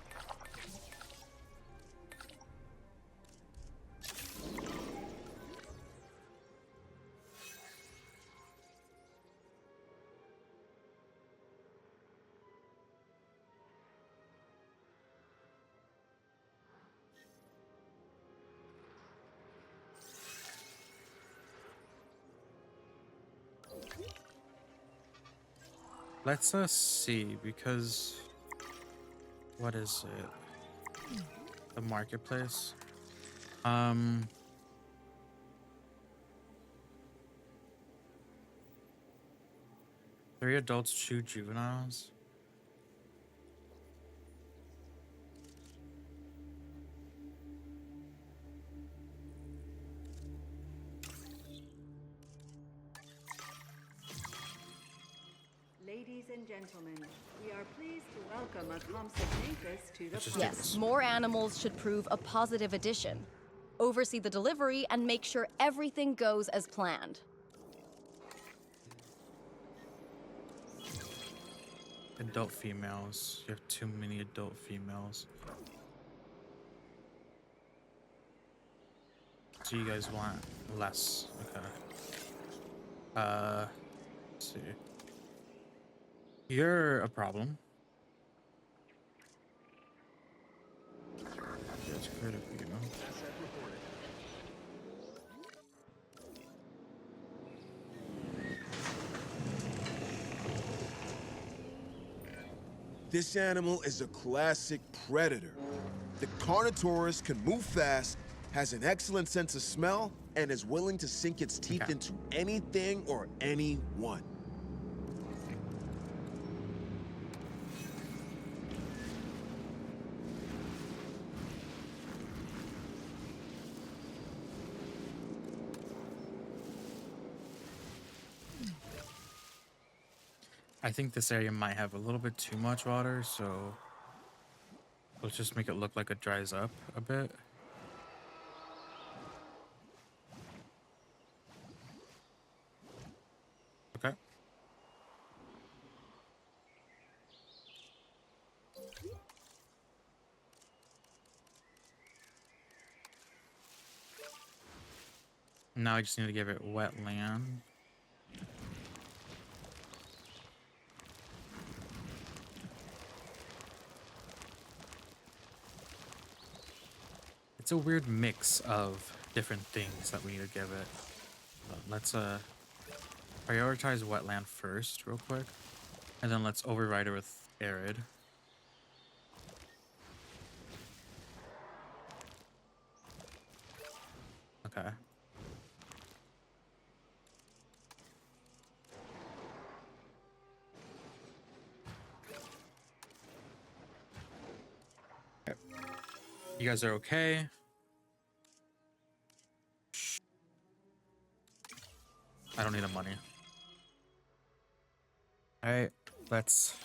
Let's see, because what is it? The marketplace. 3 adults, 2 juveniles. Ladies and gentlemen, we are pleased to welcome a Compsognathus to the Let's just party. do this. Yes, more animals should prove a positive addition. Oversee the delivery and make sure everything goes as planned. Adult females. You have too many adult females. So you guys want less. Okay. Let's see. You're a problem. That's good of you. Asset reported. This animal is a classic predator. The Carnotaurus can move fast, has an excellent sense of smell, and is willing to sink its teeth Okay. into anything or anyone. I think this area might have a little bit too much water, so let's just make it look like it dries up a bit. Okay. Now I just need to give it wetland. It's a weird mix of different things that we need to give it. Let's prioritize wetland first real quick, and then let's override it with arid. Okay. You guys are okay. I don't need the money. All right, let's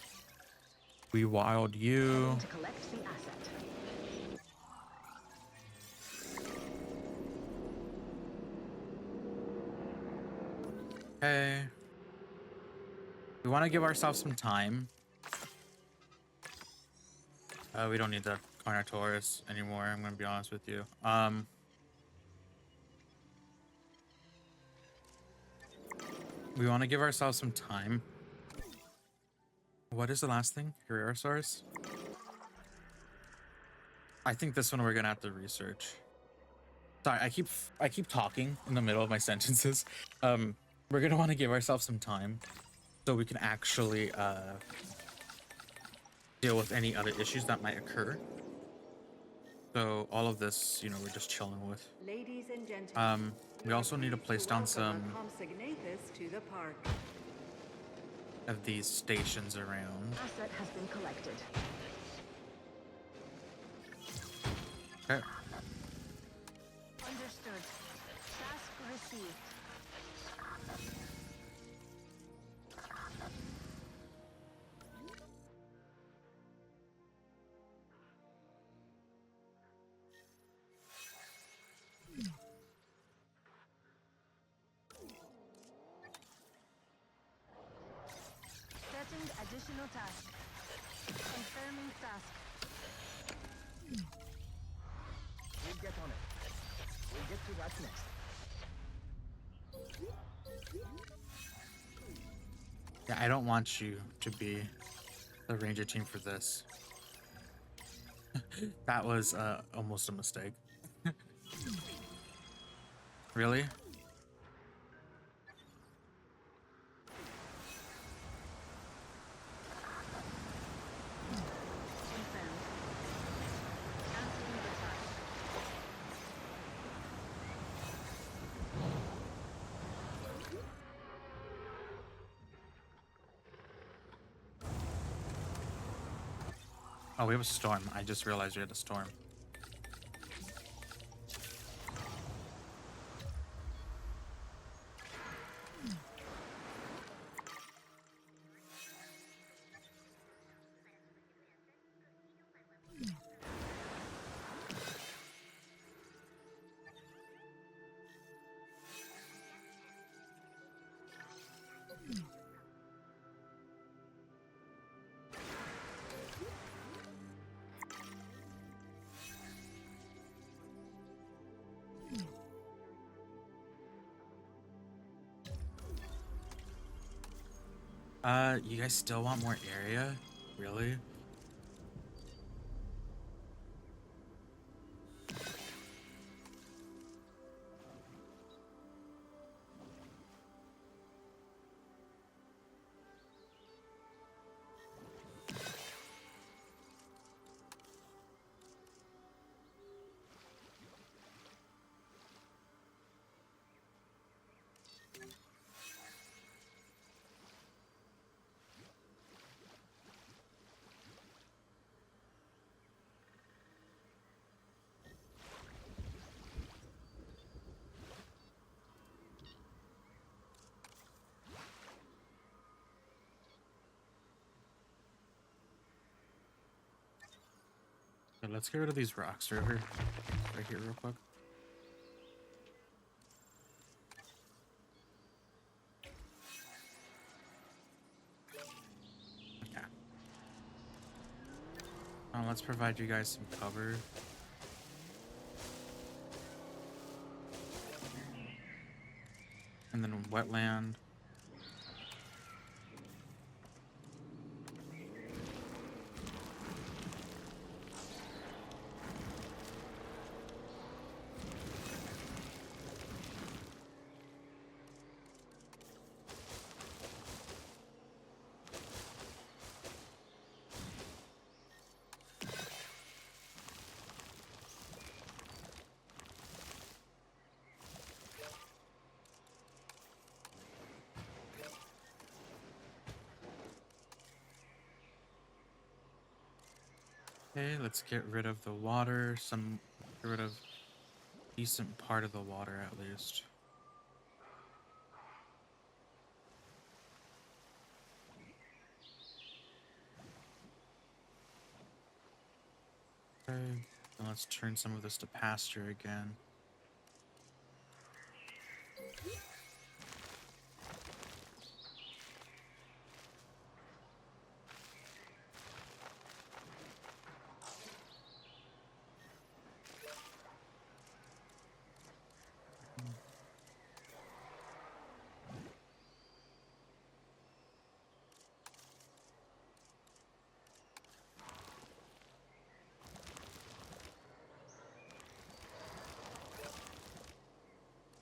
rewild you. To collect the asset. Okay. We want to give ourselves some time. We don't need the Carnotaurus anymore, I'm going to be honest with you. We want to give ourselves some time. What is the last thing? Dinosaurs? I think this one we're going to have to research. Sorry, I keep talking in the middle of my sentences. We're going to want to give ourselves some time so we can actually deal with any other issues that might occur. So all of this, you know, we're just chilling with. Ladies and gentlemen, We also need to place down some consignatus to the park. of these stations around. Asset has been collected. Okay. Understood. Task received. Setting additional task. Confirming task. We'll get on it. We'll get to that next. Yeah, I don't want you to be the ranger team for this. That was almost a mistake. Really? Confirmed. Canceling the task. Oh, we have a storm. I just realized we had a storm. You guys still want more area? Really? Okay, let's get rid of these rocks right here real quick. Okay. Let's provide you guys some cover. And then wetland. Okay, let's get rid of the water. Get rid of a decent part of the water at least. Okay, then let's turn some of this to pasture again.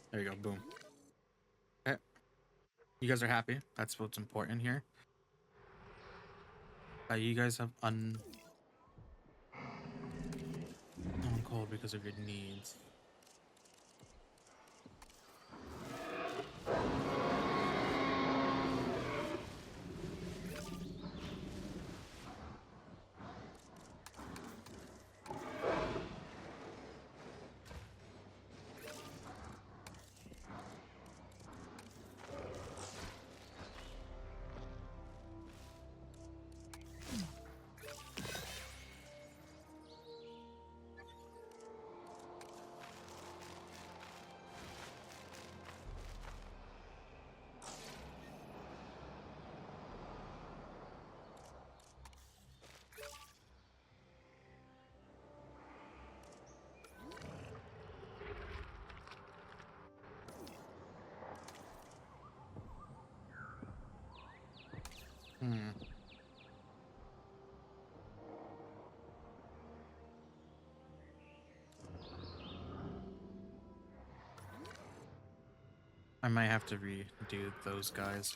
There you go, boom. Okay. You guys are happy. That's what's important here. You guys have on cold because of your needs. I might have to redo those guys.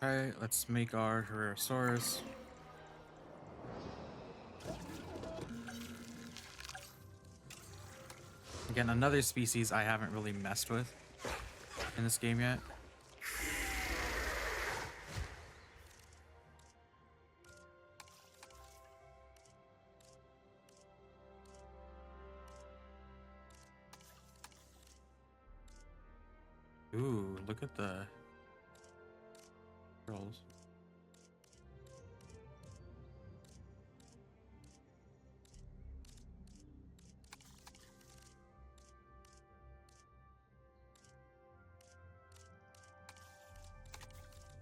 Alright, let's make our Herosaurus. Again, another species I haven't really messed with in this game yet. Ooh, look at the rolls.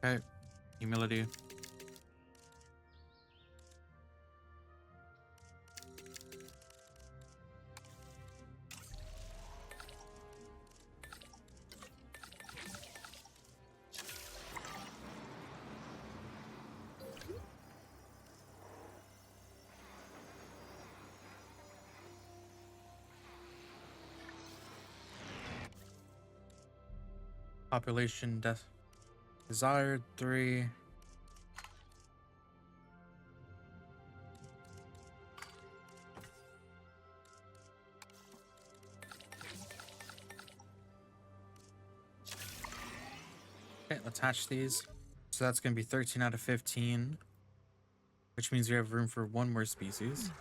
Okay, humility. Population death desired 3. Okay, let's hatch these. So that's gonna be 13 out of 15, which means we have room for one more species.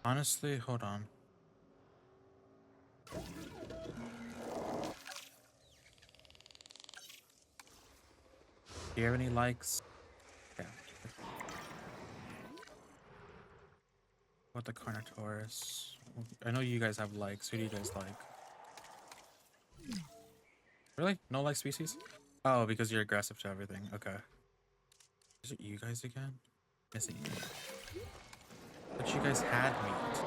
Honestly, hold on. Do you have any likes? Yeah. What the Carnotaurus? I know you guys have likes. Who do you guys like? Really? No like species? Oh, because you're aggressive to everything. Okay. Is it you guys again? Is it you? But you guys had meat.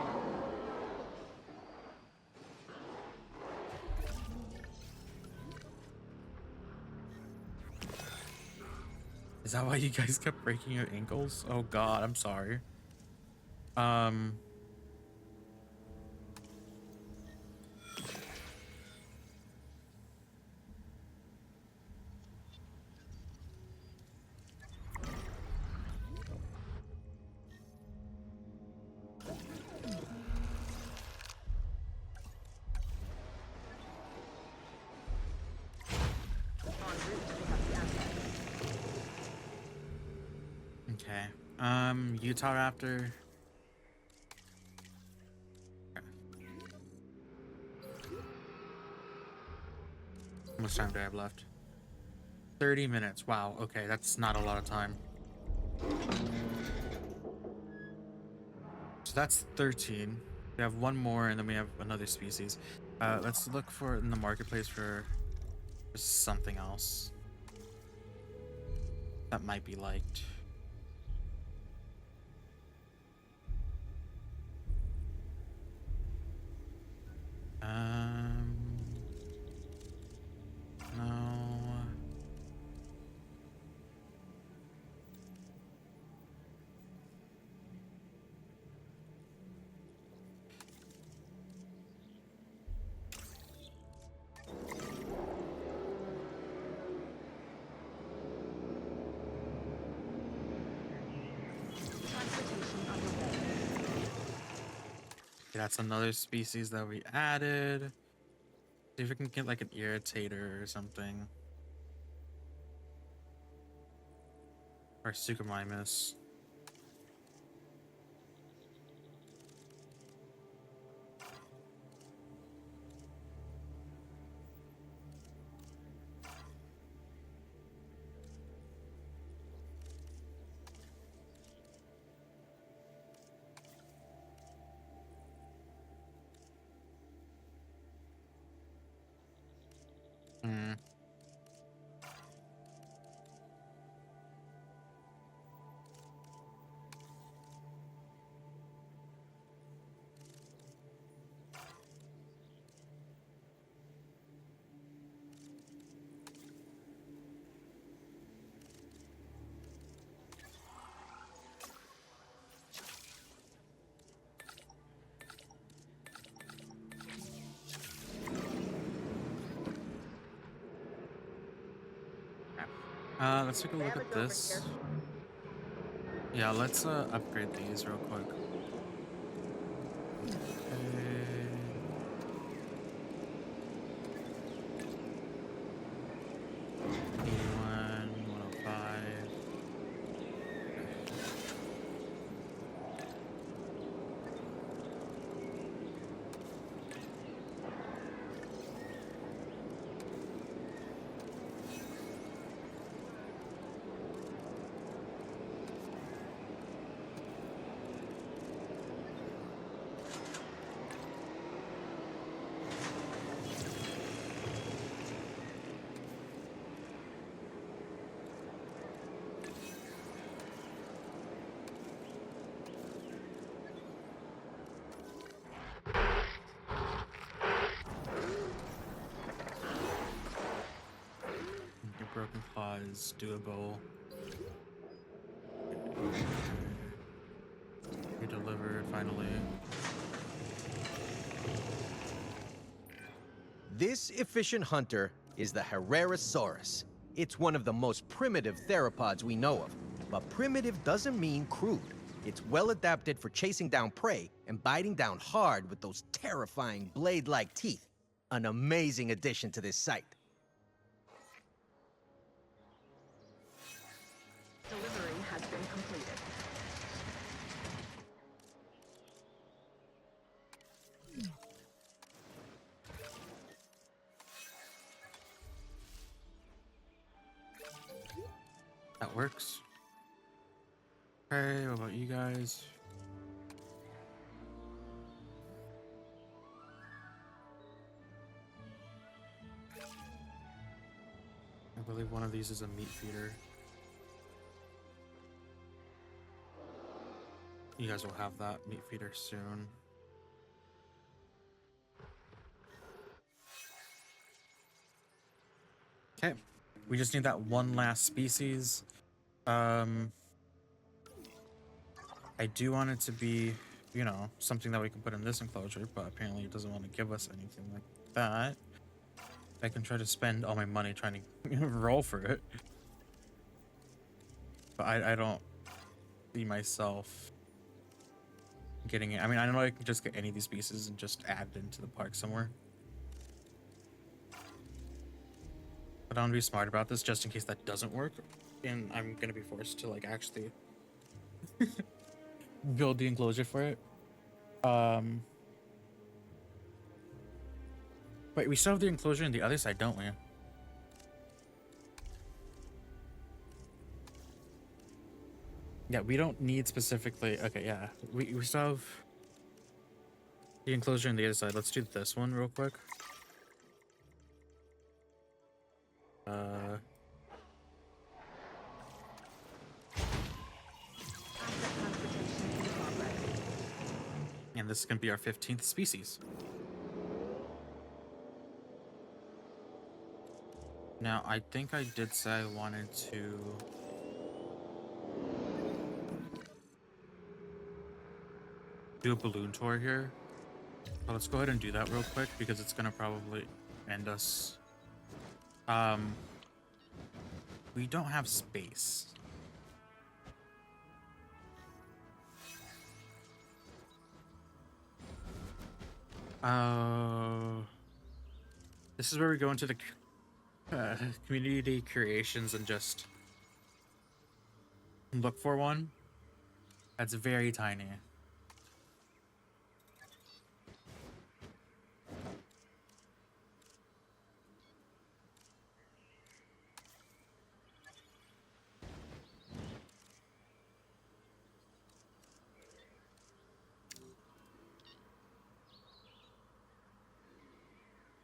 Is that why you guys kept breaking your ankles? Oh god, I'm sorry. Okay. Utah Raptor. Okay. How much time do I have left? 30 minutes. Wow. Okay, that's not a lot of time. So that's 13. We have one more, and then we have another species. Let's look for in the marketplace for something else that might be liked. No. That's another species that we added. See if we can get like an irritator or something. Or Suchomimus. Let's take a look at this. Yeah, let's upgrade these real quick. Okay. 81, 105. Broken Claw is doable. We delivered finally. This efficient hunter is the Herrerasaurus. It's one of the most primitive theropods we know of. But primitive doesn't mean crude. It's well adapted for chasing down prey and biting down hard with those terrifying blade-like teeth. An amazing addition to this site. Delivery has been completed. works. Okay, what about you guys? I believe one of these is a meat feeder. You guys will have that meat feeder soon. Okay, we just need that one last species. I do want it to be, you know, something that we can put in this enclosure, but apparently it doesn't want to give us anything like that. I can try to spend all my money trying to roll for it, but I don't see myself getting it. I mean, I know I can just get any of these pieces and just add it into the park somewhere. But I want to be smart about this just in case that doesn't work, and I'm gonna be forced to like actually build the enclosure for it. Wait, we still have the enclosure on the other side, don't we? Yeah, we don't need specifically. Okay, yeah, we still have the enclosure on the other side. Let's do this one real quick. And this is gonna be our 15th species. Now, I think I did say I wanted to do a balloon tour here. So let's go ahead and do that real quick because it's gonna probably end us. We don't have space. This is where we go into the community creations and just look for one that's very tiny.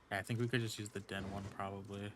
Yeah, I think we could just use the den one probably.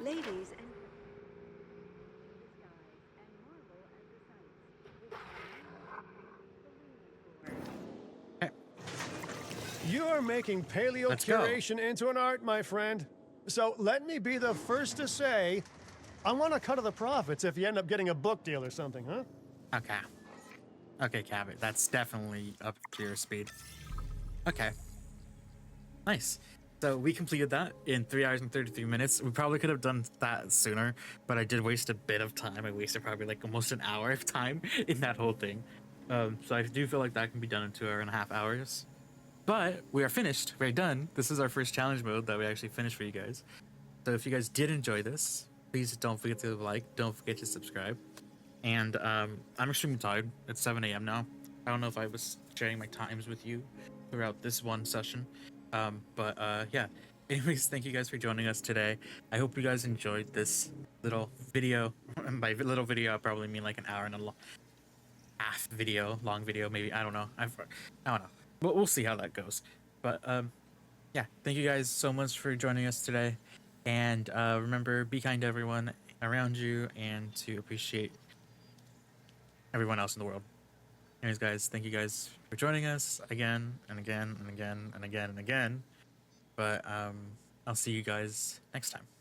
Ladies and marvel at the sights. You're making paleo curation into an art, my friend. So let me be the first to say, I want a cut of the profits if you end up getting a book deal or something, huh? Okay. Okay, Cabot, that's definitely up to your speed. Okay. Nice. So we completed that in 3 hours and 33 minutes. We probably could have done that sooner, but I did waste a bit of time. I wasted probably like almost an hour of time in that whole thing. So I do feel like that can be done in 2.5 hours. But we are finished. We're done. This is our first challenge mode that we actually finished for you guys. So if you guys did enjoy this, please don't forget to like, don't forget to subscribe. And I'm extremely tired. It's 7 a.m. now. I don't know if I was sharing my times with you throughout this one session. Yeah. Anyways, thank you guys for joining us today. I hope you guys enjoyed this little video. And by little video, I probably mean like an hour and a half video, long video, maybe. I don't know. I don't know. But we'll see how that goes. But yeah, thank you guys so much for joining us today. And remember, be kind to everyone around you and to appreciate everyone else in the world. Anyways, guys, thank you guys for joining us again and again and again and again and again. But I'll see you guys next time.